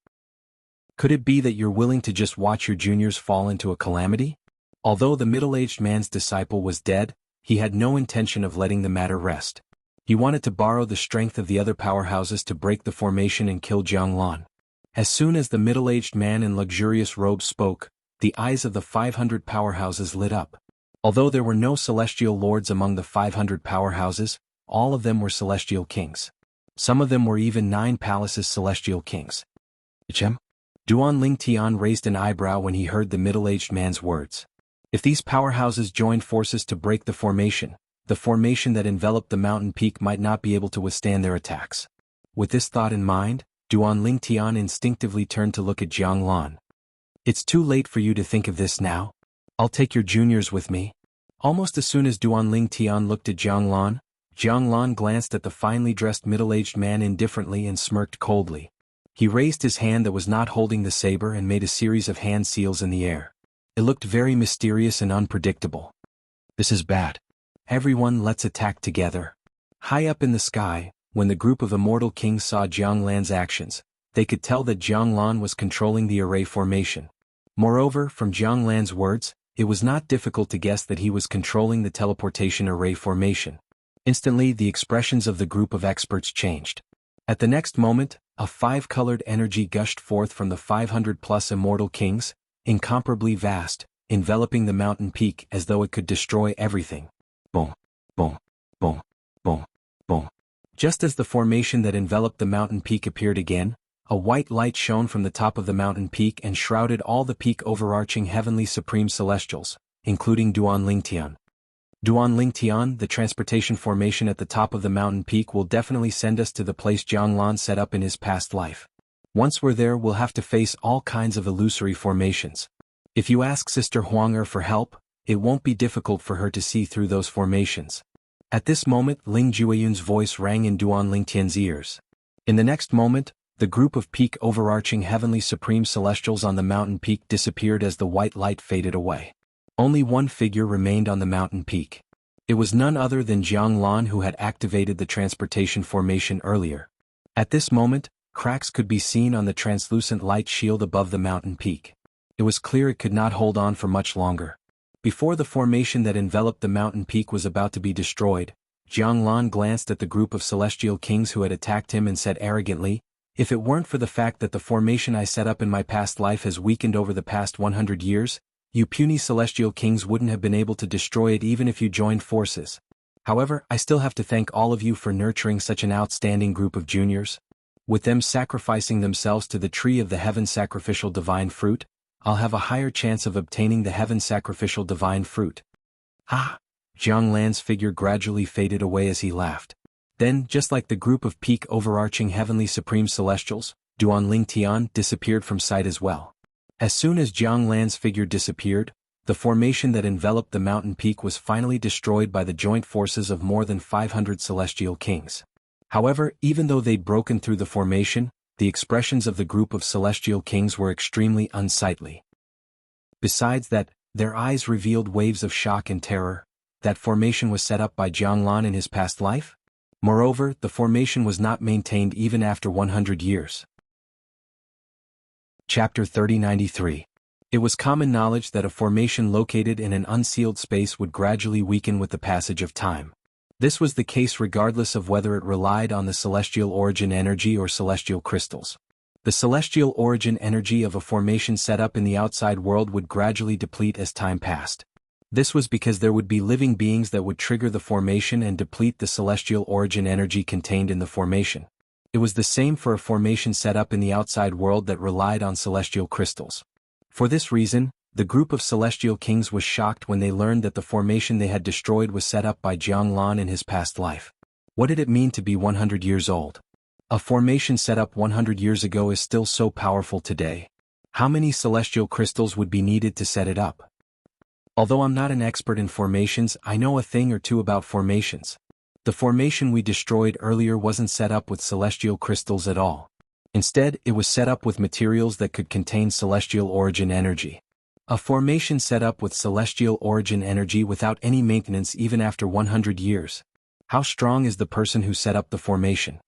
Could it be that you're willing to just watch your juniors fall into a calamity? Although the middle-aged man's disciple was dead, he had no intention of letting the matter rest. He wanted to borrow the strength of the other powerhouses to break the formation and kill Jiang Lan. As soon as the middle-aged man in luxurious robes spoke, the eyes of the 500 powerhouses lit up. Although there were no celestial lords among the 500 powerhouses, all of them were celestial kings. Some of them were even 9 palaces' celestial kings. Hm? Duan Lingtian raised an eyebrow when he heard the middle-aged man's words. If these powerhouses joined forces to break the formation that enveloped the mountain peak might not be able to withstand their attacks. With this thought in mind, Duan Lingtian instinctively turned to look at Jiang Lan. It's too late for you to think of this now. I'll take your juniors with me. Almost as soon as Duan Lingtian looked at Jiang Lan glanced at the finely dressed middle-aged man indifferently and smirked coldly. He raised his hand that was not holding the saber and made a series of hand seals in the air. It looked very mysterious and unpredictable. This is bad. Everyone, let's attack together. High up in the sky, when the group of immortal kings saw Jiang Lan's actions, they could tell that Jiang Lan was controlling the array formation. Moreover, from Jiang Lan's words, it was not difficult to guess that he was controlling the teleportation array formation. Instantly, the expressions of the group of experts changed. At the next moment, a 5-colored energy gushed forth from the 500-plus immortal kings, incomparably vast, enveloping the mountain peak as though it could destroy everything. Boom, boom, boom, boom, boom. Just as the formation that enveloped the mountain peak appeared again, a white light shone from the top of the mountain peak and shrouded all the peak overarching heavenly supreme celestials, including Duan Lingtian. Duan Lingtian, the transportation formation at the top of the mountain peak will definitely send us to the place Jiang Lan set up in his past life. Once we're there we'll have to face all kinds of illusory formations. If you ask Sister Huang for help, it won't be difficult for her to see through those formations. At this moment Ling Jueyun's voice rang in Duan Lingtian's ears. In the next moment, the group of peak overarching heavenly supreme celestials on the mountain peak disappeared as the white light faded away. Only one figure remained on the mountain peak. It was none other than Jiang Lan who had activated the transportation formation earlier. At this moment, cracks could be seen on the translucent light shield above the mountain peak. It was clear it could not hold on for much longer. Before the formation that enveloped the mountain peak was about to be destroyed, Jiang Lan glanced at the group of celestial kings who had attacked him and said arrogantly, "If it weren't for the fact that the formation I set up in my past life has weakened over the past 100 years, you puny celestial kings wouldn't have been able to destroy it even if you joined forces. However, I still have to thank all of you for nurturing such an outstanding group of juniors. With them sacrificing themselves to the tree of the heaven sacrificial divine fruit, I'll have a higher chance of obtaining the heaven sacrificial divine fruit." Ah! Jiang Lan's figure gradually faded away as he laughed. Then, just like the group of peak overarching heavenly supreme celestials, Duan Lingtian disappeared from sight as well. As soon as Jiang Lan's figure disappeared, the formation that enveloped the mountain peak was finally destroyed by the joint forces of more than 500 celestial kings. However, even though they'd broken through the formation, the expressions of the group of celestial kings were extremely unsightly. Besides that, their eyes revealed waves of shock and terror. That formation was set up by Jiang Lan in his past life? Moreover, the formation was not maintained even after 100 years. Chapter 3093. It was common knowledge that a formation located in an unsealed space would gradually weaken with the passage of time. This was the case regardless of whether it relied on the celestial origin energy or celestial crystals. The celestial origin energy of a formation set up in the outside world would gradually deplete as time passed. This was because there would be living beings that would trigger the formation and deplete the celestial origin energy contained in the formation. It was the same for a formation set up in the outside world that relied on celestial crystals. For this reason, the group of celestial kings was shocked when they learned that the formation they had destroyed was set up by Jianghu in his past life. What did it mean to be 100 years old? A formation set up 100 years ago is still so powerful today. How many celestial crystals would be needed to set it up? Although I'm not an expert in formations, I know a thing or two about formations. The formation we destroyed earlier wasn't set up with celestial crystals at all. Instead, it was set up with materials that could contain celestial origin energy. A formation set up with celestial origin energy without any maintenance even after 100 years. How strong is the person who set up the formation?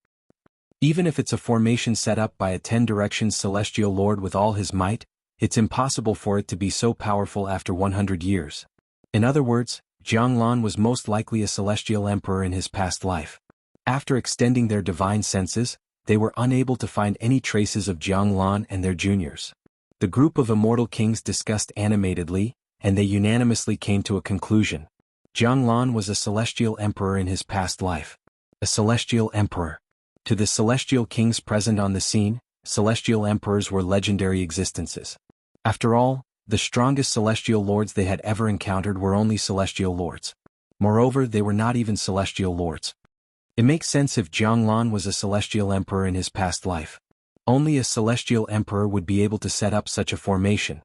Even if it's a formation set up by a 10 directions celestial lord with all his might, it's impossible for it to be so powerful after 100 years. In other words, Jianghu was most likely a celestial emperor in his past life. After extending their divine senses, they were unable to find any traces of Jianghu and their juniors. The group of immortal kings discussed animatedly, and they unanimously came to a conclusion. Jianghu was a celestial emperor in his past life. A celestial emperor. To the celestial kings present on the scene, celestial emperors were legendary existences. After all, the strongest celestial lords they had ever encountered were only celestial lords. Moreover, they were not even celestial lords. It makes sense if Jianghu was a celestial emperor in his past life. Only a celestial emperor would be able to set up such a formation.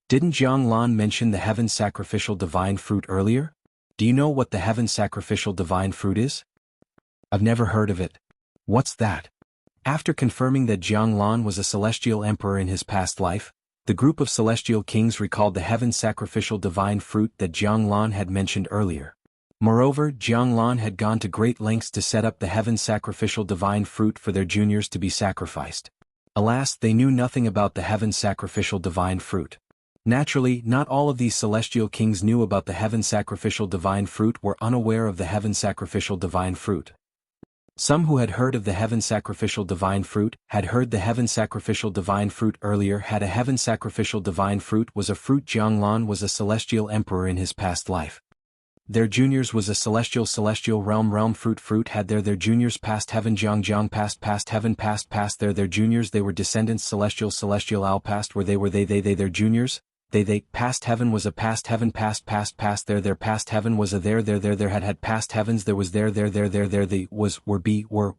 Didn't Jianghu mention the heaven sacrificial divine fruit earlier? Do you know what the heaven sacrificial divine fruit is? I've never heard of it. What's that? After confirming that Jianghu was a celestial emperor in his past life, the group of celestial kings recalled the heaven sacrificial divine fruit that Jianghu had mentioned earlier. Moreover, Jianghu had gone to great lengths to set up the heaven sacrificial divine fruit for their juniors to be sacrificed. Alas, they knew nothing about the heaven sacrificial divine fruit. Naturally, not all of these celestial kings knew about the heaven sacrificial divine fruit were unaware of the heaven sacrificial divine fruit. Some who had heard of the heaven sacrificial divine fruit had heard the heaven sacrificial divine fruit earlier. Had a heaven sacrificial divine fruit was a fruit. Jianghu was a celestial emperor in his past life. Their juniors was a celestial realm fruit had their juniors past heaven Jiang past heaven past their juniors they were descendants celestial owl past were they their juniors they past heaven was a past heaven past their past heaven was a there had past heavens there was there they was were be were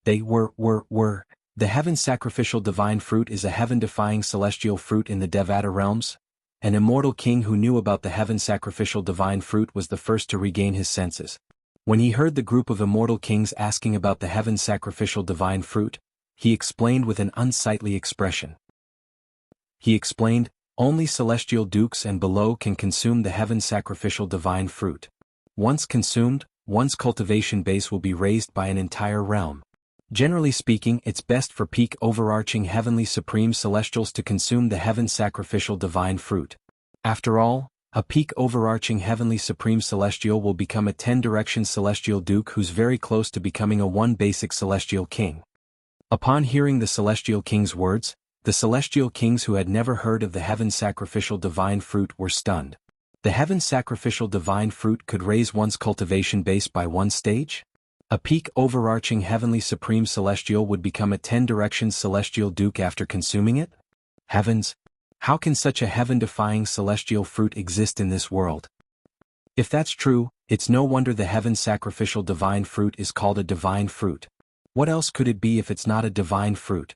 they were. The heaven sacrificial divine fruit is a heaven-defying celestial fruit in the Devata realms. An immortal king who knew about the heaven sacrificial divine fruit was the first to regain his senses. When he heard the group of immortal kings asking about the heaven sacrificial divine fruit, he explained with an unsightly expression. He explained, only celestial dukes and below can consume the heaven sacrificial divine fruit. Once consumed, one's cultivation base will be raised by an entire realm. Generally speaking, it's best for peak overarching heavenly supreme celestials to consume the heaven sacrificial divine fruit. After all, a peak overarching heavenly supreme celestial will become a 10-direction celestial duke who's very close to becoming a 1 basic celestial king. Upon hearing the celestial king's words, the celestial kings who had never heard of the heaven sacrificial divine fruit were stunned. The heaven sacrificial divine fruit could raise one's cultivation base by 1 stage? A peak overarching heavenly supreme celestial would become a 10-direction celestial duke after consuming it? Heavens! How can such a heaven-defying celestial fruit exist in this world? If that's true, it's no wonder the heaven sacrificial divine fruit is called a divine fruit. What else could it be if it's not a divine fruit?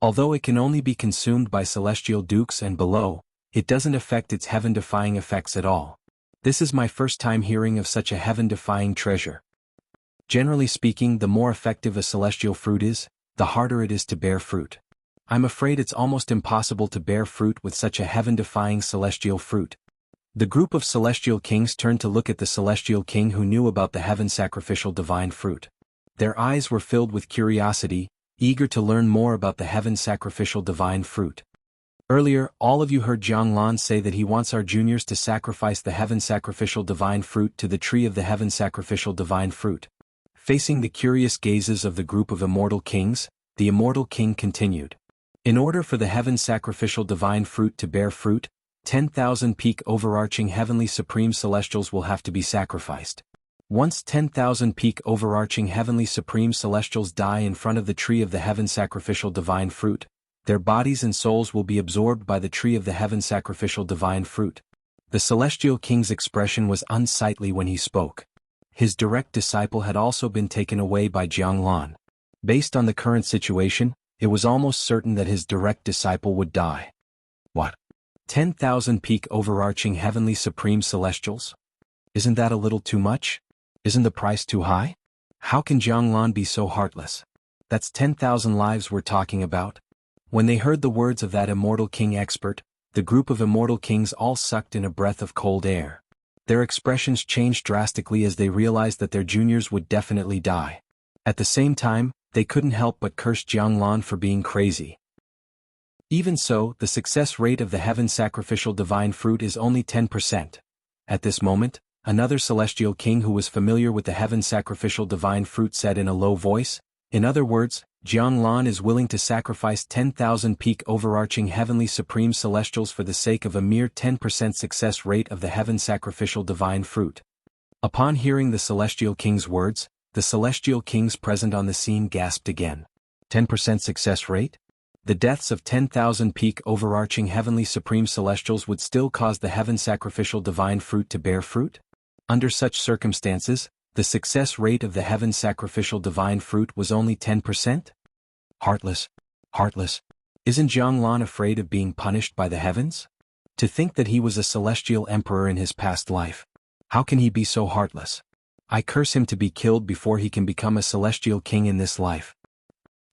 Although it can only be consumed by celestial dukes and below, it doesn't affect its heaven-defying effects at all. This is my first time hearing of such a heaven-defying treasure. Generally speaking, the more effective a celestial fruit is, the harder it is to bear fruit. I'm afraid it's almost impossible to bear fruit with such a heaven-defying celestial fruit. The group of celestial kings turned to look at the celestial king who knew about the heaven sacrificial divine fruit. Their eyes were filled with curiosity, eager to learn more about the heaven sacrificial divine fruit. Earlier, all of you heard Jianglan say that he wants our juniors to sacrifice the heaven sacrificial divine fruit to the tree of the heaven sacrificial divine fruit. Facing the curious gazes of the group of immortal kings, the immortal king continued. In order for the heaven sacrificial divine fruit to bear fruit, 10,000 peak overarching heavenly supreme celestials will have to be sacrificed. Once 10,000 peak overarching heavenly supreme celestials die in front of the tree of the heaven sacrificial divine fruit, their bodies and souls will be absorbed by the tree of the heaven sacrificial divine fruit. The celestial king's expression was unsightly when he spoke. His direct disciple had also been taken away by Jianglan. Based on the current situation, it was almost certain that his direct disciple would die. What? 10,000 peak overarching heavenly supreme celestials? Isn't that a little too much? Isn't the price too high? How can Jianglan be so heartless? That's 10,000 lives we're talking about. When they heard the words of that immortal king expert, the group of immortal kings all sucked in a breath of cold air. Their expressions changed drastically as they realized that their juniors would definitely die. At the same time, they couldn't help but curse Jianglan for being crazy. Even so, the success rate of the heaven sacrificial divine fruit is only 10%. At this moment, another celestial king who was familiar with the heaven sacrificial divine fruit said in a low voice, in other words, Jianglan is willing to sacrifice 10,000 peak overarching heavenly supreme celestials for the sake of a mere 10% success rate of the heaven sacrificial divine fruit. Upon hearing the celestial king's words, the celestial kings present on the scene gasped again. 10% success rate? The deaths of 10,000 peak overarching heavenly supreme celestials would still cause the heaven sacrificial divine fruit to bear fruit? Under such circumstances, the success rate of the heaven sacrificial divine fruit was only 10%? Heartless. Heartless. Isn't Jianglan afraid of being punished by the heavens? To think that he was a celestial emperor in his past life. How can he be so heartless? I curse him to be killed before he can become a celestial king in this life.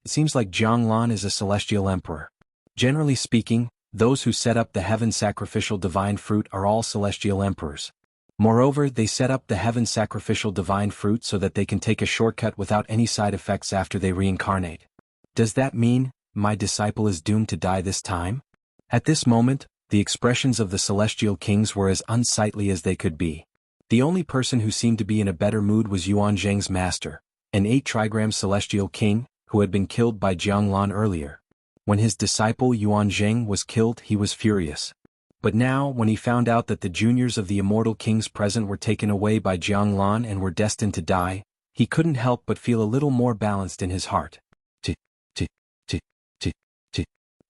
It seems like Jianglan is a celestial emperor. Generally speaking, those who set up the heaven sacrificial divine fruit are all celestial emperors. Moreover, they set up the heaven sacrificial divine fruit so that they can take a shortcut without any side effects after they reincarnate. Does that mean, my disciple is doomed to die this time? At this moment, the expressions of the celestial kings were as unsightly as they could be. The only person who seemed to be in a better mood was Yuan Zheng's master, an 8-trigram celestial king, who had been killed by Jianglan earlier. When his disciple Yuan Zheng was killed, he was furious. But now, when he found out that the juniors of the immortal kings present were taken away by Jianglan and were destined to die, he couldn't help but feel a little more balanced in his heart.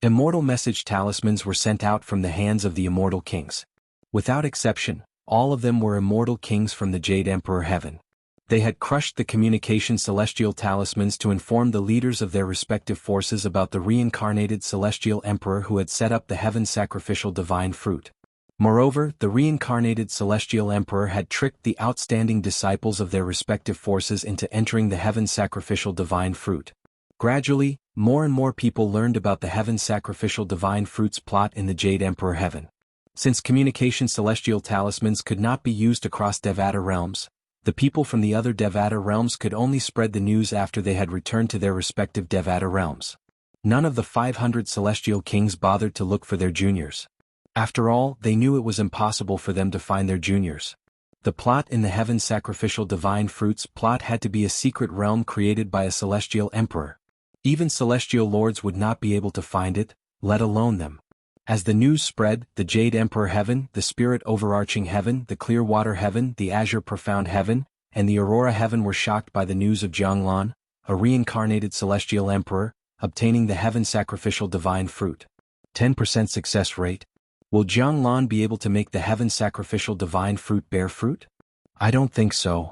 Immortal message talismans were sent out from the hands of the immortal kings. Without exception, all of them were immortal kings from the Jade Emperor Heaven. They had crushed the communication celestial talismans to inform the leaders of their respective forces about the reincarnated celestial emperor who had set up the heaven sacrificial divine fruit. Moreover, the reincarnated celestial emperor had tricked the outstanding disciples of their respective forces into entering the heaven sacrificial divine fruit. Gradually, more and more people learned about the heaven sacrificial divine fruit's plot in the Jade Emperor Heaven. Since communication celestial talismans could not be used across Devata realms, the people from the other Devata realms could only spread the news after they had returned to their respective Devata realms. None of the 500 celestial kings bothered to look for their juniors. After all, they knew it was impossible for them to find their juniors. The plot in the heaven sacrificial divine fruits plot had to be a secret realm created by a celestial emperor. Even celestial lords would not be able to find it, let alone them. As the news spread, the Jade Emperor Heaven, the Spirit Overarching Heaven, the Clear Water Heaven, the Azure Profound Heaven, and the Aurora Heaven were shocked by the news of Jianglan, a reincarnated celestial emperor, obtaining the heaven sacrificial divine fruit. 10% success rate. Will Jianglan be able to make the heaven sacrificial divine fruit bear fruit? I don't think so.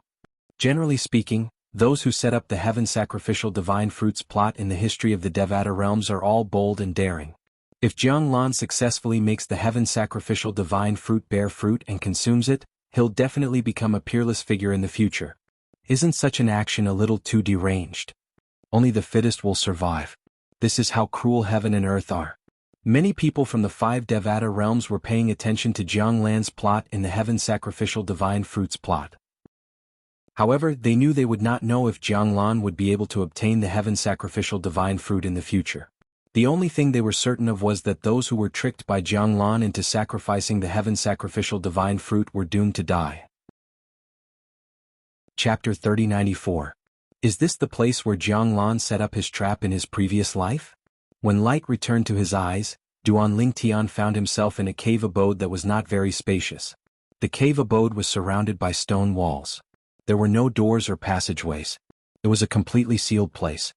Generally speaking, those who set up the heaven sacrificial divine fruits plot in the history of the Devata realms are all bold and daring. If Jianglan successfully makes the heaven sacrificial divine fruit bear fruit and consumes it, he'll definitely become a peerless figure in the future. Isn't such an action a little too deranged? Only the fittest will survive. This is how cruel heaven and earth are. Many people from the 5 Devata realms were paying attention to Jiang Lan's plot in the Heaven Sacrificial Divine Fruits plot. However, they knew they would not know if Jiang Lan would be able to obtain the Heaven Sacrificial Divine Fruit in the future. The only thing they were certain of was that those who were tricked by Jiang Lan into sacrificing the Heaven Sacrificial Divine Fruit were doomed to die. Chapter 3094. Is this the place where Jiang Lan set up his trap in his previous life? When light returned to his eyes, Duan Lingtian found himself in a cave abode that was not very spacious. The cave abode was surrounded by stone walls. There were no doors or passageways. It was a completely sealed place.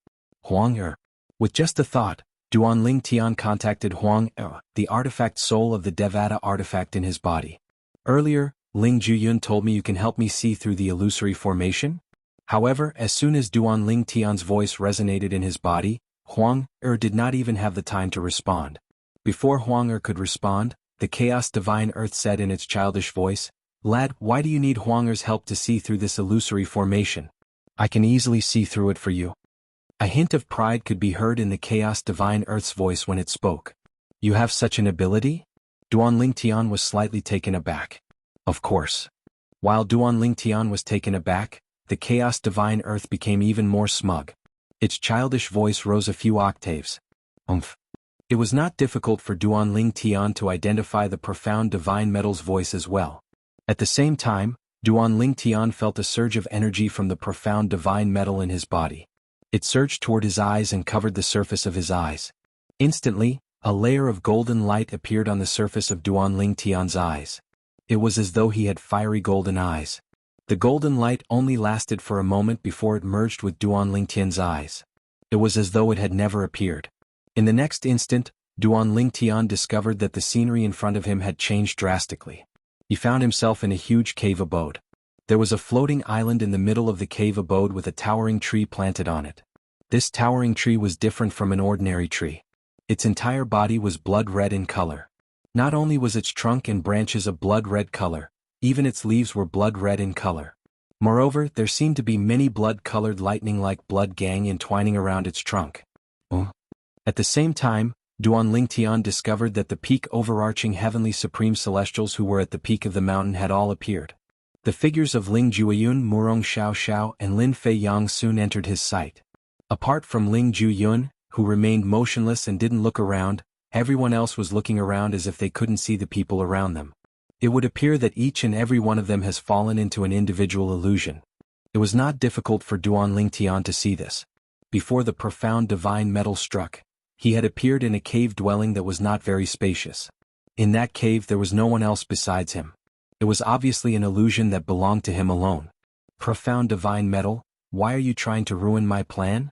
Huang Er. With just a thought, Duan Lingtian contacted Huang Er, the artifact soul of the Devata artifact in his body. Earlier, Ling Juyun told me you can help me see through the illusory formation? However, as soon as Duan Lingtian's voice resonated in his body, Huang Er did not even have the time to respond. Before Huang Er could respond, the Chaos Divine Earth said in its childish voice, "Lad, why do you need Huang Er's help to see through this illusory formation? I can easily see through it for you." A hint of pride could be heard in the Chaos Divine Earth's voice when it spoke. "You have such an ability?" Duan Lingtian was slightly taken aback. Of course. While Duan Lingtian was taken aback, the Chaos Divine Earth became even more smug. Its childish voice rose a few octaves. It was not difficult for Duan Lingtian to identify the profound divine metal's voice as well. At the same time, Duan Lingtian felt a surge of energy from the profound divine metal in his body. It surged toward his eyes and covered the surface of his eyes. Instantly, a layer of golden light appeared on the surface of Duan Lingtian's eyes. It was as though he had fiery golden eyes. The golden light only lasted for a moment before it merged with Duan Lingtian's eyes. It was as though it had never appeared. In the next instant, Duan Lingtian discovered that the scenery in front of him had changed drastically. He found himself in a huge cave abode. There was a floating island in the middle of the cave abode with a towering tree planted on it. This towering tree was different from an ordinary tree. Its entire body was blood red in color. Not only was its trunk and branches a blood red color, even its leaves were blood red in color. Moreover, there seemed to be many blood-colored lightning-like blood gang entwining around its trunk. At the same time, Duan Lingtian discovered that the peak overarching heavenly supreme celestials who were at the peak of the mountain had all appeared. The figures of Ling Jueyun, Murong Xiao Xiao and Lin Fei Yang soon entered his sight. Apart from Ling Juyun, who remained motionless and didn't look around, everyone else was looking around as if they couldn't see the people around them. It would appear that each and every one of them has fallen into an individual illusion. It was not difficult for Duan Lingtian to see this. Before the profound divine metal struck, he had appeared in a cave dwelling that was not very spacious. In that cave there was no one else besides him. It was obviously an illusion that belonged to him alone. "Profound divine metal, why are you trying to ruin my plan?"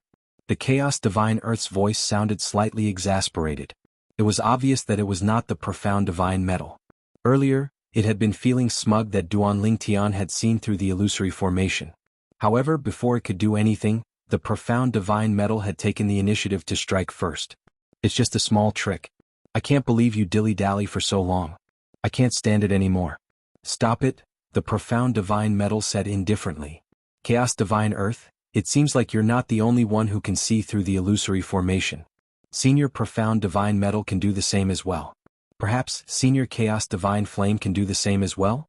The Chaos Divine Earth's voice sounded slightly exasperated. It was obvious that it was not the profound divine metal. Earlier, it had been feeling smug that Duan Lingtian had seen through the illusory formation. However, before it could do anything, the profound divine metal had taken the initiative to strike first. "It's just a small trick. I can't believe you dilly-dally for so long. I can't stand it anymore." "Stop it," the profound divine metal said indifferently. "Chaos Divine Earth, it seems like you're not the only one who can see through the illusory formation. Senior Profound Divine Metal can do the same as well. Perhaps Senior Chaos Divine Flame can do the same as well?"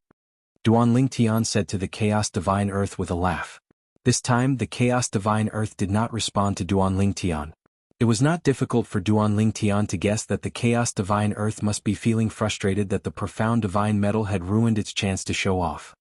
Duan Lingtian said to the Chaos Divine Earth with a laugh. This time the Chaos Divine Earth did not respond to Duan Lingtian. It was not difficult for Duan Lingtian to guess that the Chaos Divine Earth must be feeling frustrated that the Profound Divine Metal had ruined its chance to show off.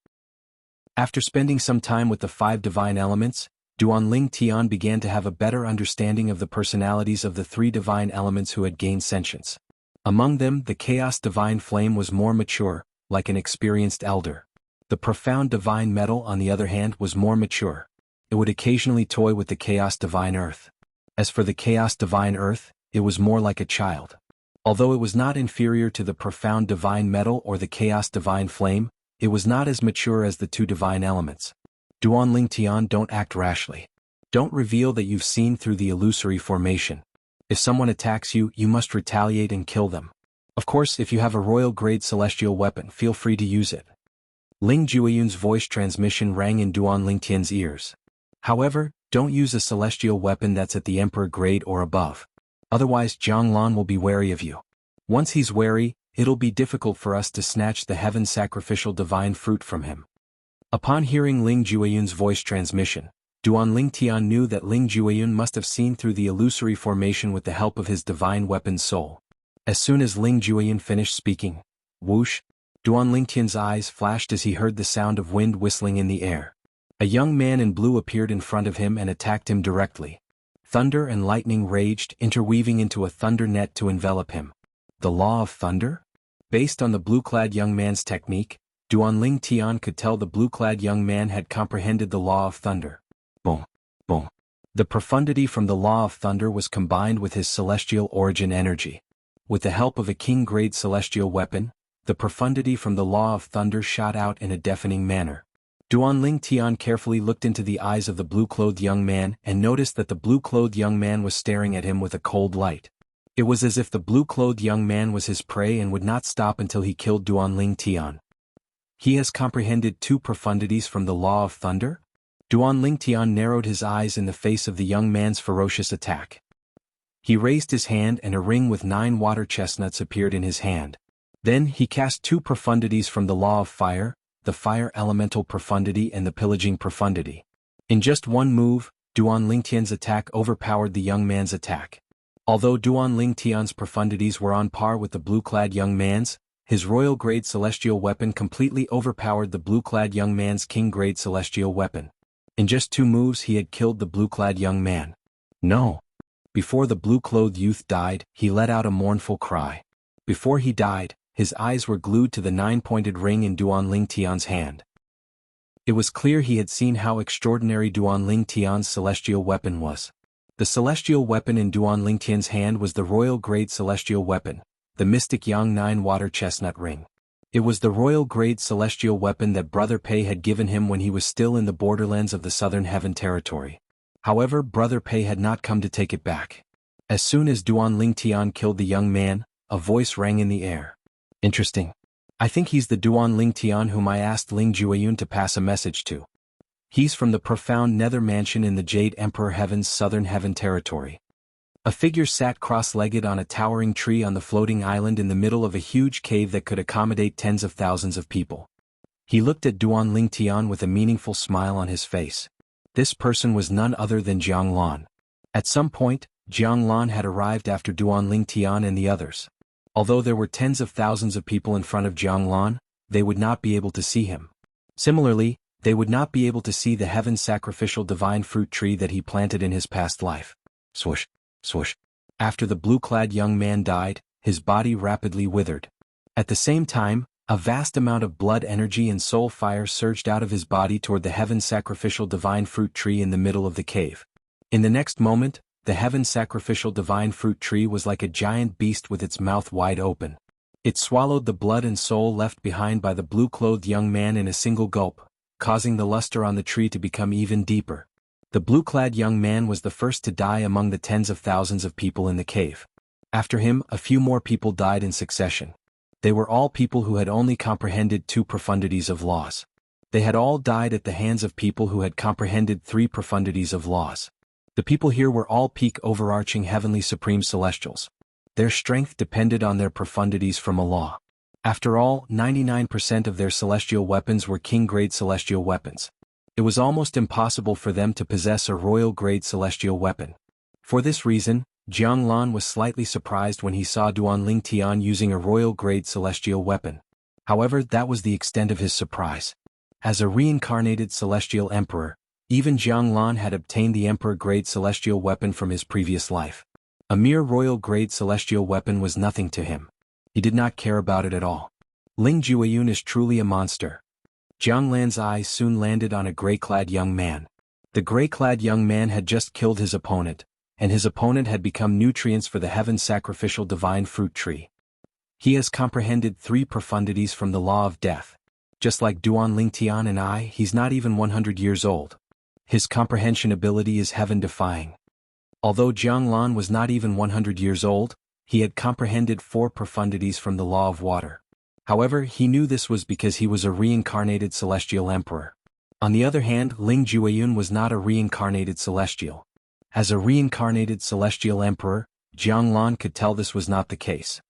After spending some time with the 5 divine elements, Duan Lingtian began to have a better understanding of the personalities of the 3 divine elements who had gained sentience. Among them, the Chaos Divine Flame was more mature, like an experienced elder. The Profound Divine Metal, on the other hand, was more mature. It would occasionally toy with the Chaos Divine Earth. As for the Chaos Divine Earth, it was more like a child. Although it was not inferior to the Profound Divine Metal or the Chaos Divine Flame, it was not as mature as the 2 divine elements. Duan Lingtian, don't act rashly. Don't reveal that you've seen through the illusory formation. If someone attacks you, you must retaliate and kill them. Of course, if you have a royal-grade celestial weapon, feel free to use it. Ling Jueyun's voice transmission rang in Duan Lingtian's ears. However, don't use a celestial weapon that's at the Emperor grade or above. Otherwise Jiang Lan will be wary of you. Once he's wary, it'll be difficult for us to snatch the heaven sacrificial divine fruit from him. Upon hearing Ling Jueyun's voice transmission, Duan Ling Tian knew that Ling Jueyun must have seen through the illusory formation with the help of his divine weapon soul. As soon as Ling Jueyun finished speaking, whoosh, Duan Ling Tian's eyes flashed as he heard the sound of wind whistling in the air. A young man in blue appeared in front of him and attacked him directly. Thunder and lightning raged, interweaving into a thunder net to envelop him. The law of thunder? Based on the blue-clad young man's technique, Duan Ling Tian could tell the blue-clad young man had comprehended the law of thunder. Boom, boom. The profundity from the law of thunder was combined with his celestial origin energy. With the help of a king-grade celestial weapon, the profundity from the law of thunder shot out in a deafening manner. Duan Ling Tian carefully looked into the eyes of the blue-clothed young man and noticed that the blue-clothed young man was staring at him with a cold light. It was as if the blue-clothed young man was his prey and would not stop until he killed Duan Ling Tian. He has comprehended 2 profundities from the law of thunder? Duan Ling Tian narrowed his eyes in the face of the young man's ferocious attack. He raised his hand and a ring with 9 water chestnuts appeared in his hand. Then he cast 2 profundities from the law of fire, the fire elemental profundity and the pillaging profundity. In just one move, Duan Ling Tian's attack overpowered the young man's attack. Although Duan Ling Tian's profundities were on par with the blue-clad young man's, his royal-grade celestial weapon completely overpowered the blue-clad young man's king-grade celestial weapon. In just 2 moves he had killed the blue-clad young man. No. Before the blue-clothed youth died, he let out a mournful cry. Before he died, his eyes were glued to the 9-pointed ring in Duan Ling Tian's hand. It was clear he had seen how extraordinary Duan Ling Tian's celestial weapon was. The celestial weapon in Duan Ling Tian's hand was the royal-grade celestial weapon, the Mystic Yang 9 water chestnut ring. It was the royal-grade celestial weapon that Brother Pei had given him when he was still in the borderlands of the Southern Heaven Territory. However, Brother Pei had not come to take it back. As soon as Duan Ling Tian killed the young man, a voice rang in the air. Interesting. I think he's the Duan Ling Tian whom I asked Ling Jueyun to pass a message to. He's from the profound nether mansion in the Jade Emperor Heaven's Southern Heaven Territory. A figure sat cross-legged on a towering tree on the floating island in the middle of a huge cave that could accommodate tens of thousands of people. He looked at Duan Ling Tian with a meaningful smile on his face. This person was none other than Jiang Lan. At some point, Jiang Lan had arrived after Duan Ling Tian and the others. Although there were tens of thousands of people in front of Jiang Lan, they would not be able to see him. Similarly, they would not be able to see the heaven sacrificial divine fruit tree that he planted in his past life. Swoosh, swoosh. After the blue-clad young man died, his body rapidly withered. At the same time, a vast amount of blood energy and soul fire surged out of his body toward the heaven sacrificial divine fruit tree in the middle of the cave. In the next moment, the heaven sacrificial divine fruit tree was like a giant beast with its mouth wide open. It swallowed the blood and soul left behind by the blue-clothed young man in a single gulp, causing the luster on the tree to become even deeper. The blue-clad young man was the first to die among the tens of thousands of people in the cave. After him, a few more people died in succession. They were all people who had only comprehended 2 profundities of laws. They had all died at the hands of people who had comprehended 3 profundities of laws. The people here were all peak overarching heavenly supreme celestials. Their strength depended on their profundities from a law. After all, 99% of their celestial weapons were king-grade celestial weapons. It was almost impossible for them to possess a royal-grade celestial weapon. For this reason, Jiang Lan was slightly surprised when he saw Duan Ling Tian using a royal-grade celestial weapon. However, that was the extent of his surprise. As a reincarnated celestial emperor, even Jiang Lan had obtained the emperor-grade celestial weapon from his previous life. A mere royal-grade celestial weapon was nothing to him. He did not care about it at all. Ling Jueyun is truly a monster. Jiang Lan's eyes soon landed on a gray-clad young man. The gray-clad young man had just killed his opponent, and his opponent had become nutrients for the heaven sacrificial divine fruit tree. He has comprehended 3 profundities from the law of death. Just like Duan Ling Tian and I, he's not even 100 years old. His comprehension ability is heaven-defying. Although Jiang Lan was not even 100 years old, he had comprehended 4 profundities from the law of water. However, he knew this was because he was a reincarnated celestial emperor. On the other hand, Ling Jueyun was not a reincarnated celestial. As a reincarnated celestial emperor, Jiang Lan could tell this was not the case.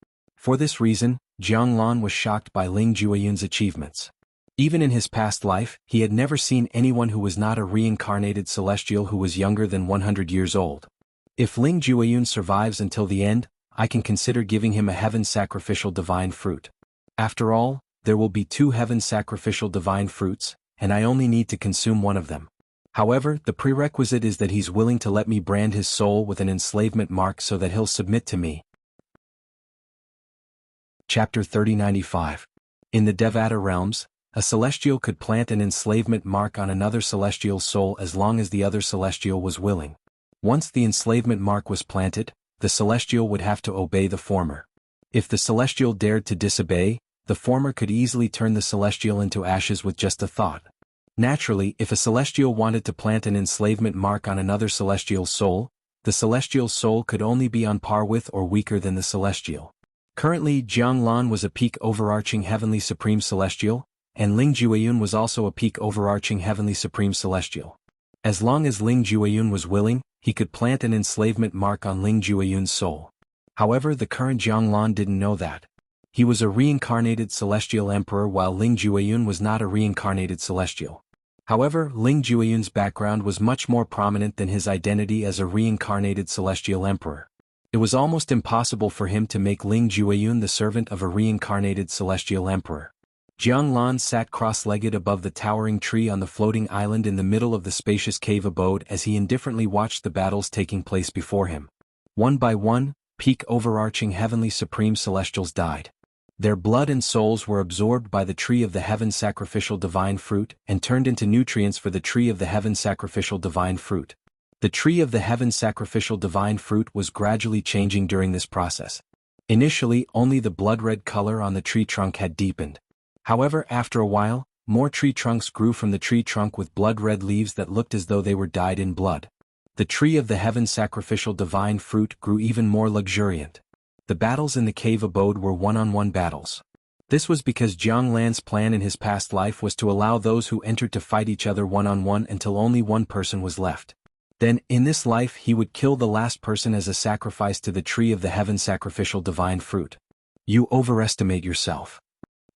For this reason, Jiang Lan was shocked by Ling Jueyun's achievements. Even in his past life, he had never seen anyone who was not a reincarnated celestial who was younger than 100 years old. If Ling Jueyun survives until the end, I can consider giving him a heaven sacrificial divine fruit. After all, there will be 2 heaven sacrificial divine fruits, and I only need to consume one of them. However, the prerequisite is that he's willing to let me brand his soul with an enslavement mark so that he'll submit to me. Chapter 3095. In the Devata realms, a celestial could plant an enslavement mark on another celestial's soul as long as the other celestial was willing. Once the enslavement mark was planted, the celestial would have to obey the former. If the celestial dared to disobey, the former could easily turn the celestial into ashes with just a thought. Naturally, if a celestial wanted to plant an enslavement mark on another celestial's soul, the celestial's soul could only be on par with or weaker than the celestial. Currently, Jiang Lan was a peak overarching heavenly supreme celestial, and Ling Jueyun was also a peak overarching heavenly supreme celestial. As long as Ling Jueyun was willing, he could plant an enslavement mark on Ling Jueyun's soul. However, the current Jiang Lan didn't know that. He was a reincarnated celestial emperor while Ling Jueyun was not a reincarnated celestial. However, Ling Jueyun's background was much more prominent than his identity as a reincarnated celestial emperor. It was almost impossible for him to make Ling Jueyun the servant of a reincarnated celestial emperor. Jiang Lan sat cross-legged above the towering tree on the floating island in the middle of the spacious cave abode as he indifferently watched the battles taking place before him. One by one, peak overarching heavenly supreme celestials died. Their blood and souls were absorbed by the tree of the heaven sacrificial divine fruit and turned into nutrients for the tree of the heaven sacrificial divine fruit. The tree of the heaven sacrificial divine fruit was gradually changing during this process. Initially, only the blood-red color on the tree trunk had deepened. However, after a while, more tree trunks grew from the tree trunk with blood-red leaves that looked as though they were dyed in blood. The tree of the heaven sacrificial divine fruit grew even more luxuriant. The battles in the cave abode were one-on-one battles. This was because Jiang Lan's plan in his past life was to allow those who entered to fight each other one-on-one until only one person was left. Then, in this life he would kill the last person as a sacrifice to the tree of the heaven sacrificial divine fruit. You overestimate yourself.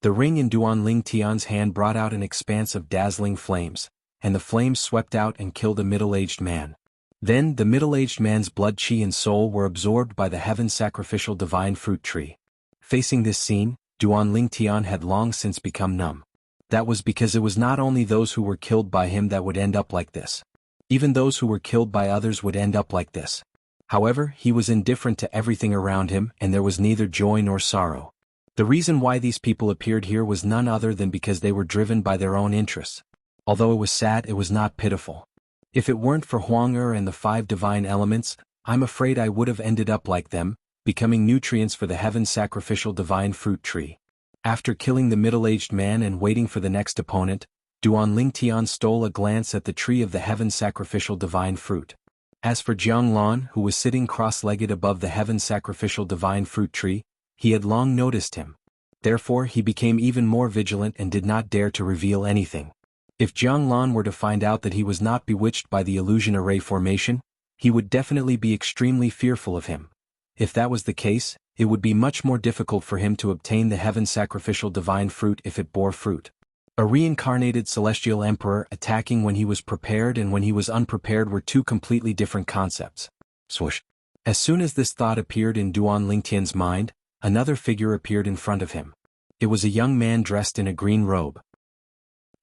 The ring in Duan Ling Tian's hand brought out an expanse of dazzling flames, and the flames swept out and killed a middle-aged man. Then the middle-aged man's blood, chi and soul were absorbed by the heaven sacrificial divine fruit tree. Facing this scene, Duan Ling Tian had long since become numb. That was because it was not only those who were killed by him that would end up like this. Even those who were killed by others would end up like this. However, he was indifferent to everything around him and there was neither joy nor sorrow. The reason why these people appeared here was none other than because they were driven by their own interests. Although it was sad, it was not pitiful. If it weren't for Huang Er and the 5 divine elements, I'm afraid I would have ended up like them, becoming nutrients for the heaven sacrificial divine fruit tree. After killing the middle-aged man and waiting for the next opponent, Duan Ling Tian stole a glance at the tree of the heaven sacrificial divine fruit. As for Jiang Lan, who was sitting cross-legged above the heaven sacrificial divine fruit tree, he had long noticed him. Therefore he became even more vigilant and did not dare to reveal anything. If Jiang Lan were to find out that he was not bewitched by the illusion array formation, he would definitely be extremely fearful of him. If that was the case, it would be much more difficult for him to obtain the heaven sacrificial divine fruit if it bore fruit. A reincarnated celestial emperor attacking when he was prepared and when he was unprepared were 2 completely different concepts. Swoosh. As soon as this thought appeared in Duan Lingtian's mind, another figure appeared in front of him. It was a young man dressed in a green robe.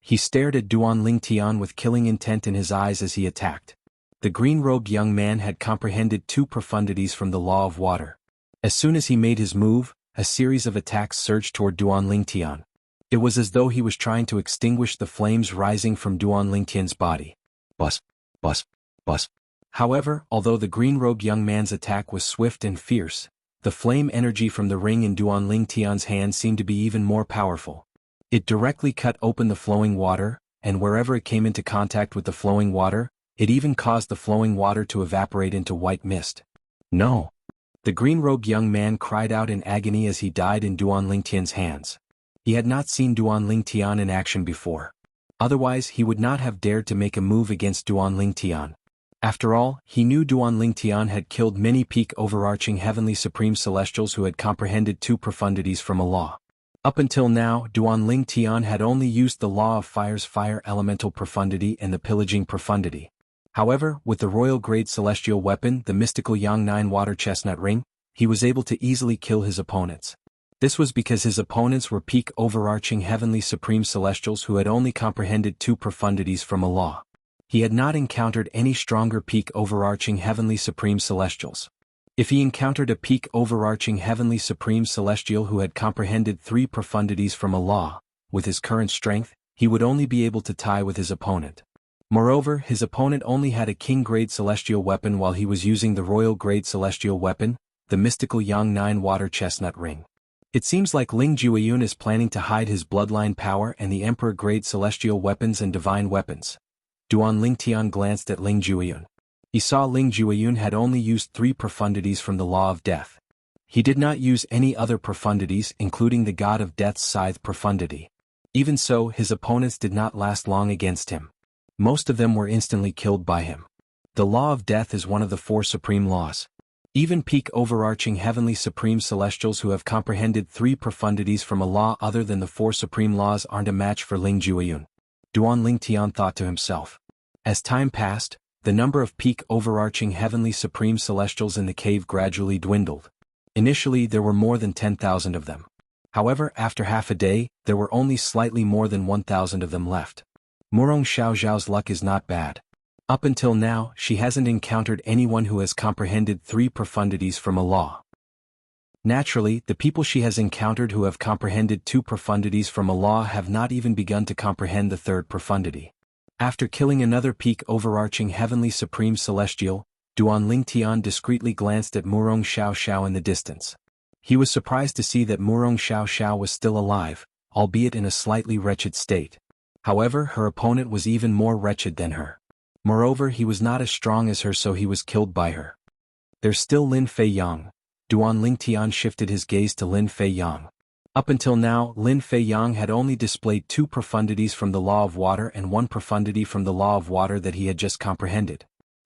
He stared at Duan Ling Tian with killing intent in his eyes as he attacked. The green-robed young man had comprehended 2 profundities from the law of water. As soon as he made his move, a series of attacks surged toward Duan Ling Tian. It was as though he was trying to extinguish the flames rising from Duan Ling Tian's body. Bus, bus, bus. However, although the green-robed young man's attack was swift and fierce, the flame energy from the ring in Duan Ling Tian's hand seemed to be even more powerful. It directly cut open the flowing water, and wherever it came into contact with the flowing water, it even caused the flowing water to evaporate into white mist. No! The green-robed young man cried out in agony as he died in Duan Ling Tian's hands. He had not seen Duan Ling Tian in action before. Otherwise he would not have dared to make a move against Duan Ling Tian. After all, he knew Duan Lingtian had killed many peak overarching heavenly supreme celestials who had comprehended two profundities from a law. Up until now, Duan Lingtian had only used the law of fire's fire elemental profundity and the pillaging profundity. However, with the royal grade celestial weapon, the mystical Yang 9 water chestnut ring, he was able to easily kill his opponents. This was because his opponents were peak overarching heavenly supreme celestials who had only comprehended two profundities from a law. He had not encountered any stronger peak overarching heavenly supreme celestials. If he encountered a peak overarching heavenly supreme celestial who had comprehended three profundities from a law, with his current strength, he would only be able to tie with his opponent. Moreover, his opponent only had a king-grade celestial weapon while he was using the royal-grade celestial weapon, the mystical Yang 9 water chestnut ring. It seems like Ling Jueyun is planning to hide his bloodline power and the emperor-grade celestial weapons and divine weapons. Duan Lingtian glanced at Ling Jueyun. He saw Ling Jueyun had only used three profundities from the law of death. He did not use any other profundities including the god of death's scythe profundity. Even so, his opponents did not last long against him. Most of them were instantly killed by him. The law of death is one of the four supreme laws. Even peak overarching heavenly supreme celestials who have comprehended three profundities from a law other than the four supreme laws aren't a match for Ling Jueyun. Duan Lingtian thought to himself. As time passed, the number of peak overarching heavenly supreme celestials in the cave gradually dwindled. Initially there were more than 10,000 of them. However, after half a day, there were only slightly more than 1,000 of them left. Murong Xiaoxiao's luck is not bad. Up until now, she hasn't encountered anyone who has comprehended three profundities from a law. Naturally, the people she has encountered who have comprehended two profundities from a law have not even begun to comprehend the third profundity. After killing another peak overarching heavenly supreme celestial, Duan Lingtian discreetly glanced at Murong Xiaoxiao in the distance. He was surprised to see that Murong Xiaoxiao was still alive, albeit in a slightly wretched state. However, her opponent was even more wretched than her. Moreover, he was not as strong as her, so he was killed by her. There's still Lin Fei Yang. Duan Lingtian shifted his gaze to Lin Fei Yang. Up until now, Lin Fei Yang had only displayed two profundities from the law of water and one profundity from the law of water that he had just comprehended.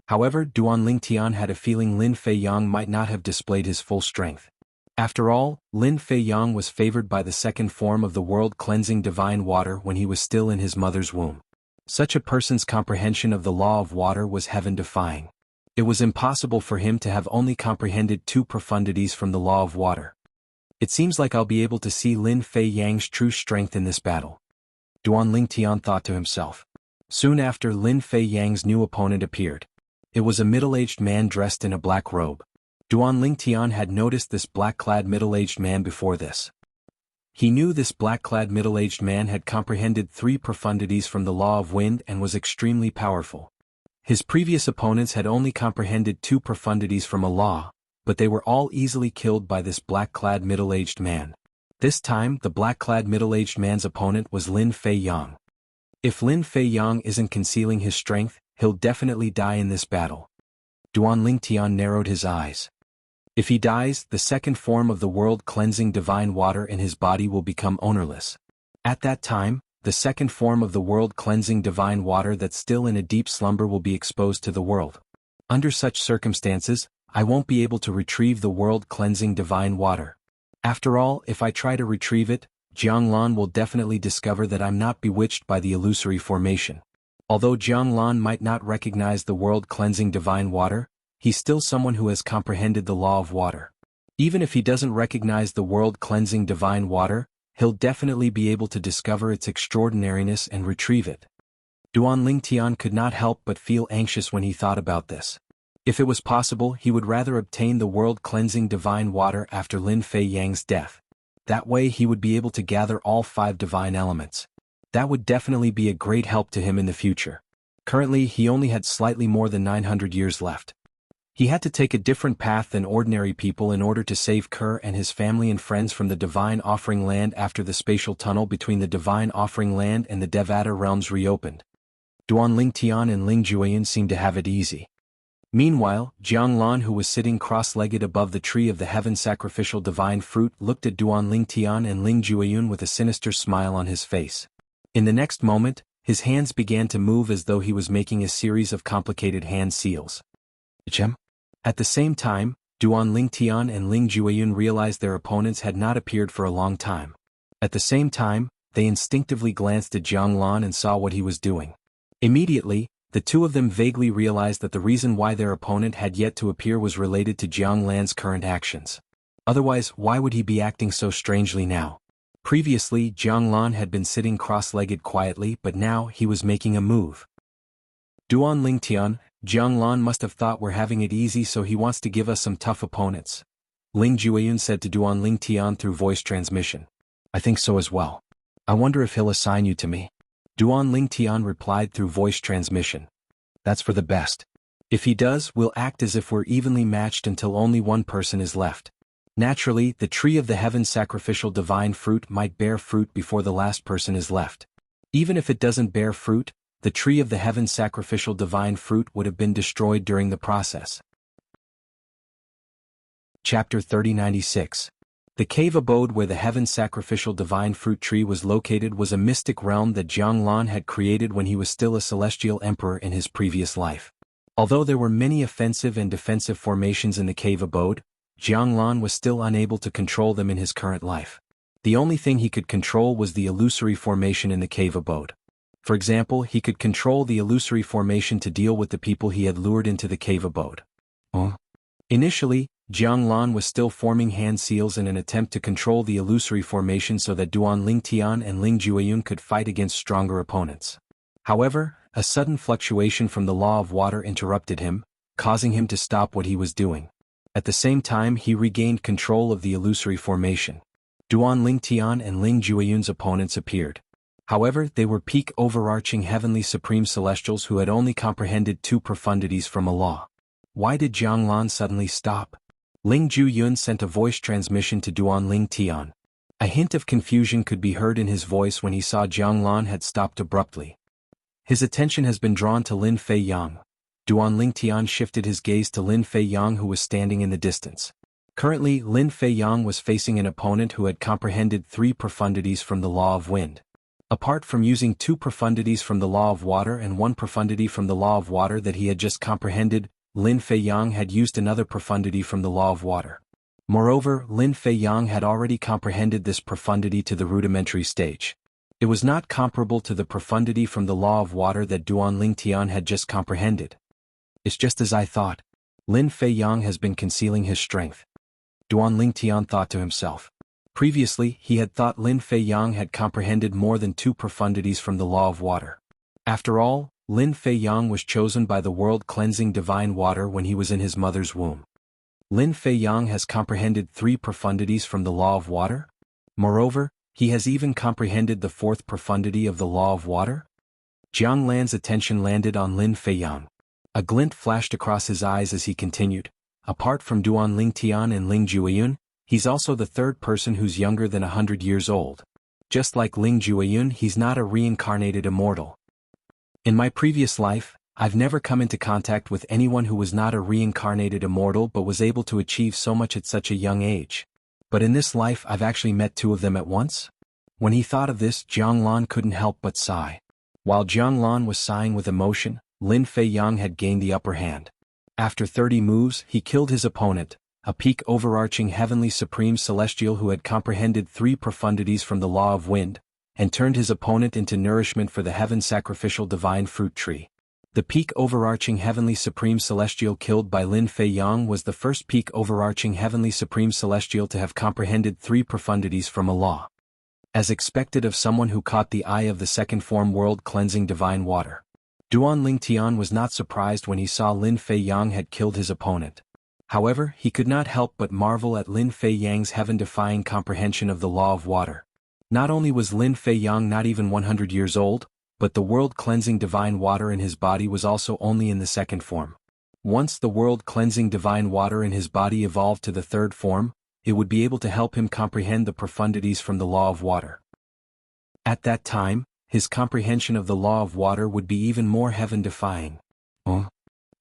However, Duan Lingtian had a feeling Lin Fei Yang might not have displayed his full strength. After all, Lin Fei Yang was favored by the second form of the world-cleansing divine water when he was still in his mother's womb. Such a person's comprehension of the law of water was heaven-defying. It was impossible for him to have only comprehended two profundities from the law of water. It seems like I'll be able to see Lin Fei Yang's true strength in this battle. Duan Lingtian thought to himself. Soon after, Lin Fei Yang's new opponent appeared. It was a middle-aged man dressed in a black robe. Duan Lingtian had noticed this black-clad middle-aged man before this. He knew this black-clad middle-aged man had comprehended three profundities from the law of wind and was extremely powerful. His previous opponents had only comprehended two profundities from a law, but they were all easily killed by this black-clad middle-aged man. This time, the black-clad middle-aged man's opponent was Lin Fei Yang. If Lin Fei Yang isn't concealing his strength, he'll definitely die in this battle. Duan Lingtian narrowed his eyes. If he dies, the second form of the world-cleansing divine water in his body will become ownerless. At that time, the second form of the world-cleansing divine water that's still in a deep slumber will be exposed to the world. Under such circumstances, I won't be able to retrieve the world-cleansing divine water. After all, if I try to retrieve it, Jianglan will definitely discover that I'm not bewitched by the illusory formation. Although Jianglan might not recognize the world-cleansing divine water, he's still someone who has comprehended the law of water. Even if he doesn't recognize the world-cleansing divine water, he'll definitely be able to discover its extraordinariness and retrieve it. Duan Lingtian could not help but feel anxious when he thought about this. If it was possible, he would rather obtain the world-cleansing divine water after Lin Fei Yang's death. That way he would be able to gather all 5 divine elements. That would definitely be a great help to him in the future. Currently, he only had slightly more than 900 years left. He had to take a different path than ordinary people in order to save Kerr and his family and friends from the Divine Offering Land after the spatial tunnel between the Divine Offering Land and the Devata realms reopened. Duan Lingtian and Ling Jueyun seemed to have it easy. Meanwhile, Jianglan, who was sitting cross-legged above the tree of the heaven sacrificial divine fruit, looked at Duan Lingtian and Ling Jueyun with a sinister smile on his face. In the next moment, His hands began to move as though he was making a series of complicated hand seals. At the same time, Duan Lingtian and Ling Jueyun realized their opponents had not appeared for a long time. At the same time, they instinctively glanced at Jiang Lan and saw what he was doing. Immediately, the two of them vaguely realized that the reason why their opponent had yet to appear was related to Jiang Lan's current actions. Otherwise, why would he be acting so strangely now? Previously, Jiang Lan had been sitting cross-legged quietly, but now he was making a move. Duan Lingtian, Jiang Lan must have thought we're having it easy, so he wants to give us some tough opponents, Ling Jueyun said to Duan Lingtian through voice transmission. I think so as well. I wonder if he'll assign you to me. Duan Lingtian replied through voice transmission. That's for the best. If he does, we'll act as if we're evenly matched until only one person is left. Naturally, the tree of the heaven sacrificial divine fruit might bear fruit before the last person is left. Even if it doesn't bear fruit, the tree of the heaven sacrificial divine fruit would have been destroyed during the process. Chapter 3096. The cave abode where the heaven sacrificial divine fruit tree was located was a mystic realm that Jiang Lan had created when he was still a celestial emperor in his previous life. Although there were many offensive and defensive formations in the cave abode, Jiang Lan was still unable to control them in his current life. The only thing he could control was the illusory formation in the cave abode. For example, he could control the illusory formation to deal with the people he had lured into the cave abode. Initially, Jiang Lan was still forming hand seals in an attempt to control the illusory formation so that Duan Lingtian and Ling Jueyun could fight against stronger opponents. However, a sudden fluctuation from the law of water interrupted him, causing him to stop what he was doing. At the same time, he regained control of the illusory formation. Duan Lingtian and Ling Jueyun's opponents appeared. However, they were peak overarching heavenly supreme celestials who had only comprehended two profundities from a law. Why did Jiang Lan suddenly stop? Ling Jueyun sent a voice transmission to Duan Lingtian. A hint of confusion could be heard in his voice when he saw Jiang Lan had stopped abruptly. His attention has been drawn to Lin Fei Yang. Duan Lingtian shifted his gaze to Lin Fei Yang, who was standing in the distance. Currently, Lin Fei Yang was facing an opponent who had comprehended three profundities from the law of wind. Apart from using two profundities from the law of water and one profundity from the law of water that he had just comprehended, Lin Fei Yang had used another profundity from the law of water. Moreover, Lin Fei Yang had already comprehended this profundity to the rudimentary stage. It was not comparable to the profundity from the law of water that Duan Lingtian had just comprehended. It's just as I thought. Lin Fei Yang has been concealing his strength. Duan Lingtian thought to himself. Previously, he had thought Lin Fei Yang had comprehended more than two profundities from the law of water. After all, Lin Fei Yang was chosen by the world-cleansing divine water when he was in his mother's womb. Lin Fei Yang has comprehended three profundities from the law of water? Moreover, he has even comprehended the fourth profundity of the law of water? Jiang Lan's attention landed on Lin Fei Yang. A glint flashed across his eyes as he continued. Apart from Duan Lingtian and Ling Jueyun, he's also the third person who's younger than 100 years old. Just like Ling Jueyun, he's not a reincarnated immortal. In my previous life, I've never come into contact with anyone who was not a reincarnated immortal but was able to achieve so much at such a young age. But in this life I've actually met two of them at once? When he thought of this, Jiang Lan couldn't help but sigh. While Jiang Lan was sighing with emotion, Lin Fei Yang had gained the upper hand. After 30 moves, he killed his opponent, a peak overarching heavenly supreme celestial who had comprehended three profundities from the law of wind, and turned his opponent into nourishment for the heaven sacrificial divine fruit tree. The peak overarching heavenly supreme celestial killed by Lin Fei Yang was the first peak overarching heavenly supreme celestial to have comprehended three profundities from a law. As expected of someone who caught the eye of the second form world-cleansing divine water. Duan Lingtian was not surprised when he saw Lin Fei Yang had killed his opponent. However, he could not help but marvel at Lin Fei Yang's heaven-defying comprehension of the law of water. Not only was Lin Fei Yang not even 100 years old, but the world-cleansing divine water in his body was also only in the second form. Once the world-cleansing divine water in his body evolved to the third form, it would be able to help him comprehend the profundities from the law of water. At that time, his comprehension of the law of water would be even more heaven-defying.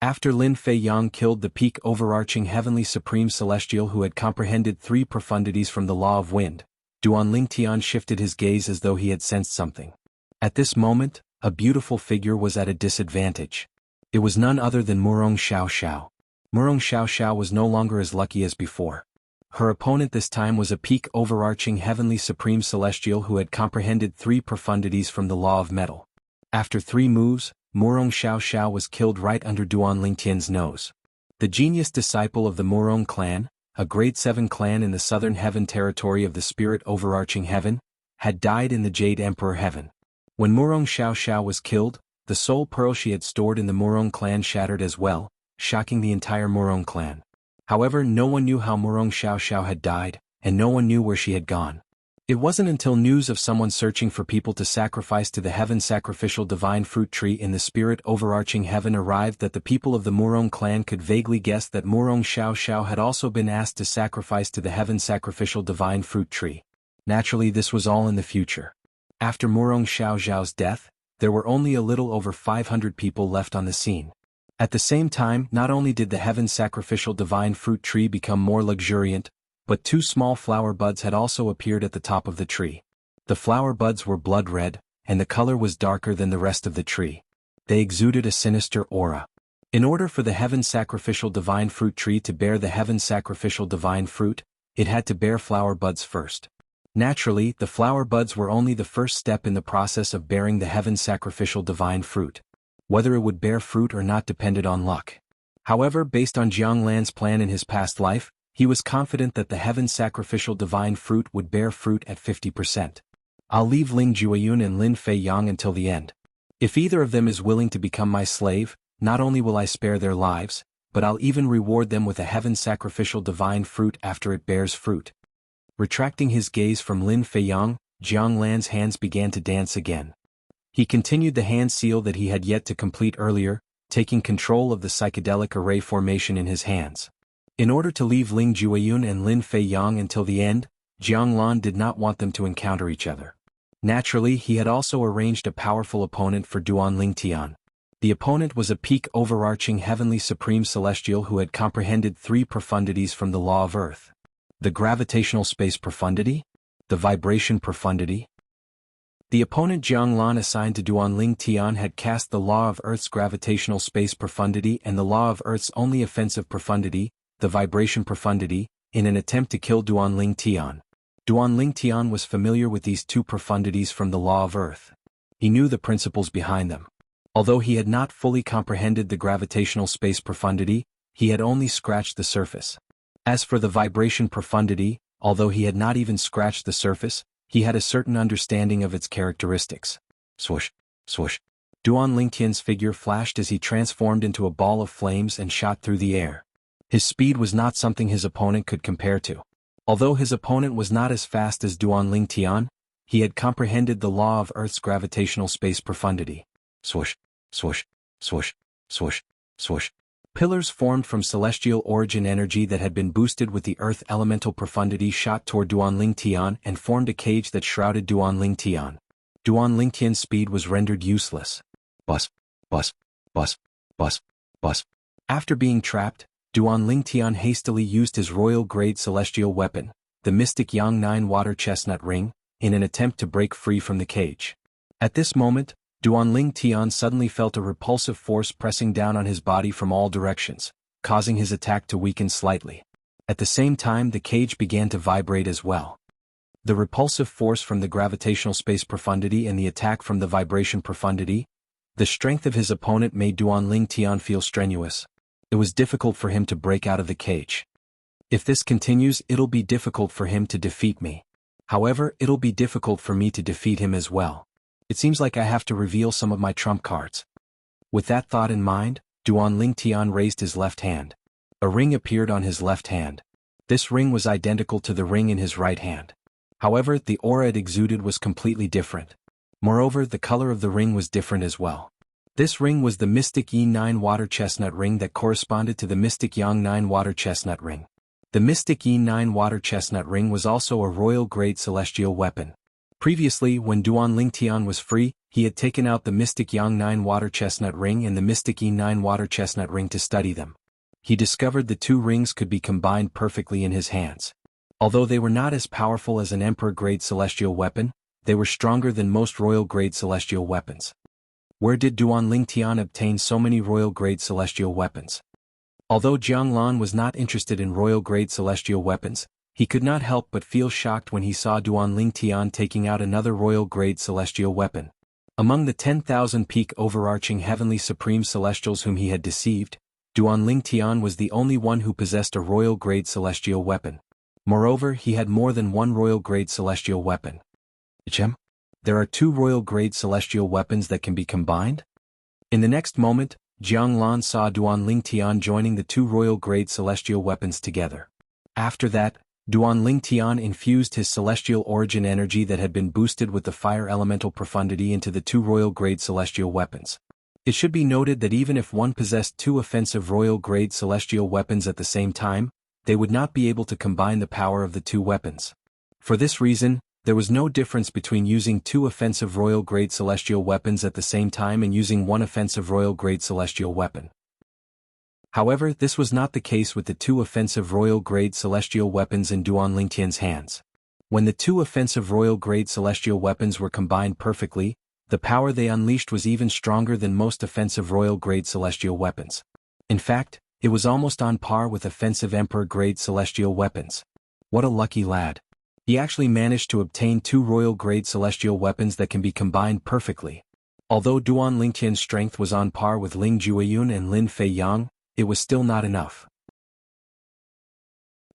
After Lin Fei Yang killed the peak overarching heavenly supreme celestial who had comprehended three profundities from the law of wind, Duan Lingtian shifted his gaze as though he had sensed something. At this moment, a beautiful figure was at a disadvantage. It was none other than Murong Xiao. Murong Xiao was no longer as lucky as before. Her opponent this time was a peak overarching heavenly supreme celestial who had comprehended 3 profundities from the law of metal. After 3 moves, Murong Xiao was killed right under Duan Lingtian's nose. The genius disciple of the Murong clan, a grade 7 clan in the southern heaven territory of the spirit overarching heaven, had died in the Jade Emperor heaven. When Murong Xiao was killed, the soul pearl she had stored in the Murong clan shattered as well, shocking the entire Murong clan. However, no one knew how Murong Xiao had died, and no one knew where she had gone. It wasn't until news of someone searching for people to sacrifice to the heaven sacrificial divine fruit tree in the spirit overarching heaven arrived that the people of the Murong clan could vaguely guess that Murong Xiao had also been asked to sacrifice to the heaven sacrificial divine fruit tree. Naturally, this was all in the future. After Murong Xiao's death, there were only a little over 500 people left on the scene. At the same time, not only did the heaven sacrificial divine fruit tree become more luxuriant, but 2 small flower buds had also appeared at the top of the tree. The flower buds were blood red, and the color was darker than the rest of the tree. They exuded a sinister aura. In order for the heaven sacrificial divine fruit tree to bear the heaven sacrificial divine fruit, it had to bear flower buds first. Naturally, the flower buds were only the first step in the process of bearing the heaven sacrificial divine fruit. Whether it would bear fruit or not depended on luck. However, based on Jiang Lan's plan in his past life, he was confident that the heaven sacrificial divine fruit would bear fruit at 50%. I'll leave Ling Jueyun and Lin Fei Yang until the end. If either of them is willing to become my slave, not only will I spare their lives, but I'll even reward them with a heaven sacrificial divine fruit after it bears fruit. Retracting his gaze from Lin Fei Yang, Jiang Lan's hands began to dance again. He continued the hand seal that he had yet to complete earlier, taking control of the psychedelic array formation in his hands. In order to leave Ling Jueyun and Lin Fei Yang until the end, Jiang Lan did not want them to encounter each other. Naturally, he had also arranged a powerful opponent for Duan Lingtian. The opponent was a peak overarching heavenly supreme celestial who had comprehended 3 profundities from the law of earth. The gravitational space profundity? The vibration profundity? The opponent Jiang Lan assigned to Duan Lingtian had cast the law of Earth's gravitational space profundity and the law of Earth's only offensive profundity, the vibration profundity, in an attempt to kill Duan Lingtian. Duan Lingtian was familiar with these 2 profundities from the law of Earth. He knew the principles behind them. Although he had not fully comprehended the gravitational space profundity, he had only scratched the surface. As for the vibration profundity, although he had not even scratched the surface, he had a certain understanding of its characteristics. Swoosh, swoosh. Duan Lingtian's figure flashed as he transformed into a ball of flames and shot through the air. His speed was not something his opponent could compare to. Although his opponent was not as fast as Duan Lingtian, he had comprehended the law of Earth's gravitational space profundity. Swoosh, swoosh, swoosh, swoosh, swoosh. Pillars formed from celestial origin energy that had been boosted with the Earth elemental profundity shot toward Duan Lingtian and formed a cage that shrouded Duan Lingtian. Duan Lingtian's speed was rendered useless. Bus, bus, bus, bus, bus. After being trapped, Duan Lingtian hastily used his royal-grade celestial weapon, the Mystic Yang 9 Water Chestnut Ring, in an attempt to break free from the cage. At this moment, Duan Lingtian suddenly felt a repulsive force pressing down on his body from all directions, causing his attack to weaken slightly. At the same time, the cage began to vibrate as well. The repulsive force from the gravitational space profundity and the attack from the vibration profundity, the strength of his opponent made Duan Lingtian feel strenuous. It was difficult for him to break out of the cage. If this continues, it'll be difficult for him to defeat me. However, it'll be difficult for me to defeat him as well. It seems like I have to reveal some of my trump cards. With that thought in mind, Duan Lingtian raised his left hand. A ring appeared on his left hand. This ring was identical to the ring in his right hand. However, the aura it exuded was completely different. Moreover, the color of the ring was different as well. This ring was the Mystic Yi 9 Water Chestnut Ring that corresponded to the Mystic Yang 9 Water Chestnut Ring. The Mystic Yi 9 Water Chestnut Ring was also a royal-grade celestial weapon. Previously, when Duan Lingtian was free, he had taken out the Mystic Yang 9 Water Chestnut Ring and the Mystic Yi 9 Water Chestnut Ring to study them. He discovered the 2 rings could be combined perfectly in his hands. Although they were not as powerful as an Emperor-grade celestial weapon, they were stronger than most royal-grade celestial weapons. Where did Duan Lingtian obtain so many royal-grade celestial weapons? Although Jiang Lan was not interested in royal-grade celestial weapons, he could not help but feel shocked when he saw Duan Lingtian taking out another royal-grade celestial weapon. Among the 10,000 peak overarching heavenly supreme celestials whom he had deceived, Duan Lingtian was the only one who possessed a royal-grade celestial weapon. Moreover, he had more than one royal-grade celestial weapon. There are two royal-grade celestial weapons that can be combined? In the next moment, Jiang Lan saw Duan Lingtian joining the two royal-grade celestial weapons together. After that, Duan Lingtian infused his celestial origin energy that had been boosted with the fire elemental profundity into the two royal-grade celestial weapons. It should be noted that even if one possessed two offensive royal-grade celestial weapons at the same time, they would not be able to combine the power of the two weapons. For this reason, there was no difference between using two offensive royal-grade celestial weapons at the same time and using one offensive royal-grade celestial weapon. However, this was not the case with the two offensive royal-grade celestial weapons in Duan Lingtian's hands. When the two offensive royal-grade celestial weapons were combined perfectly, the power they unleashed was even stronger than most offensive royal-grade celestial weapons. In fact, it was almost on par with offensive emperor-grade celestial weapons. What a lucky lad. He actually managed to obtain two royal-grade celestial weapons that can be combined perfectly. Although Duan Lingtian's strength was on par with Ling Jueyun and Lin Fei Yang, it was still not enough.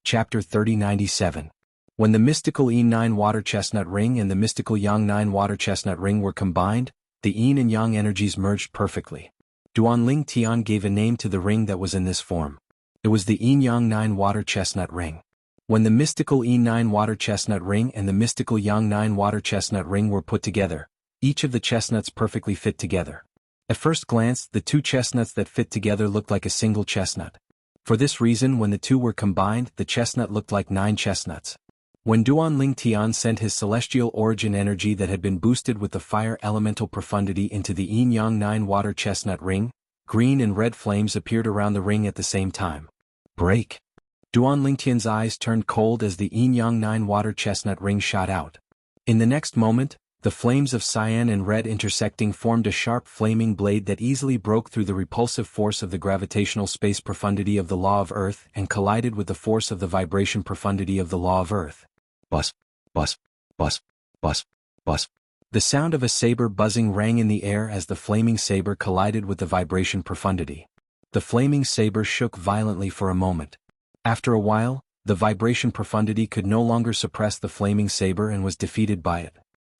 Chapter 3097. When the mystical Yin 9 water chestnut ring and the mystical Yang 9 water chestnut ring were combined, the Yin and Yang energies merged perfectly. Duan Lingtian gave a name to the ring that was in this form. It was the Yin Yang 9 water chestnut ring. When the mystical Yin 9 water chestnut ring and the mystical Yang 9 water chestnut ring were put together, each of the chestnuts perfectly fit together. At first glance, the two chestnuts that fit together looked like a single chestnut. For this reason, when the two were combined, the chestnut looked like 9 chestnuts. When Duan Lingtian sent his celestial origin energy that had been boosted with the fire elemental profundity into the Yin Yang 9 water chestnut ring, green and red flames appeared around the ring at the same time. Break! Duan Lingtian's eyes turned cold as the Yin Yang 9 water chestnut ring shot out. In the next moment, the flames of cyan and red intersecting formed a sharp flaming blade that easily broke through the repulsive force of the gravitational space profundity of the law of Earth and collided with the force of the vibration profundity of the law of Earth. Buzz, buzz, buzz, buzz, buzz. The sound of a saber buzzing rang in the air as the flaming saber collided with the vibration profundity. The flaming saber shook violently for a moment. After a while, the vibration profundity could no longer suppress the flaming saber and was defeated by it.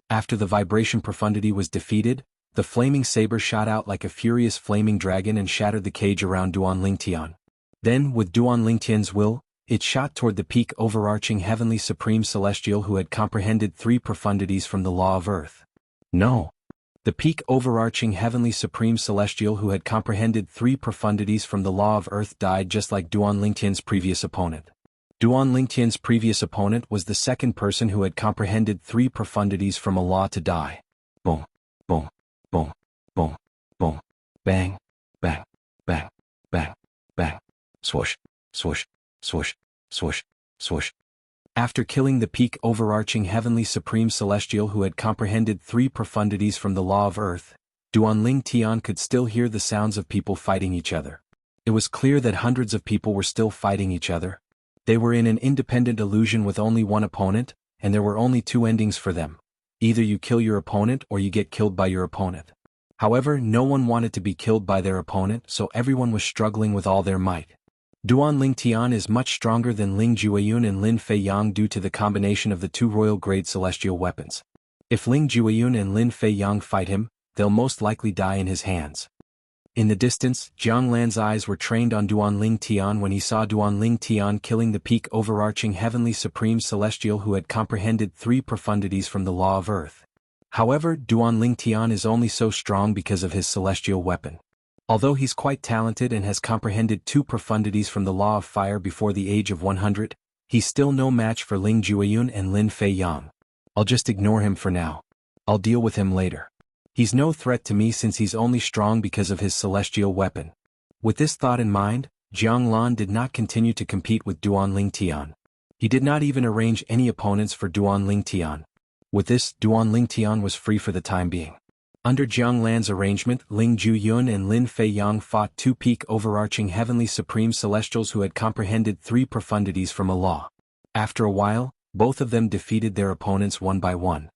After the vibration profundity was defeated, the flaming saber shot out like a furious flaming dragon and shattered the cage around Duan Lingtian. Then, with Duan Lingtian's will, it shot toward the peak overarching heavenly supreme celestial who had comprehended 3 profundities from the law of Earth. No. The peak overarching heavenly supreme celestial who had comprehended 3 profundities from the law of Earth died just like Duan Lingtian's previous opponent. Duan Lingtian's previous opponent was the second person who had comprehended 3 profundities from a law to die. Boom, boom, boom, boom, boom, bang, bang, bang, bang, bang, swoosh, swoosh, swoosh, swoosh, swoosh. After killing the peak overarching heavenly supreme celestial who had comprehended 3 profundities from the law of Earth, Duan Lingtian could still hear the sounds of people fighting each other. It was clear that hundreds of people were still fighting each other. They were in an independent illusion with only one opponent, and there were only 2 endings for them. Either you kill your opponent or you get killed by your opponent. However, no one wanted to be killed by their opponent, so everyone was struggling with all their might. Duan Lingtian is much stronger than Ling Jueyun and Lin Fei Yang due to the combination of the 2 royal-grade celestial weapons. If Ling Jueyun and Lin Fei Yang fight him, they'll most likely die in his hands. In the distance, Jiang Lan's eyes were trained on Duan Lingtian when he saw Duan Lingtian killing the peak overarching heavenly supreme celestial who had comprehended 3 profundities from the law of Earth. However, Duan Lingtian is only so strong because of his celestial weapon. Although he's quite talented and has comprehended 2 profundities from the law of fire before the age of 100, he's still no match for Ling Jueyun and Lin Fei Yang. I'll just ignore him for now. I'll deal with him later. He's no threat to me since he's only strong because of his celestial weapon. With this thought in mind, Jiang Lan did not continue to compete with Duan Lingtian. He did not even arrange any opponents for Duan Lingtian. With this, Duan Lingtian was free for the time being. Under Jiang Lan's arrangement, Ling Juyun and Lin Feiyang fought two peak overarching heavenly supreme celestials who had comprehended three profundities from a law. After a while, both of them defeated their opponents one by one.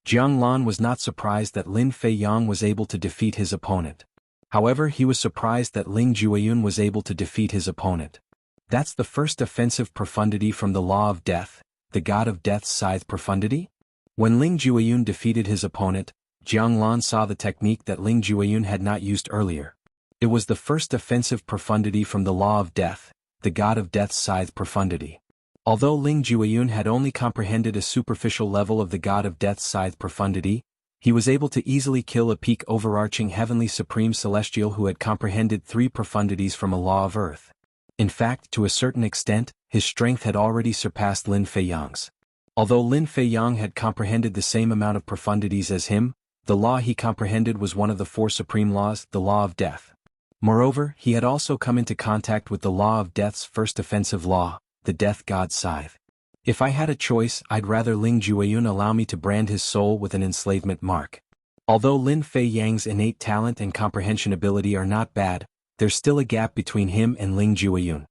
Jiang Lan was not surprised that Lin Feiyang was able to defeat his opponent. However, he was surprised that Ling Juyun was able to defeat his opponent. That's the first offensive profundity from the law of death, the god of death's scythe profundity? When Ling Juyun defeated his opponent, Jiang Lan saw the technique that Ling Juyun had not used earlier. It was the first offensive profundity from the law of death, the god of death's scythe profundity. Although Ling Juyun had only comprehended a superficial level of the god of death's scythe profundity, he was able to easily kill a peak overarching heavenly supreme celestial who had comprehended three profundities from a law of earth. In fact, to a certain extent, his strength had already surpassed Lin Feiyang's. Although Lin Feiyang had comprehended the same amount of profundities as him, the law he comprehended was one of the four supreme laws, the law of death. Moreover, he had also come into contact with the law of death's first offensive law, the death god's scythe. If I had a choice, I'd rather Ling Juyun allow me to brand his soul with an enslavement mark. Although Lin Feiyang's innate talent and comprehension ability are not bad, there's still a gap between him and Ling Juyun.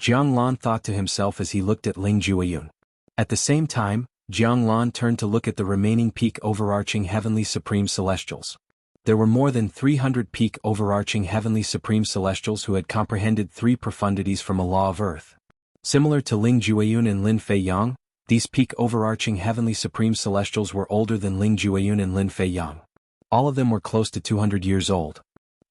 Jiang Lan thought to himself as he looked at Ling Juyun. At the same time, Jiang Lan turned to look at the remaining peak overarching heavenly supreme celestials. There were more than 300 peak overarching heavenly supreme celestials who had comprehended three profundities from a law of earth. Similar to Ling Juyun and Lin Feiyang, these peak overarching heavenly supreme celestials were older than Ling Juyun and Lin Feiyang. All of them were close to 200 years old.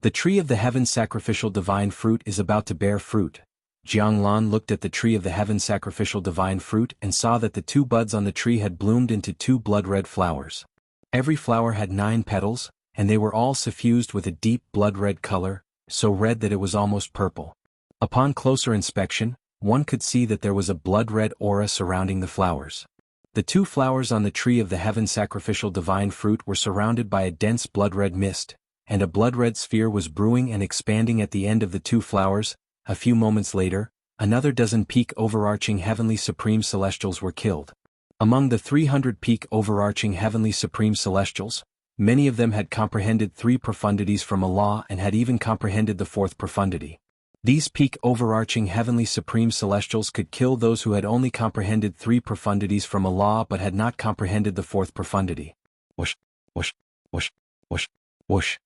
The tree of the heaven's sacrificial divine fruit is about to bear fruit. Jiang Lan looked at the tree of the heaven's sacrificial divine fruit and saw that the two buds on the tree had bloomed into two blood-red flowers. Every flower had 9 petals, and they were all suffused with a deep blood-red color, so red that it was almost purple. Upon closer inspection, one could see that there was a blood-red aura surrounding the flowers. The two flowers on the tree of the heaven's sacrificial divine fruit were surrounded by a dense blood-red mist, and a blood-red sphere was brewing and expanding at the end of the two flowers. A few moments later, another dozen peak overarching heavenly supreme celestials were killed. Among the 300 peak overarching heavenly supreme celestials, many of them had comprehended three profundities from a law and had even comprehended the fourth profundity. These peak overarching heavenly supreme celestials could kill those who had only comprehended three profundities from a law but had not comprehended the fourth profundity. Whoosh, whoosh, whoosh, whoosh, whoosh.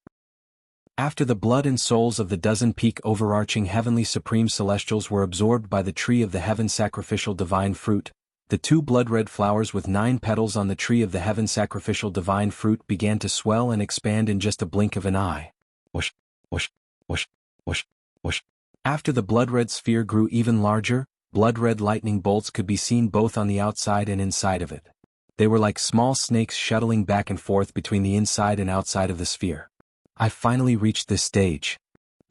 After the blood and souls of the dozen peak overarching heavenly supreme celestials were absorbed by the tree of the heaven sacrificial divine fruit, the two blood-red flowers with 9 petals on the tree of the heaven sacrificial divine fruit began to swell and expand in just a blink of an eye. Whoosh, whoosh, whoosh, whoosh, whoosh. After the blood-red sphere grew even larger, blood-red lightning bolts could be seen both on the outside and inside of it. They were like small snakes shuttling back and forth between the inside and outside of the sphere. I finally reached this stage.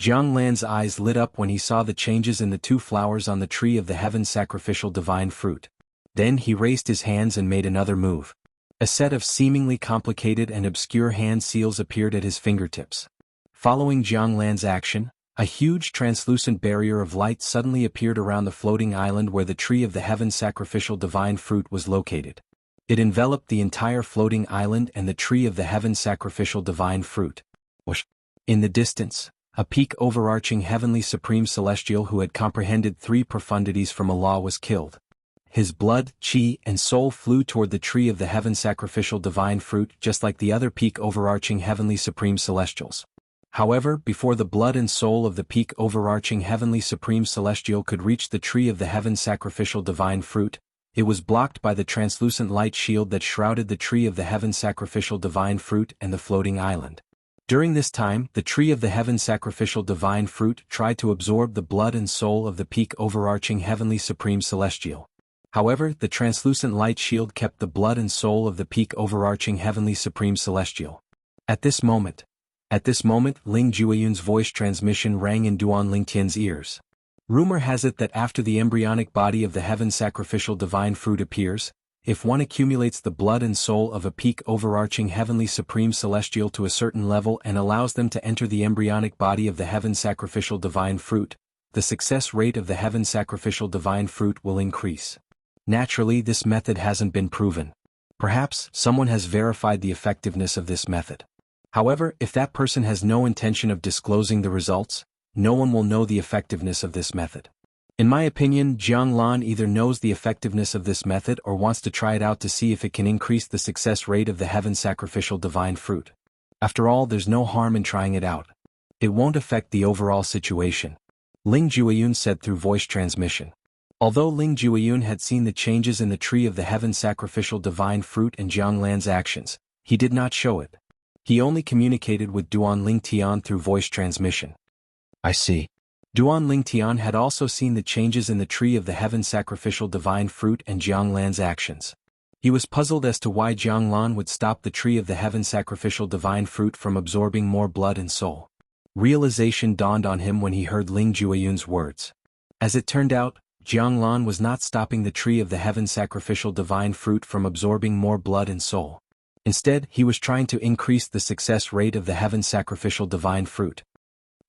Jiang Lan's eyes lit up when he saw the changes in the two flowers on the tree of the heaven sacrificial divine fruit. Then he raised his hands and made another move. A set of seemingly complicated and obscure hand seals appeared at his fingertips. Following Jiang Lan's action, a huge translucent barrier of light suddenly appeared around the floating island where the tree of the heaven sacrificial divine fruit was located. It enveloped the entire floating island and the tree of the heaven sacrificial divine fruit. Whoosh. In the distance, a peak overarching heavenly supreme celestial who had comprehended three profundities from a law was killed. His blood, chi, and soul flew toward the tree of the heaven sacrificial divine fruit just like the other peak overarching heavenly supreme celestials. However, before the blood and soul of the peak overarching heavenly supreme celestial could reach the tree of the heaven sacrificial divine fruit, it was blocked by the translucent light shield that shrouded the tree of the heaven sacrificial divine fruit and the floating island. During this time, the tree of the heaven sacrificial divine fruit tried to absorb the blood and soul of the peak overarching heavenly supreme celestial. However, the translucent light shield kept the blood and soul of the peak overarching heavenly supreme celestial. At this moment, Ling Jueyun's voice transmission rang in Duan Lingtian's ears. Rumor has it that after the embryonic body of the heaven sacrificial divine fruit appears, if one accumulates the blood and soul of a peak overarching heavenly supreme celestial to a certain level and allows them to enter the embryonic body of the heaven sacrificial divine fruit, the success rate of the heaven sacrificial divine fruit will increase. Naturally, this method hasn't been proven. Perhaps someone has verified the effectiveness of this method. However, if that person has no intention of disclosing the results, no one will know the effectiveness of this method. In my opinion, Jianglan either knows the effectiveness of this method or wants to try it out to see if it can increase the success rate of the heaven sacrificial divine fruit. After all, there's no harm in trying it out. It won't affect the overall situation, Ling Jueyun said through voice transmission. Although Ling Jueyun had seen the changes in the tree of the heaven sacrificial divine fruit and Jianglan's actions, he did not show it. He only communicated with Duan Ling Tian through voice transmission. I see. Duan Ling Tian had also seen the changes in the tree of the heaven sacrificial divine fruit and Jianglan's actions. He was puzzled as to why Jianglan would stop the tree of the heaven sacrificial divine fruit from absorbing more blood and soul. Realization dawned on him when he heard Ling Jueyun's words. As it turned out, Jianglan was not stopping the tree of the heaven sacrificial divine fruit from absorbing more blood and soul. Instead, he was trying to increase the success rate of the heaven sacrificial divine fruit.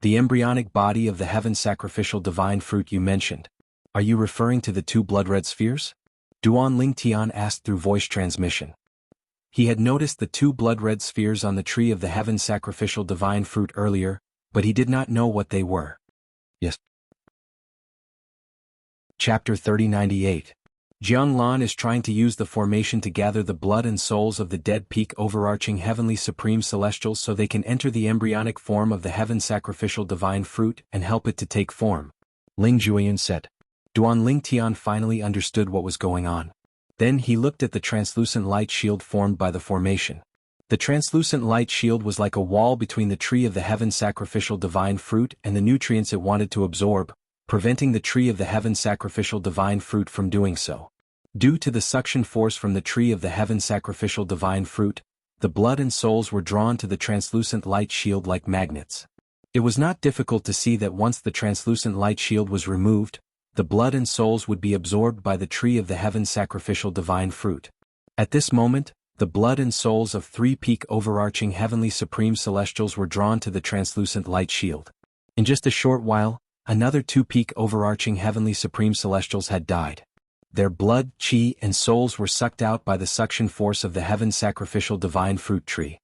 The embryonic body of the heaven sacrificial divine fruit you mentioned. Are you referring to the two blood-red spheres? Duan Ling Tian asked through voice transmission. He had noticed the two blood-red spheres on the tree of the heaven sacrificial divine fruit earlier, but he did not know what they were. Yes. Chapter 3098. Jianglan is trying to use the formation to gather the blood and souls of the dead peak overarching heavenly supreme celestials so they can enter the embryonic form of the heaven sacrificial divine fruit and help it to take form, Ling Jueyun said. Duan Ling Tian finally understood what was going on. Then he looked at the translucent light shield formed by the formation. The translucent light shield was like a wall between the tree of the heaven sacrificial divine fruit and the nutrients it wanted to absorb, preventing the tree of the heaven sacrificial divine fruit from doing so. Due to the suction force from the tree of the heaven sacrificial divine fruit, the blood and souls were drawn to the translucent light shield like magnets. It was not difficult to see that once the translucent light shield was removed, the blood and souls would be absorbed by the tree of the heaven sacrificial divine fruit. At this moment, the blood and souls of three peak overarching heavenly supreme celestials were drawn to the translucent light shield. In just a short while, another two peak overarching heavenly supreme celestials had died. Their blood, chi, and souls were sucked out by the suction force of the heaven sacrificial divine fruit tree.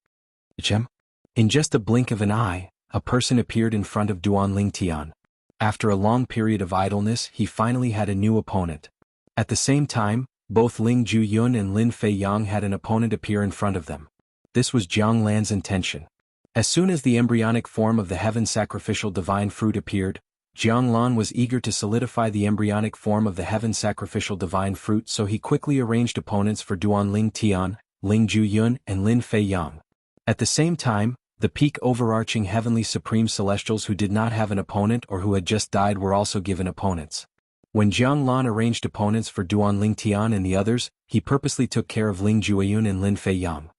In just a blink of an eye, a person appeared in front of Duan Ling Tian. After a long period of idleness, he finally had a new opponent. At the same time, both Ling Jueyun and Lin Feiyang had an opponent appear in front of them. This was Jianglan's intention. As soon as the embryonic form of the heaven sacrificial divine fruit appeared, Jianglan was eager to solidify the embryonic form of the heaven sacrificial divine fruit, so he quickly arranged opponents for Duan Ling Tian, Ling Jueyun, and Lin Feiyang. At the same time, the peak overarching heavenly supreme celestials who did not have an opponent or who had just died were also given opponents. When Jianglan arranged opponents for Duan Ling Tian and the others, he purposely took care of Ling Jueyun and Lin Feiyang.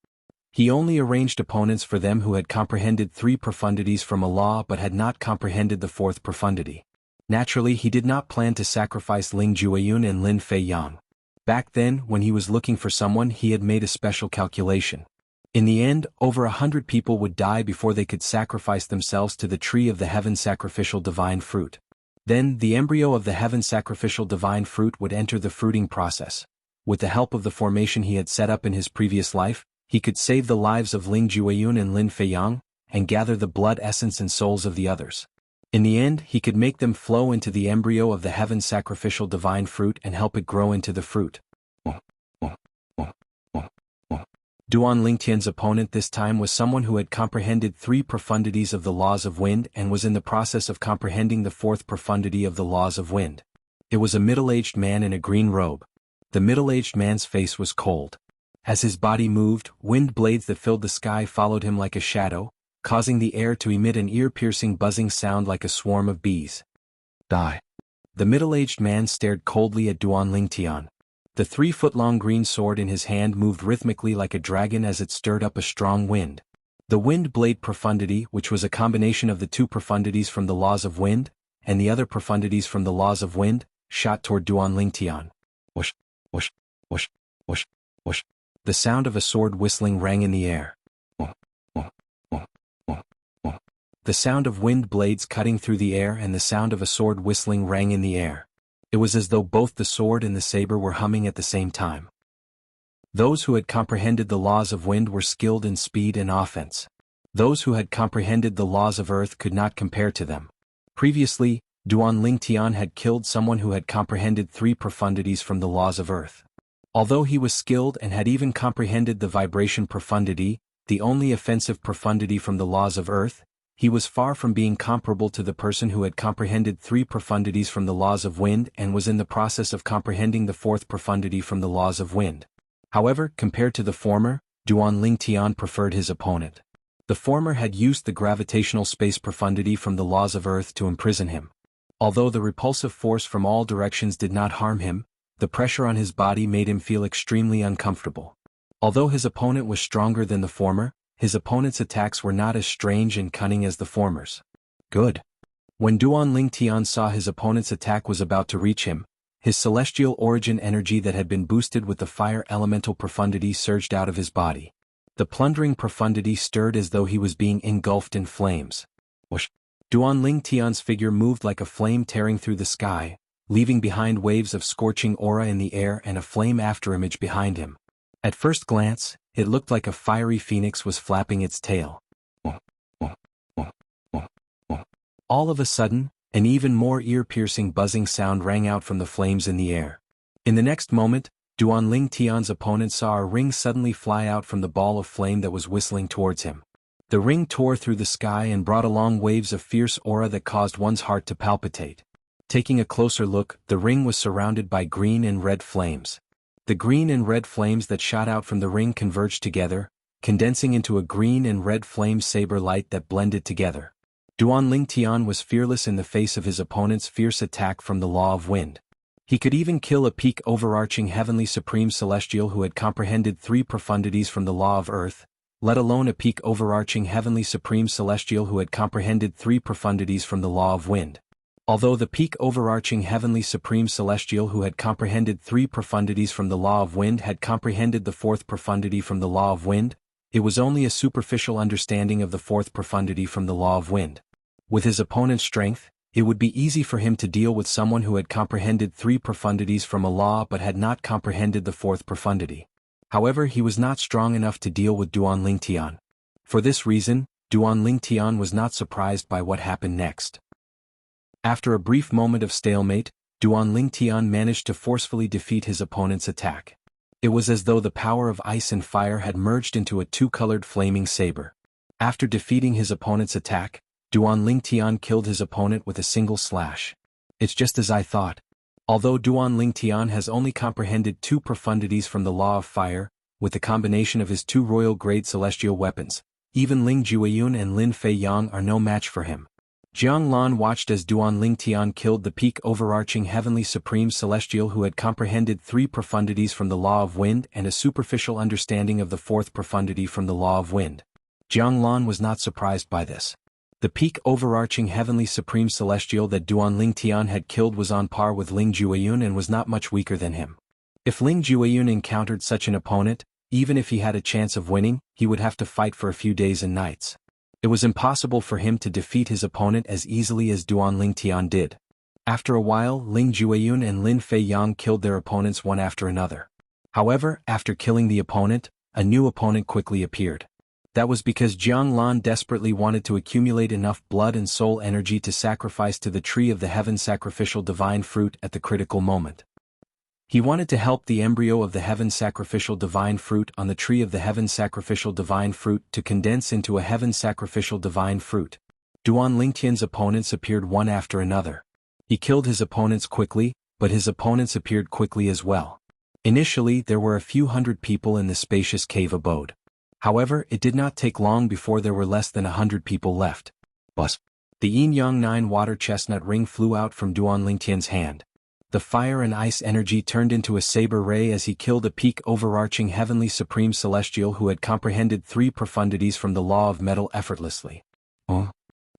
He only arranged opponents for them who had comprehended three profundities from a law but had not comprehended the fourth profundity. Naturally, he did not plan to sacrifice Ling Jueyun and Lin Feiyang. Back then, when he was looking for someone, he had made a special calculation. In the end, over 100 people would die before they could sacrifice themselves to the tree of the heaven sacrificial divine fruit. Then, the embryo of the heaven sacrificial divine fruit would enter the fruiting process. With the help of the formation he had set up in his previous life, he could save the lives of Ling Jueyun and Lin Feiyang, and gather the blood essence and souls of the others. In the end, he could make them flow into the embryo of the heaven sacrificial divine fruit and help it grow into the fruit. Duan Lingtian's opponent this time was someone who had comprehended three profundities of the laws of wind and was in the process of comprehending the fourth profundity of the laws of wind. It was a middle-aged man in a green robe. The middle-aged man's face was cold. As his body moved, wind blades that filled the sky followed him like a shadow, causing the air to emit an ear-piercing buzzing sound like a swarm of bees. Die. The middle-aged man stared coldly at Duan Lingtian. The 3-foot-long green sword in his hand moved rhythmically like a dragon as it stirred up a strong wind. The wind blade profundity, which was a combination of the two profundities from the laws of wind, and the other profundities from the laws of wind, shot toward Duan Lingtian. Whoosh, whoosh, whoosh, whoosh, whoosh. The sound of a sword whistling rang in the air. The sound of wind blades cutting through the air and the sound of a sword whistling rang in the air. It was as though both the sword and the saber were humming at the same time. Those who had comprehended the laws of wind were skilled in speed and offense. Those who had comprehended the laws of earth could not compare to them. Previously, Duan Lingtian had killed someone who had comprehended 3 profundities from the laws of earth. Although he was skilled and had even comprehended the vibration profundity, the only offensive profundity from the laws of earth, he was far from being comparable to the person who had comprehended 3 profundities from the laws of wind and was in the process of comprehending the 4th profundity from the laws of wind. However, compared to the former, Duan Lingtian preferred his opponent. The former had used the gravitational space profundity from the laws of earth to imprison him. Although the repulsive force from all directions did not harm him, the pressure on his body made him feel extremely uncomfortable. Although his opponent was stronger than the former, his opponent's attacks were not as strange and cunning as the former's. Good. When Duan Lingtian saw his opponent's attack was about to reach him, his celestial origin energy that had been boosted with the fire elemental profundity surged out of his body. The plundering profundity stirred as though he was being engulfed in flames. Whoosh! Duan Lingtian's figure moved like a flame tearing through the sky, leaving behind waves of scorching aura in the air and a flame afterimage behind him. At first glance, it looked like a fiery phoenix was flapping its tail. All of a sudden, an even more ear-piercing buzzing sound rang out from the flames in the air. In the next moment, Duan Lingtian's opponent saw a ring suddenly fly out from the ball of flame that was whistling towards him. The ring tore through the sky and brought along waves of fierce aura that caused one's heart to palpitate. Taking a closer look, the ring was surrounded by green and red flames. The green and red flames that shot out from the ring converged together, condensing into a green and red flame saber light that blended together. Duan Lingtian was fearless in the face of his opponent's fierce attack from the law of wind. He could even kill a peak overarching heavenly supreme celestial who had comprehended 3 profundities from the law of earth, let alone a peak overarching heavenly supreme celestial who had comprehended 3 profundities from the law of wind. Although the peak overarching heavenly supreme celestial who had comprehended 3 profundities from the law of wind had comprehended the 4th profundity from the law of wind, it was only a superficial understanding of the 4th profundity from the law of wind. With his opponent's strength, it would be easy for him to deal with someone who had comprehended 3 profundities from a law but had not comprehended the 4th profundity. However, he was not strong enough to deal with Duan Lingtian. For this reason, Duan Lingtian was not surprised by what happened next. After a brief moment of stalemate, Duan Lingtian managed to forcefully defeat his opponent's attack. It was as though the power of ice and fire had merged into a 2-colored flaming saber. After defeating his opponent's attack, Duan Lingtian killed his opponent with a single slash. It's just as I thought. Although Duan Lingtian has only comprehended 2 profundities from the law of fire, with the combination of his 2 royal-grade celestial weapons, even Ling Jueyun and Lin Fei Yang are no match for him. Jiang Lan watched as Duan Lingtian killed the peak overarching heavenly supreme celestial who had comprehended 3 profundities from the law of wind and a superficial understanding of the 4th profundity from the law of wind. Jiang Lan was not surprised by this. The peak overarching heavenly supreme celestial that Duan Lingtian had killed was on par with Ling Jueyun and was not much weaker than him. If Ling Jueyun encountered such an opponent, even if he had a chance of winning, he would have to fight for a few days and nights. It was impossible for him to defeat his opponent as easily as Duan Lingtian did. After a while, Ling Jueyun and Lin Fei Yang killed their opponents one after another. However, after killing the opponent, a new opponent quickly appeared. That was because Jiang Lan desperately wanted to accumulate enough blood and soul energy to sacrifice to the Tree of the Heaven sacrificial divine fruit at the critical moment. He wanted to help the embryo of the Heaven sacrificial divine fruit on the Tree of the Heaven sacrificial divine fruit to condense into a Heaven sacrificial divine fruit. Duan Lingtian's opponents appeared one after another. He killed his opponents quickly, but his opponents appeared quickly as well. Initially, there were a few hundred people in the spacious cave abode. However, it did not take long before there were less than 100 people left. Bus. The Yin-Yang 9 water chestnut ring flew out from Duan Lingtian's hand. The fire and ice energy turned into a saber ray as he killed a peak overarching heavenly supreme celestial who had comprehended 3 profundities from the law of metal effortlessly.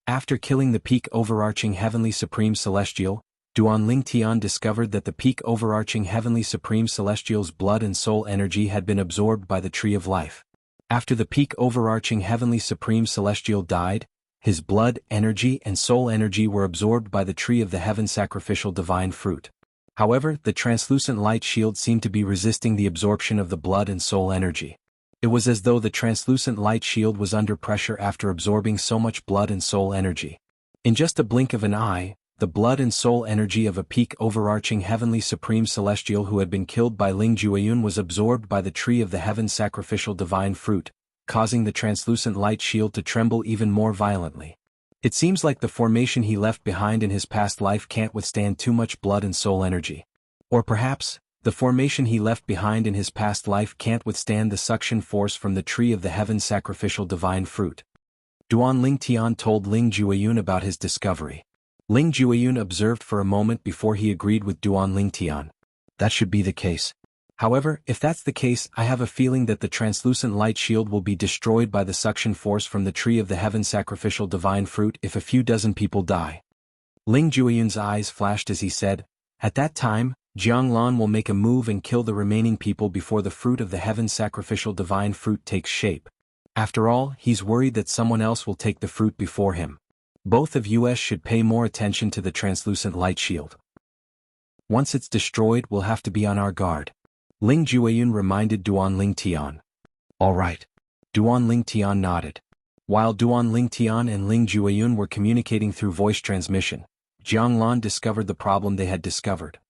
After killing the peak overarching heavenly supreme celestial, Duan Lingtian discovered that the peak overarching heavenly supreme celestial's blood and soul energy had been absorbed by the Tree of Life. After the peak overarching heavenly supreme celestial died, his blood, energy and soul energy were absorbed by the Tree of the Heaven sacrificial divine fruit. However, the translucent light shield seemed to be resisting the absorption of the blood and soul energy. It was as though the translucent light shield was under pressure after absorbing so much blood and soul energy. In just a blink of an eye, the blood and soul energy of a peak overarching heavenly supreme celestial who had been killed by Ling Jueyun was absorbed by the tree of the heaven sacrificial divine fruit, causing the translucent light shield to tremble even more violently. It seems like the formation he left behind in his past life can't withstand too much blood and soul energy. Or perhaps, the formation he left behind in his past life can't withstand the suction force from the tree of the heaven sacrificial divine fruit. Duan Lingtian told Ling Jueyun about his discovery. Ling Jueyun observed for a moment before he agreed with Duan Lingtian. That should be the case. However, if that's the case, I have a feeling that the translucent light shield will be destroyed by the suction force from the tree of the heaven sacrificial divine fruit if a few dozen people die. Ling Jueyun's eyes flashed as he said, "At that time, Jiang Lan will make a move and kill the remaining people before the fruit of the heaven sacrificial divine fruit takes shape. After all, he's worried that someone else will take the fruit before him. Both of us should pay more attention to the translucent light shield. Once it's destroyed, we'll have to be on our guard." Ling Jueyun reminded Duan Lingtian. "All right." Duan Lingtian nodded. While Duan Lingtian and Ling Jueyun were communicating through voice transmission, Jiang Lan discovered the problem they had discovered.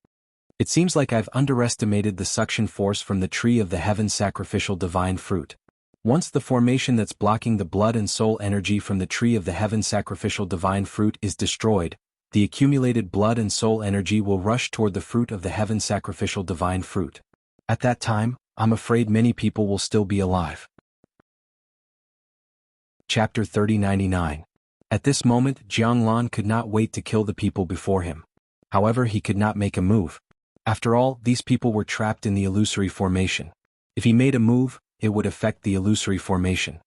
"It seems like I've underestimated the suction force from the tree of the heaven sacrificial divine fruit. Once the formation that's blocking the blood and soul energy from the tree of the heaven sacrificial divine fruit is destroyed, the accumulated blood and soul energy will rush toward the fruit of the heaven sacrificial divine fruit. At that time, I'm afraid many people will still be alive." Chapter 3099. At this moment, Jiang Lan could not wait to kill the people before him. However, he could not make a move. After all, these people were trapped in the illusory formation. If he made a move, it would affect the illusory formation.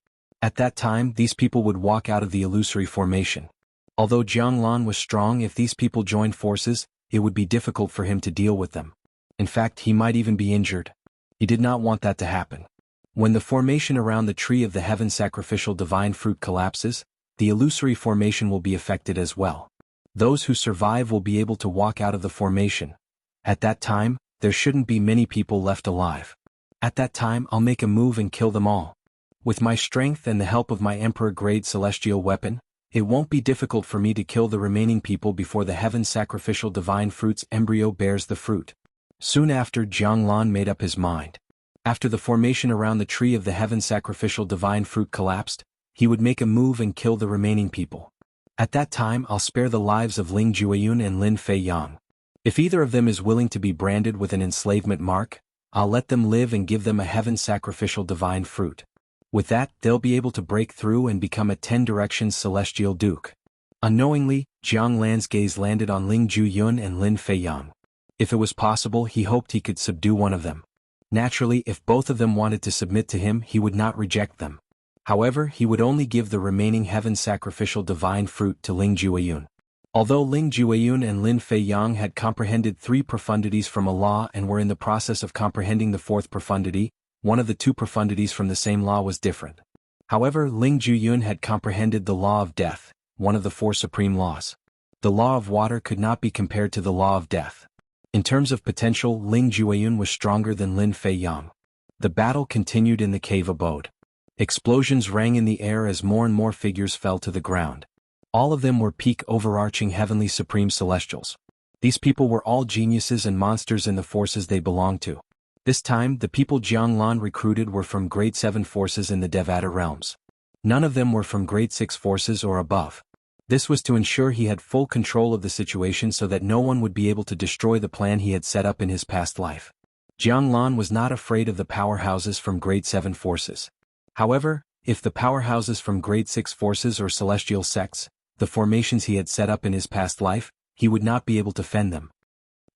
At that time, these people would walk out of the illusory formation. Although Jiang Lan was strong, if these people joined forces, it would be difficult for him to deal with them. In fact, he might even be injured. He did not want that to happen. When the formation around the tree of the heaven sacrificial divine fruit collapses, the illusory formation will be affected as well. Those who survive will be able to walk out of the formation. At that time, there shouldn't be many people left alive. At that time, I'll make a move and kill them all. With my strength and the help of my Emperor-grade celestial weapon, it won't be difficult for me to kill the remaining people before the heaven sacrificial divine fruit's embryo bears the fruit." Soon after, Jiang Lan made up his mind. After the formation around the tree of the heaven sacrificial divine fruit collapsed, he would make a move and kill the remaining people. At that time, I'll spare the lives of Ling Jueyun and Lin Fei Yang. If either of them is willing to be branded with an enslavement mark, I'll let them live and give them a heaven sacrificial divine fruit. With that, they'll be able to break through and become a 10 Directions celestial duke. Unknowingly, Jiang Lan's gaze landed on Ling Jueyun and Lin Fei Yang. If it was possible, he hoped he could subdue one of them. Naturally, if both of them wanted to submit to him, he would not reject them. However, he would only give the remaining heaven sacrificial divine fruit to Ling Jueyun. Although Ling Jueyun and Lin Fei Yang had comprehended 3 profundities from a law and were in the process of comprehending the 4th profundity, one of the 2 profundities from the same law was different. However, Ling Jueyun had comprehended the law of death, one of the 4 supreme laws. The law of water could not be compared to the law of death. In terms of potential, Ling Jueyun was stronger than Lin Fei Yang. The battle continued in the cave abode. Explosions rang in the air as more and more figures fell to the ground. All of them were peak overarching heavenly supreme celestials. These people were all geniuses and monsters in the forces they belonged to. This time, the people Jiang Lan recruited were from grade 7 forces in the Devata realms. None of them were from grade 6 forces or above. This was to ensure he had full control of the situation so that no one would be able to destroy the plan he had set up in his past life. Jiang Lan was not afraid of the powerhouses from grade 7 forces. However, if the powerhouses from grade 6 forces or celestial sects, the formations he had set up in his past life, he would not be able to fend them.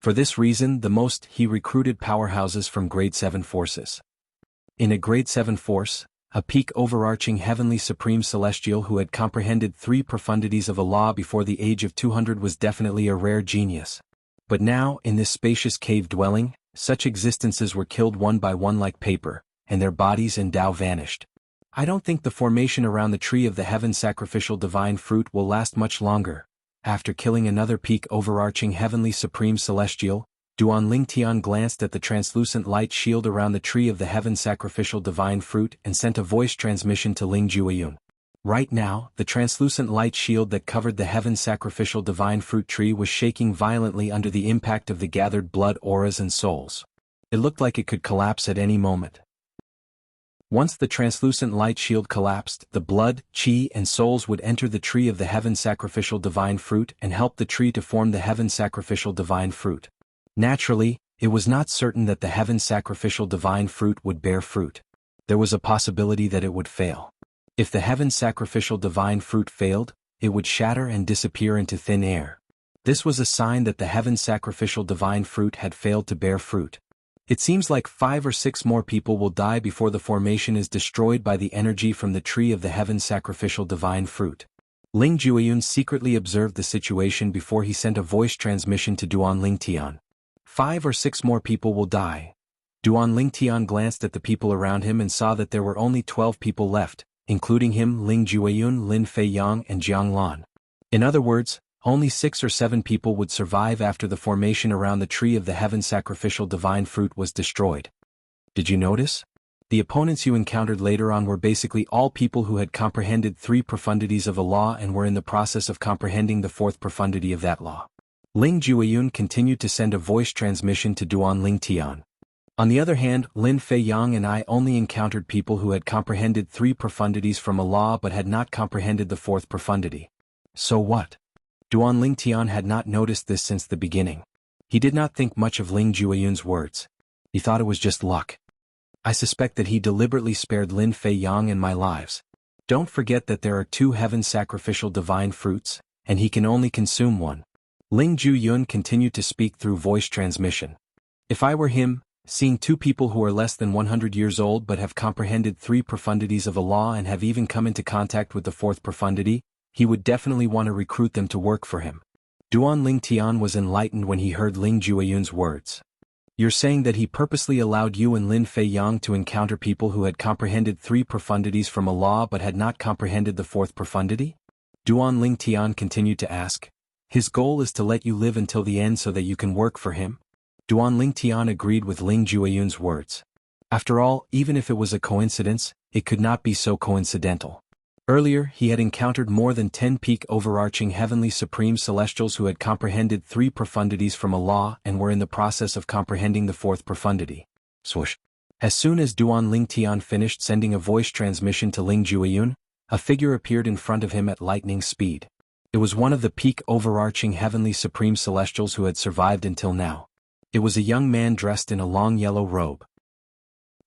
For this reason, he recruited powerhouses from grade 7 forces. In a grade 7 force, a peak overarching heavenly supreme celestial who had comprehended 3 profundities of a law before the age of 200 was definitely a rare genius. But now, in this spacious cave dwelling, such existences were killed one by one like paper, and their bodies and Tao vanished. I don't think the formation around the tree of the heaven sacrificial divine fruit will last much longer. After killing another peak overarching heavenly supreme celestial, Duan Lingtian glanced at the translucent light shield around the tree of the heaven sacrificial divine fruit and sent a voice transmission to Ling Jueyun. Right now, the translucent light shield that covered the heaven sacrificial divine fruit tree was shaking violently under the impact of the gathered blood auras and souls. It looked like it could collapse at any moment. Once the translucent light shield collapsed, the blood, chi, and souls would enter the tree of the heaven sacrificial divine fruit and help the tree to form the heaven sacrificial divine fruit. Naturally, it was not certain that the heaven sacrificial divine fruit would bear fruit. There was a possibility that it would fail. If the heaven sacrificial divine fruit failed, it would shatter and disappear into thin air. This was a sign that the heaven sacrificial divine fruit had failed to bear fruit. It seems like 5 or 6 more people will die before the formation is destroyed by the energy from the tree of the heaven sacrificial divine fruit. Ling Jueyun secretly observed the situation before he sent a voice transmission to Duan Lingtian. 5 or 6 more people will die. Duan Lingtian glanced at the people around him and saw that there were only 12 people left, including him, Ling Jueyun, Lin Feiyang, and Jiang Lan. In other words, only 6 or 7 people would survive after the formation around the tree of the heaven sacrificial divine fruit was destroyed. Did you notice? The opponents you encountered later on were basically all people who had comprehended 3 profundities of a law and were in the process of comprehending the 4th profundity of that law. Ling Jueyun continued to send a voice transmission to Duan Lingtian. On the other hand, Lin Feiyang and I only encountered people who had comprehended 3 profundities from a law but had not comprehended the 4th profundity. So what? Duan Lingtian had not noticed this since the beginning. He did not think much of Ling Jueyun's words. He thought it was just luck. I suspect that he deliberately spared Lin Feiyang and my lives. Don't forget that there are 2 heaven sacrificial divine fruits, and he can only consume one. Ling Jueyun continued to speak through voice transmission. If I were him, seeing 2 people who are less than 100 years old but have comprehended 3 profundities of a law and have even come into contact with the 4th profundity, he would definitely want to recruit them to work for him. Duan Lingtian was enlightened when he heard Ling Jueyun's words. You're saying that he purposely allowed you and Lin Feiyang to encounter people who had comprehended 3 profundities from a law but had not comprehended the 4th profundity? Duan Lingtian continued to ask. His goal is to let you live until the end so that you can work for him? Duan Lingtian agreed with Ling Jueyun's words. After all, even if it was a coincidence, it could not be so coincidental. Earlier, he had encountered more than 10 peak overarching heavenly supreme celestials who had comprehended 3 profundities from a law and were in the process of comprehending the 4th profundity. Swoosh. As soon as Duan Lingtian finished sending a voice transmission to Ling Jueyun, a figure appeared in front of him at lightning speed. It was one of the peak overarching heavenly supreme celestials who had survived until now. It was a young man dressed in a long yellow robe.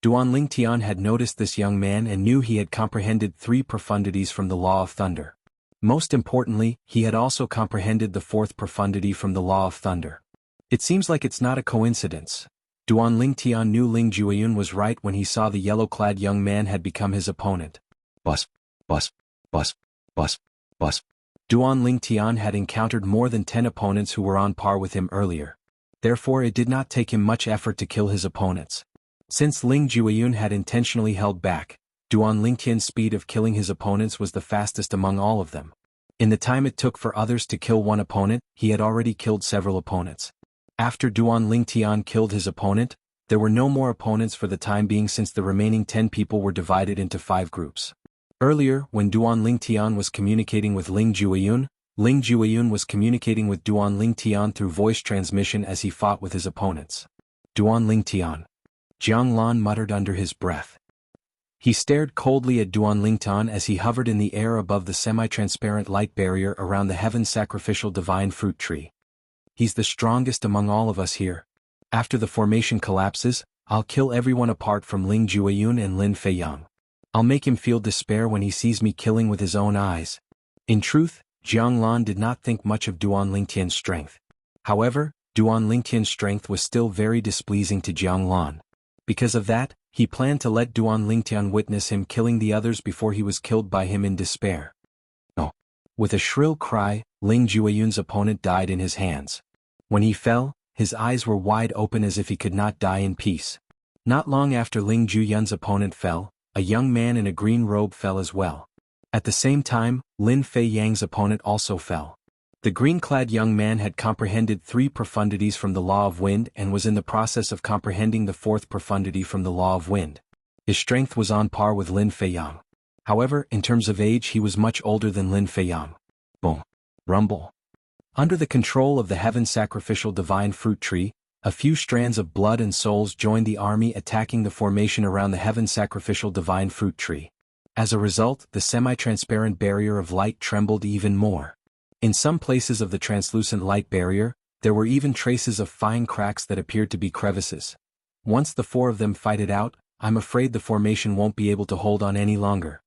Duan Lingtian had noticed this young man and knew he had comprehended 3 profundities from the law of thunder. Most importantly, he had also comprehended the 4th profundity from the law of thunder. It seems like it's not a coincidence. Duan Lingtian knew Ling Jueyun was right when he saw the yellow-clad young man had become his opponent. Bus, bus, bus, bus, bus. Duan Lingtian had encountered more than 10 opponents who were on par with him earlier. Therefore it did not take him much effort to kill his opponents. Since Ling Jueyun had intentionally held back, Duan Lingtian's speed of killing his opponents was the fastest among all of them. In the time it took for others to kill one opponent, he had already killed several opponents. After Duan Lingtian killed his opponent, there were no more opponents for the time being since the remaining 10 people were divided into 5 groups. Earlier, when Duan Lingtian was communicating with Ling Jueyun was communicating with Duan Lingtian through voice transmission as he fought with his opponents. Duan Lingtian. Jiang Lan muttered under his breath. He stared coldly at Duan Lingtian as he hovered in the air above the semi-transparent light barrier around the heaven sacrificial divine fruit tree. He's the strongest among all of us here. After the formation collapses, I'll kill everyone apart from Ling Jueyun and Lin Feiyang. I'll make him feel despair when he sees me killing with his own eyes. In truth, Jiang Lan did not think much of Duan Lingtian's strength. However, Duan Lingtian's strength was still very displeasing to Jiang Lan. Because of that, he planned to let Duan Lingtian witness him killing the others before he was killed by him in despair. Oh! With a shrill cry, Ling Jueyun's opponent died in his hands. When he fell, his eyes were wide open as if he could not die in peace. Not long after Ling Jueyun's opponent fell, a young man in a green robe fell as well. At the same time, Lin Feiyang's opponent also fell. The green-clad young man had comprehended 3 profundities from the law of wind and was in the process of comprehending the 4th profundity from the law of wind. His strength was on par with Lin Feiyang. However, in terms of age he was much older than Lin Feiyang. Boom. Rumble. Under the control of the heaven sacrificial divine fruit tree, a few strands of blood and souls joined the army attacking the formation around the heaven sacrificial divine fruit tree. As a result, the semi-transparent barrier of light trembled even more. In some places of the translucent light barrier, there were even traces of fine cracks that appeared to be crevices. Once the 4 of them fight it out, I'm afraid the formation won't be able to hold on any longer.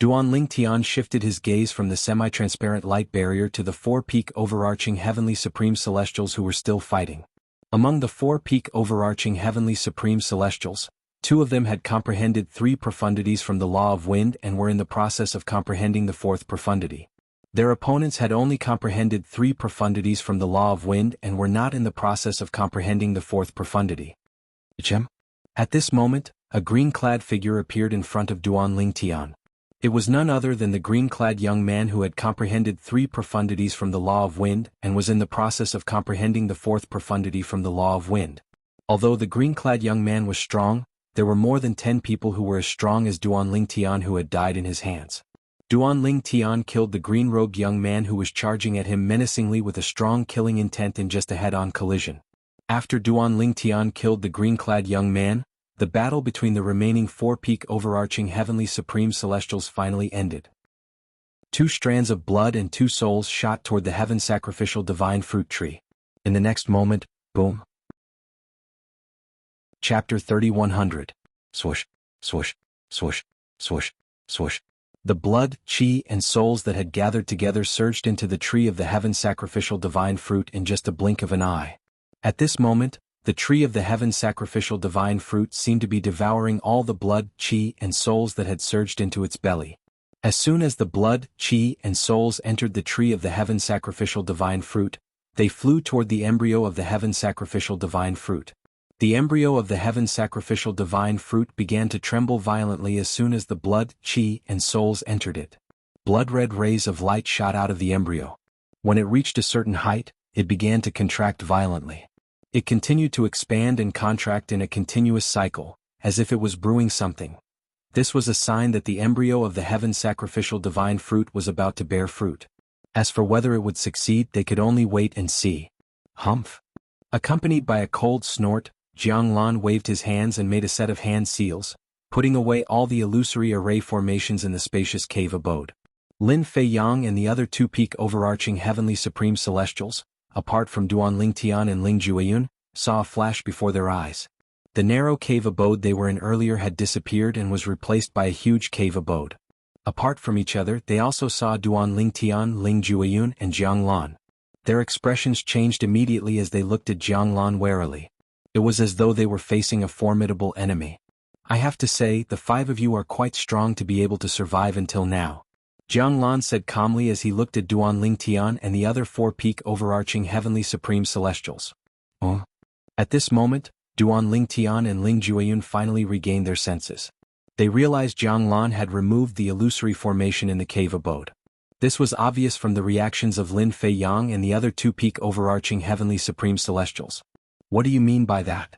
Duan Lingtian shifted his gaze from the semi-transparent light barrier to the 4-peak overarching heavenly supreme celestials who were still fighting. Among the 4-peak overarching heavenly supreme celestials, 2 of them had comprehended 3 profundities from the law of wind and were in the process of comprehending the 4th profundity. Their opponents had only comprehended 3 profundities from the law of wind and were not in the process of comprehending the 4th profundity. At this moment, a green-clad figure appeared in front of Duan Lingtian. It was none other than the green-clad young man who had comprehended 3 profundities from the law of wind and was in the process of comprehending the 4th profundity from the law of wind. Although the green-clad young man was strong, there were more than 10 people who were as strong as Duan Lingtian who had died in his hands. Duan Lingtian killed the green-robed young man who was charging at him menacingly with a strong killing intent in just a head-on collision. After Duan Lingtian killed the green-clad young man, the battle between the remaining 4-peak overarching heavenly supreme celestials finally ended. 2 strands of blood and 2 souls shot toward the heaven sacrificial divine fruit tree. In the next moment, boom. Chapter 3100. Swoosh, swoosh, swoosh, swoosh, swoosh. The blood, chi, and souls that had gathered together surged into the tree of the heaven sacrificial divine fruit in just a blink of an eye. At this moment, the tree of the heaven sacrificial divine fruit seemed to be devouring all the blood, chi, and souls that had surged into its belly. As soon as the blood, chi, and souls entered the tree of the heaven sacrificial divine fruit, they flew toward the embryo of the heaven sacrificial divine fruit. The embryo of the heaven sacrificial divine fruit began to tremble violently as soon as the blood, chi, and souls entered it. Blood-red rays of light shot out of the embryo. When it reached a certain height, it began to contract violently. It continued to expand and contract in a continuous cycle, as if it was brewing something. This was a sign that the embryo of the heaven sacrificial divine fruit was about to bear fruit. As for whether it would succeed, they could only wait and see. Humph. Accompanied by a cold snort, Jianglan waved his hands and made a set of hand seals, putting away all the illusory array formations in the spacious cave abode. Lin Feiyang and the other 2-peak overarching heavenly supreme celestials, apart from Duan Lingtian and Ling Jueyun, saw a flash before their eyes. The narrow cave abode they were in earlier had disappeared and was replaced by a huge cave abode. Apart from each other, they also saw Duan Lingtian, Ling Jueyun, and Jianglan. Their expressions changed immediately as they looked at Jianglan warily. It was as though they were facing a formidable enemy. I have to say, the 5 of you are quite strong to be able to survive until now. Jianglan said calmly as he looked at Duan Lingtian and the other 4-peak overarching heavenly supreme celestials. At this moment, Duan Lingtian and Ling Jueyun finally regained their senses. They realized Jianglan had removed the illusory formation in the cave abode. This was obvious from the reactions of Lin Feiyang and the other 2-peak overarching heavenly supreme celestials. What do you mean by that?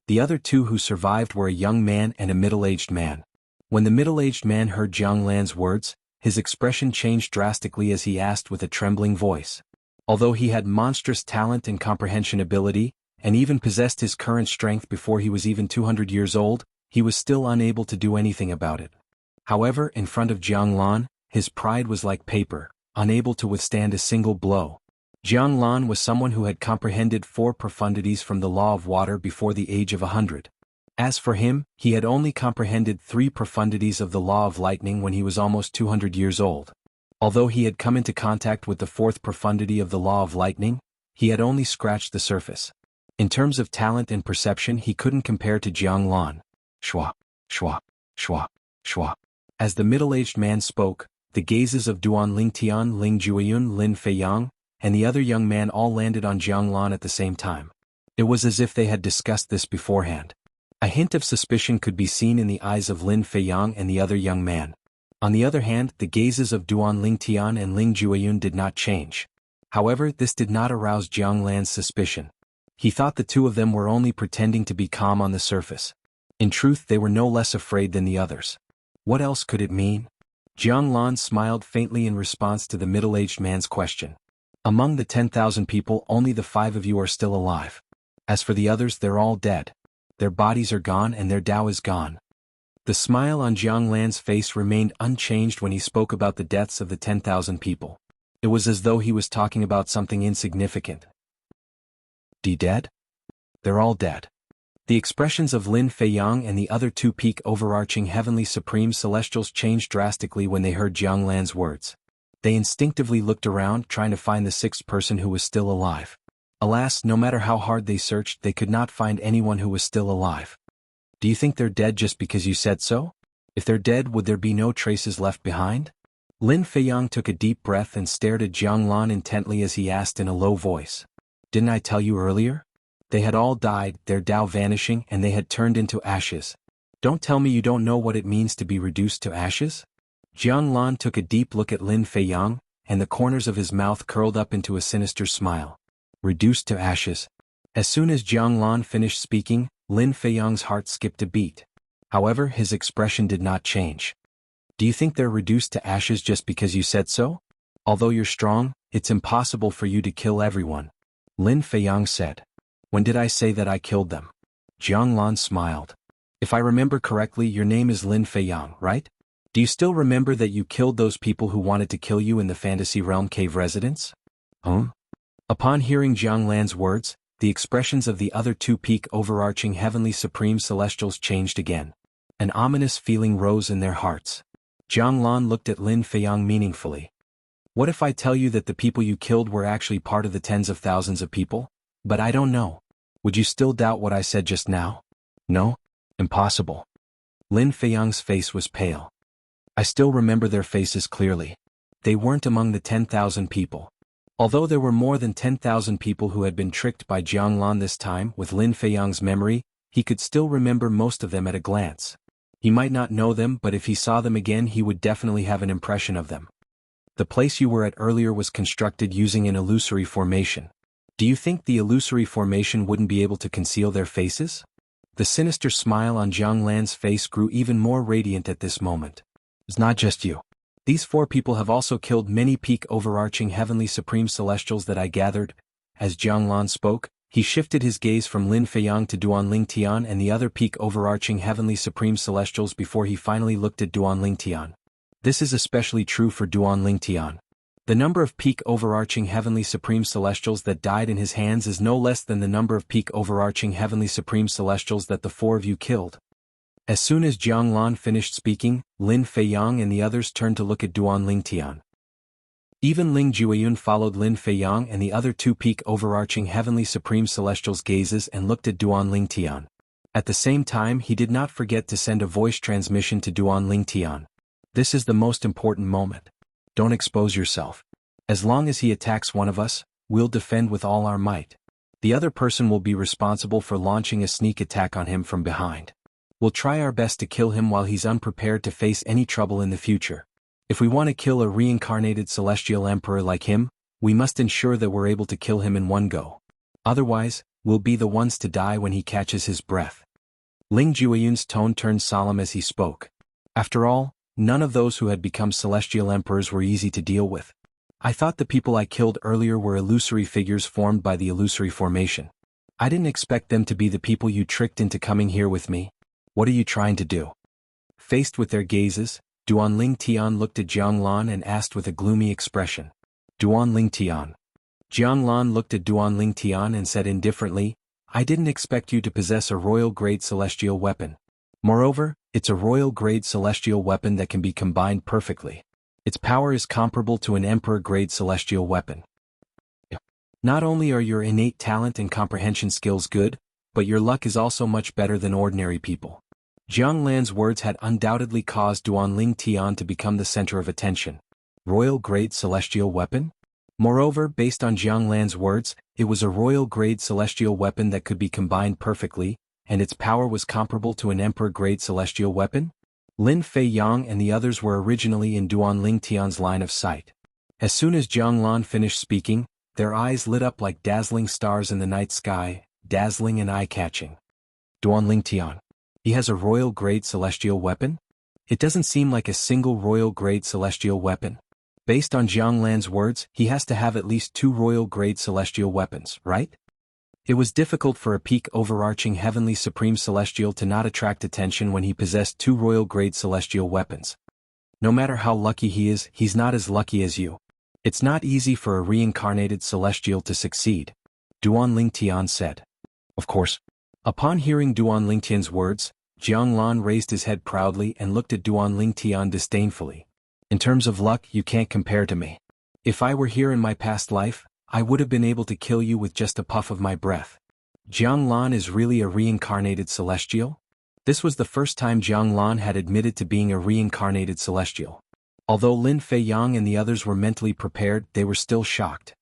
The other 2 who survived were a young man and a middle-aged man. When the middle-aged man heard Jianglan's words, his expression changed drastically as he asked with a trembling voice. Although he had monstrous talent and comprehension ability, and even possessed his current strength before he was even 200 years old, he was still unable to do anything about it. However, in front of Jianglan, his pride was like paper, unable to withstand a single blow. Jianglan was someone who had comprehended 4 profundities from the law of water before the age of 100. As for him, he had only comprehended 3 profundities of the law of lightning when he was almost 200 years old. Although he had come into contact with the 4th profundity of the law of lightning, he had only scratched the surface. In terms of talent and perception, he couldn't compare to Jianglan. Shwa, shwa, shwa, shwa. As the middle-aged man spoke, the gazes of Duan Lingtian, Ling Jueyun, Lin Feiyang, and the other young man all landed on Jianglan at the same time. It was as if they had discussed this beforehand. A hint of suspicion could be seen in the eyes of Lin Feiyang and the other young man. On the other hand, the gazes of Duan Lingtian and Ling Jueyun did not change. However, this did not arouse Jiang Lan's suspicion. He thought the two of them were only pretending to be calm on the surface. In truth, they were no less afraid than the others. What else could it mean? Jiang Lan smiled faintly in response to the middle-aged man's question. Among the 10,000 people, only the 5 of you are still alive. As for the others, they're all dead. Their bodies are gone and their Tao is gone. The smile on Jiang Lan's face remained unchanged when he spoke about the deaths of the 10,000 people. It was as though he was talking about something insignificant. Dead? They're all dead. The expressions of Lin Feiyang and the other 2 peak overarching heavenly supreme celestials changed drastically when they heard Jiang Lan's words. They instinctively looked around, trying to find the 6th person who was still alive. Alas, no matter how hard they searched, they could not find anyone who was still alive. Do you think they're dead just because you said so? If they're dead, would there be no traces left behind? Lin Feiyang took a deep breath and stared at Jiang Lan intently as he asked in a low voice. Didn't I tell you earlier? They had all died, their Tao vanishing, and they had turned into ashes. Don't tell me you don't know what it means to be reduced to ashes? Jiang Lan took a deep look at Lin Feiyang, and the corners of his mouth curled up into a sinister smile. Reduced to ashes. As soon as Jiang Lan finished speaking, Lin Feiyang's heart skipped a beat. However, his expression did not change. Do you think they're reduced to ashes just because you said so? Although you're strong, it's impossible for you to kill everyone. Lin Feiyang said. When did I say that I killed them? Jiang Lan smiled. If I remember correctly, your name is Lin Feiyang, right? Do you still remember that you killed those people who wanted to kill you in the Fantasy Realm cave residence? Upon hearing Jiang Lan's words, the expressions of the other 2 peak overarching heavenly supreme celestials changed again. An ominous feeling rose in their hearts. Jiang Lan looked at Lin Feiyang meaningfully. What if I tell you that the people you killed were actually part of the tens of thousands of people? But I don't know. Would you still doubt what I said just now? No? Impossible. Lin Feiyang's face was pale. I still remember their faces clearly. They weren't among the 10,000 people. Although there were more than 10,000 people who had been tricked by Jiang Lan this time with Lin Feiyang's memory, he could still remember most of them at a glance. He might not know them, but if he saw them again he would definitely have an impression of them. The place you were at earlier was constructed using an illusory formation. Do you think the illusory formation wouldn't be able to conceal their faces? The sinister smile on Jiang Lan's face grew even more radiant at this moment. It's not just you. These 4 people have also killed many peak overarching heavenly supreme celestials that I gathered. As Jiang Lan spoke, he shifted his gaze from Lin Feiyang to Duan Lingtian and the other peak overarching heavenly supreme celestials before he finally looked at Duan Lingtian. This is especially true for Duan Lingtian. The number of peak overarching heavenly supreme celestials that died in his hands is no less than the number of peak overarching heavenly supreme celestials that the 4 of you killed. As soon as Jiang Lan finished speaking, Lin Feiyang and the others turned to look at Duan Lingtian. Even Ling Jueyun followed Lin Feiyang and the other 2 peak overarching heavenly supreme celestials' gazes and looked at Duan Lingtian. At the same time, he did not forget to send a voice transmission to Duan Lingtian. This is the most important moment. Don't expose yourself. As long as he attacks one of us, we'll defend with all our might. The other person will be responsible for launching a sneak attack on him from behind. We'll try our best to kill him while he's unprepared to face any trouble in the future. If we want to kill a reincarnated celestial emperor like him, we must ensure that we're able to kill him in one go. Otherwise, we'll be the ones to die when he catches his breath. Ling Jueyun's tone turned solemn as he spoke. After all, none of those who had become celestial emperors were easy to deal with. I thought the people I killed earlier were illusory figures formed by the illusory formation. I didn't expect them to be the people you tricked into coming here with me. What are you trying to do? Faced with their gazes, Duan Lingtian looked at Jiang Lan and asked with a gloomy expression. Duan Lingtian. Jiang Lan looked at Duan Lingtian and said indifferently, I didn't expect you to possess a royal-grade celestial weapon. Moreover, it's a royal-grade celestial weapon that can be combined perfectly. Its power is comparable to an emperor-grade celestial weapon. Not only are your innate talent and comprehension skills good, but your luck is also much better than ordinary people. Jiang Lan's words had undoubtedly caused Duan Lingtian to become the center of attention. Royal-grade celestial weapon? Moreover, based on Jiang Lan's words, it was a royal-grade celestial weapon that could be combined perfectly, and its power was comparable to an emperor-grade celestial weapon? Lin Feiyang and the others were originally in Duan Lingtian's line of sight. As soon as Jiang Lan finished speaking, Their eyes lit up like dazzling stars in the night sky, dazzling and eye-catching. Duanling Tian. He has a royal-grade celestial weapon? It doesn't seem like a single royal-grade celestial weapon. Based on Jiang Lan's words, he has to have at least 2 royal-grade celestial weapons, right? It was difficult for a peak overarching heavenly supreme celestial to not attract attention when he possessed 2 royal-grade celestial weapons. No matter how lucky he is, he's not as lucky as you. It's not easy for a reincarnated celestial to succeed, Duanling Tian said. Of course. Upon hearing Duanling Tian's words, Jiang Lan raised his head proudly and looked at Duanling Tian disdainfully. In terms of luck, you can't compare to me. If I were here in my past life, I would have been able to kill you with just a puff of my breath. Jiang Lan is really a reincarnated celestial? This was the first time Jiang Lan had admitted to being a reincarnated celestial. Although Lin Fei Yang and the others were mentally prepared, they were still shocked.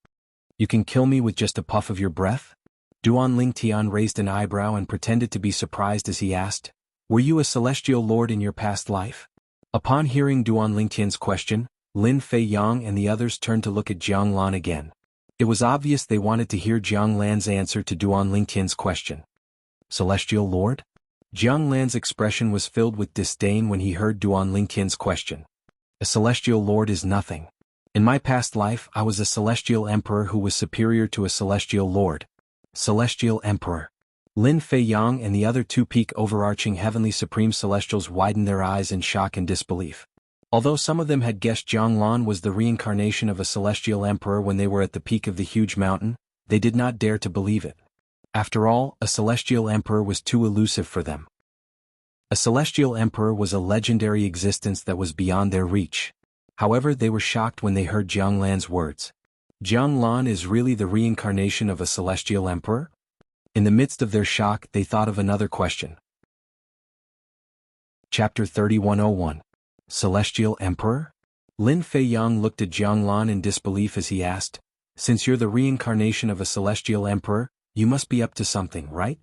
You can kill me with just a puff of your breath? Duanling Tian raised an eyebrow and pretended to be surprised as he asked, "Were you a celestial lord in your past life?" Upon hearing Duanling Tian's question, Lin Fei Yang and the others turned to look at Jiang Lan again. It was obvious they wanted to hear Jiang Lan's answer to Duanling Tian's question. Celestial Lord? Jiang Lan's expression was filled with disdain when he heard Duanling Tian's question. A celestial lord is nothing. In my past life, I was a celestial emperor who was superior to a celestial lord. Celestial Emperor. Lin Fei Yang and the other 2 peak overarching heavenly supreme celestials widened their eyes in shock and disbelief. Although some of them had guessed Jiang Lan was the reincarnation of a celestial emperor when they were at the peak of the huge mountain, they did not dare to believe it. After all, a celestial emperor was too elusive for them. A celestial emperor was a legendary existence that was beyond their reach. However, they were shocked when they heard Jiang Lan's words. Jiang Lan is really the reincarnation of a celestial emperor? In the midst of their shock, they thought of another question. Chapter 3101. Celestial Emperor? Lin Fei Yang looked at Jiang Lan in disbelief as he asked, "Since you're the reincarnation of a celestial emperor, you must be up to something, right?"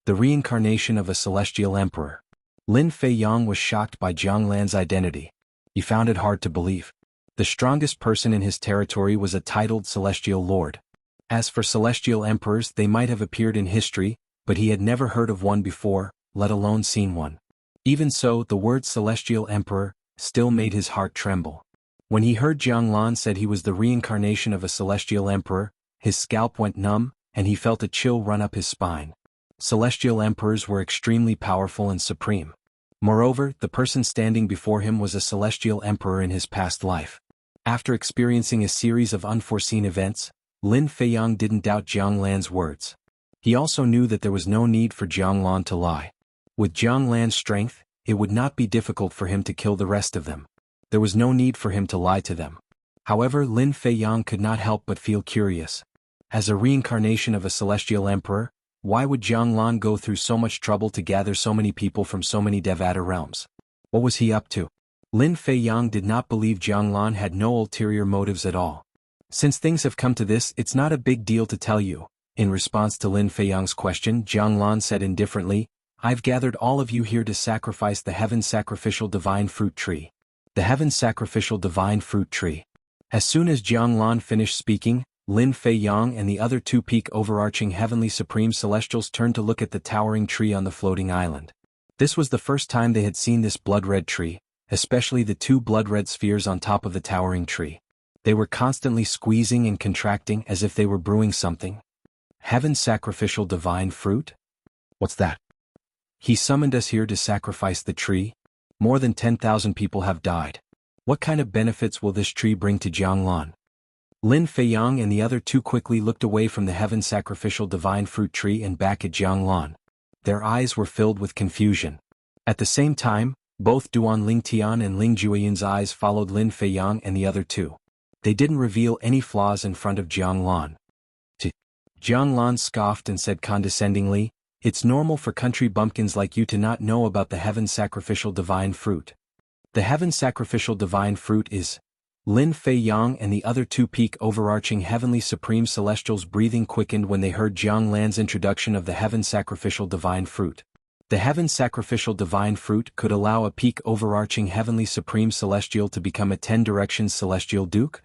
The reincarnation of a celestial emperor. Lin Fei Yang was shocked by Jiang Lan's identity. He found it hard to believe. The strongest person in his territory was a titled celestial lord. As for celestial emperors, they might have appeared in history, but he had never heard of one before, let alone seen one. Even so, the word celestial emperor still made his heart tremble. When he heard Jiang Lan said he was the reincarnation of a celestial emperor, his scalp went numb, and he felt a chill run up his spine. Celestial emperors were extremely powerful and supreme. Moreover, the person standing before him was a celestial emperor in his past life. After experiencing a series of unforeseen events, Lin Fei Yang didn't doubt Jiang Lan's words. He also knew that there was no need for Jiang Lan to lie. With Jiang Lan's strength, it would not be difficult for him to kill the rest of them. There was no need for him to lie to them. However, Lin Fei Yang could not help but feel curious. As a reincarnation of a celestial emperor, why would Jiang Lan go through so much trouble to gather so many people from so many Devata realms? What was he up to? Lin Fei Yang did not believe Jiang Lan had no ulterior motives at all. Since things have come to this, it's not a big deal to tell you. In response to Lin Fei Yang's question, Jiang Lan said indifferently, "I've gathered all of you here to sacrifice the Heaven Sacrificial Divine Fruit Tree." The Heaven Sacrificial Divine Fruit Tree. As soon as Jiang Lan finished speaking, Lin Fei Yang and the other 2 peak overarching heavenly supreme celestials turned to look at the towering tree on the floating island. This was the first time they had seen this blood-red tree, especially the 2 blood-red spheres on top of the towering tree. They were constantly squeezing and contracting as if they were brewing something. Heaven Sacrificial Divine Fruit? What's that? He summoned us here to sacrifice the tree? More than 10,000 people have died. What kind of benefits will this tree bring to Jiang Lan? Lin Fei Yang and the other 2 quickly looked away from the Heaven Sacrificial Divine Fruit Tree and back at Jiang Lan. Their eyes were filled with confusion. At the same time, both Duanling Tian and Ling Jueyin's eyes followed Lin Fei Yang and the other 2. They didn't reveal any flaws in front of Jiang Lan. Jiang Lan scoffed and said condescendingly, "It's normal for country bumpkins like you to not know about the Heaven Sacrificial Divine Fruit." The Heaven Sacrificial Divine Fruit is... Lin Fei Yang and the other 2 peak overarching heavenly supreme celestials' breathing quickened when they heard Jiang Lan's introduction of the Heaven Sacrificial Divine Fruit. The Heaven Sacrificial Divine Fruit could allow a peak overarching heavenly supreme celestial to become a 10 directions celestial duke.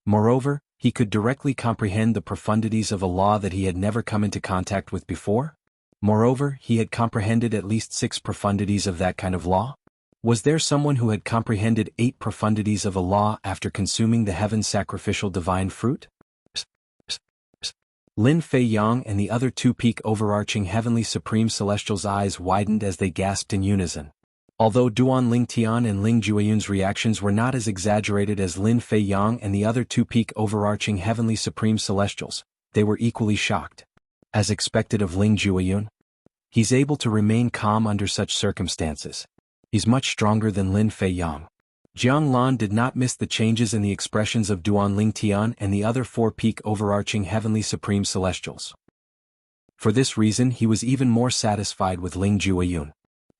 Moreover, he could directly comprehend the profundities of a law that he had never come into contact with before? Moreover, he had comprehended at least 6 profundities of that kind of law. Was there someone who had comprehended 8 profundities of a law after consuming the heaven sacrificial divine fruit? Lin Fei Yang and the other 2 peak overarching heavenly supreme celestials' eyes widened as they gasped in unison. Although Duan Lingtian and Ling Jueyun's reactions were not as exaggerated as Lin Fei Yang and the other 2 peak overarching heavenly supreme celestials, they were equally shocked. As expected of Ling Jueyun, he's able to remain calm under such circumstances. He's much stronger than Lin Fei Yang. Jiang Lan did not miss the changes in the expressions of Duan Lingtian and the other 4 peak overarching heavenly supreme celestials. For this reason he was even more satisfied with Ling Jueyun.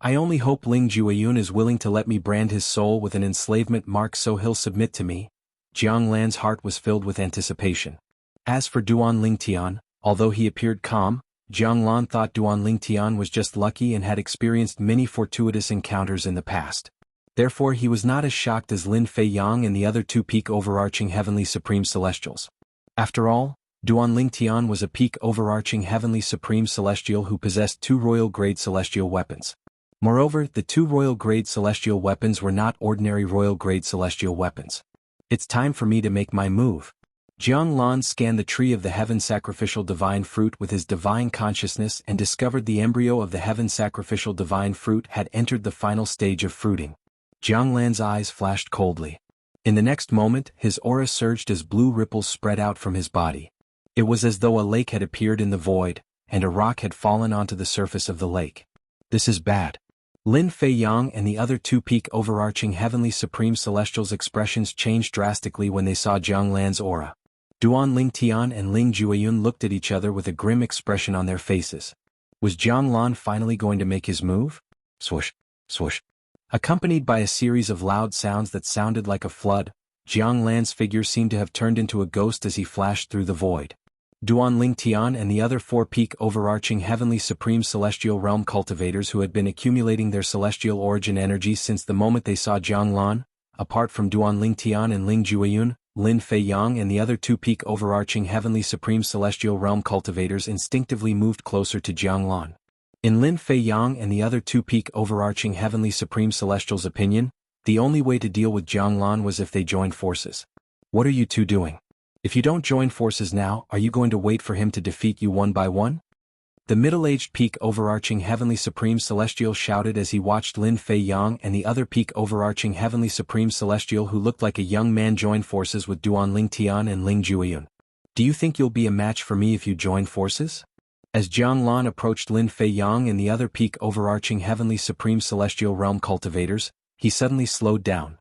I only hope Ling Jueyun is willing to let me brand his soul with an enslavement mark so he'll submit to me. Jiang Lan's heart was filled with anticipation. As for Duan Lingtian, although he appeared calm, Jiang Lan thought Duan Lingtian was just lucky and had experienced many fortuitous encounters in the past. Therefore he was not as shocked as Lin Fei Yang and the other 2 peak overarching heavenly supreme celestials. After all, Duan Lingtian was a peak overarching heavenly supreme celestial who possessed 2 royal grade celestial weapons. Moreover, the 2 royal grade celestial weapons were not ordinary royal grade celestial weapons. It's time for me to make my move. Jiang Lan scanned the tree of the heaven sacrificial divine fruit with his divine consciousness and discovered the embryo of the heaven sacrificial divine fruit had entered the final stage of fruiting. Jiang Lan's eyes flashed coldly. In the next moment, his aura surged as blue ripples spread out from his body. It was as though a lake had appeared in the void, and a rock had fallen onto the surface of the lake. This is bad. Lin Fei Yang and the other 2 peak overarching heavenly supreme celestials' expressions changed drastically when they saw Jiang Lan's aura. Duan Lingtian and Ling Jueyun looked at each other with a grim expression on their faces. Was Jiang Lan finally going to make his move? Swoosh, swoosh. Accompanied by a series of loud sounds that sounded like a flood, Jiang Lan's figure seemed to have turned into a ghost as he flashed through the void. Duan Lingtian and the other 4 peak overarching heavenly supreme celestial realm cultivators who had been accumulating their celestial origin energy since the moment they saw Jiang Lan, apart from Duan Lingtian and Ling Jueyun, Lin Fei Yang and the other 2 peak overarching heavenly supreme celestial realm cultivators instinctively moved closer to Jiang Lan. In Lin Fei Yang and the other 2 peak overarching heavenly supreme celestials' opinion, the only way to deal with Jiang Lan was if they joined forces. What are you 2 doing? If you don't join forces now, are you going to wait for him to defeat you one by one? The middle-aged peak overarching heavenly supreme celestial shouted as he watched Lin Fei Yang and the other peak overarching heavenly supreme celestial who looked like a young man join forces with Duan Lingtian and Ling Jueyun. Do you think you'll be a match for me if you join forces? As Jiang Lan approached Lin Fei Yang and the other peak overarching heavenly supreme celestial realm cultivators, he suddenly slowed down.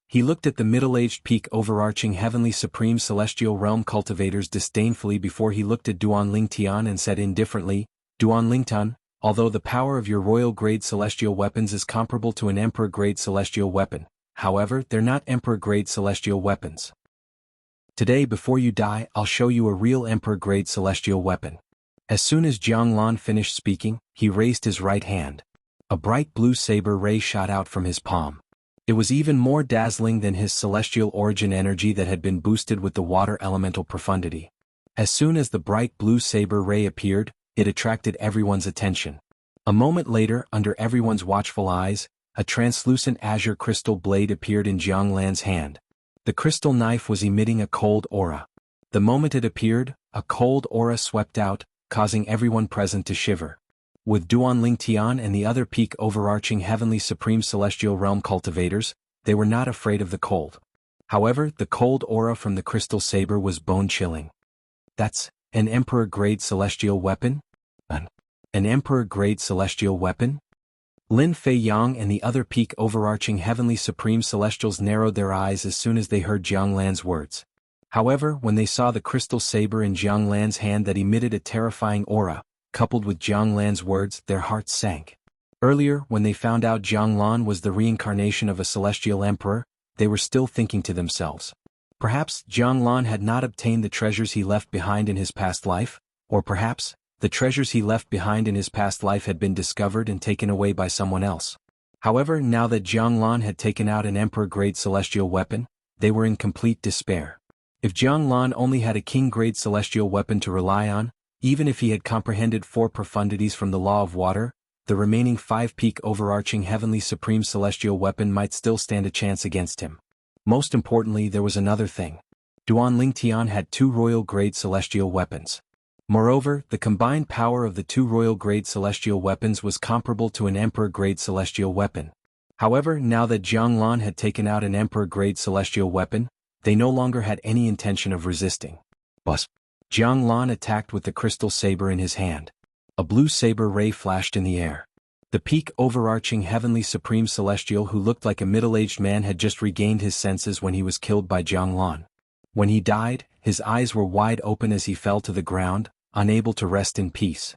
He looked at the middle-aged peak overarching heavenly supreme celestial realm cultivators disdainfully before he looked at Duan Lingtian and said indifferently, Duan Lingtian, although the power of your royal-grade celestial weapons is comparable to an emperor-grade celestial weapon, however, they're not emperor-grade celestial weapons. Today before you die, I'll show you a real emperor-grade celestial weapon. As soon as Jiang Lan finished speaking, he raised his right hand. A bright blue saber ray shot out from his palm. It was even more dazzling than his celestial origin energy that had been boosted with the water elemental profundity. As soon as the bright blue saber ray appeared, it attracted everyone's attention. A moment later, under everyone's watchful eyes, a translucent azure crystal blade appeared in Jiang Lan's hand. The crystal knife was emitting a cold aura. The moment it appeared, a cold aura swept out, causing everyone present to shiver. With Duan Lingtian and the other peak overarching heavenly supreme celestial realm cultivators, they were not afraid of the cold. However, the cold aura from the crystal saber was bone-chilling. That's an emperor-grade celestial weapon? An emperor-grade celestial weapon? Lin Fei Yang and the other peak overarching heavenly supreme celestials narrowed their eyes as soon as they heard Jiang Lan's words. However, when they saw the crystal saber in Jiang Lan's hand that emitted a terrifying aura, coupled with Jiang Lan's words, their hearts sank. Earlier, when they found out Jiang Lan was the reincarnation of a celestial emperor, they were still thinking to themselves. Perhaps Jiang Lan had not obtained the treasures he left behind in his past life, or perhaps the treasures he left behind in his past life had been discovered and taken away by someone else. However, now that Jiang Lan had taken out an emperor-grade celestial weapon, they were in complete despair. If Jianglan only had a king-grade celestial weapon to rely on, even if he had comprehended 4 profundities from the law of water, the remaining 5-peak overarching heavenly supreme celestial weapon might still stand a chance against him. Most importantly, there was another thing. Duan Lingtian had 2 royal-grade celestial weapons. Moreover, the combined power of the 2 royal-grade celestial weapons was comparable to an emperor-grade celestial weapon. However, now that Jianglan had taken out an emperor-grade celestial weapon, they no longer had any intention of resisting. Bus. Jianglan attacked with the crystal saber in his hand. A blue saber ray flashed in the air. The peak overarching heavenly supreme celestial who looked like a middle-aged man had just regained his senses when he was killed by Jianglan. When he died, his eyes were wide open as he fell to the ground, unable to rest in peace.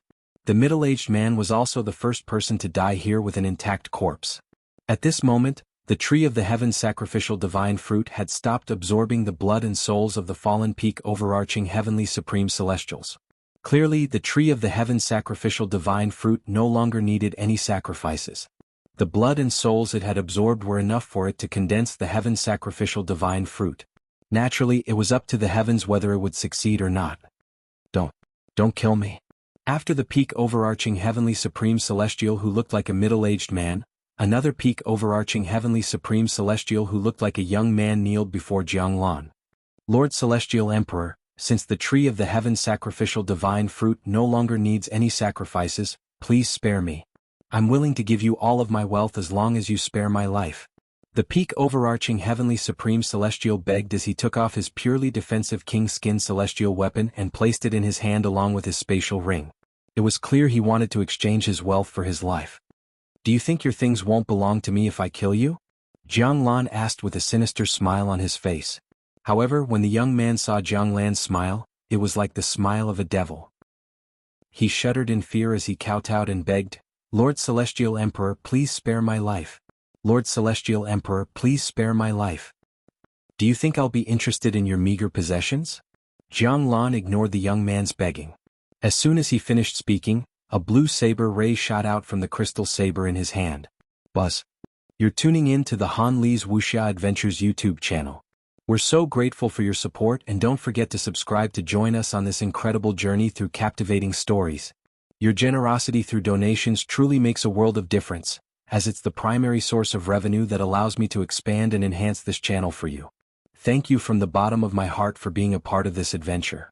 The middle-aged man was also the first person to die here with an intact corpse. At this moment, the tree of the heaven sacrificial divine fruit had stopped absorbing the blood and souls of the fallen peak overarching heavenly supreme celestials. Clearly, the tree of the heaven sacrificial divine fruit no longer needed any sacrifices. The blood and souls it had absorbed were enough for it to condense the heaven sacrificial divine fruit. Naturally, it was up to the heavens whether it would succeed or not. Don't kill me. After the peak overarching heavenly supreme celestial who looked like a middle-aged man, another peak overarching heavenly supreme celestial who looked like a young man kneeled before Jianglan. Lord Celestial Emperor, since the tree of the heaven sacrificial divine fruit no longer needs any sacrifices, please spare me. I'm willing to give you all of my wealth as long as you spare my life. The peak overarching heavenly supreme celestial begged as he took off his purely defensive king skin celestial weapon and placed it in his hand along with his spatial ring. It was clear he wanted to exchange his wealth for his life. Do you think your things won't belong to me if I kill you? Jianglan asked with a sinister smile on his face. However, when the young man saw Jianglan's smile, it was like the smile of a devil. He shuddered in fear as he kowtowed and begged, Lord Celestial Emperor, please spare my life. Lord Celestial Emperor, please spare my life. Do you think I'll be interested in your meager possessions? Jianglan ignored the young man's begging. As soon as he finished speaking, a blue saber ray shot out from the crystal saber in his hand. Buzz. You're tuning in to the Han Li's Wuxia Adventures YouTube channel. We're so grateful for your support, and don't forget to subscribe to join us on this incredible journey through captivating stories. Your generosity through donations truly makes a world of difference, as it's the primary source of revenue that allows me to expand and enhance this channel for you. Thank you from the bottom of my heart for being a part of this adventure.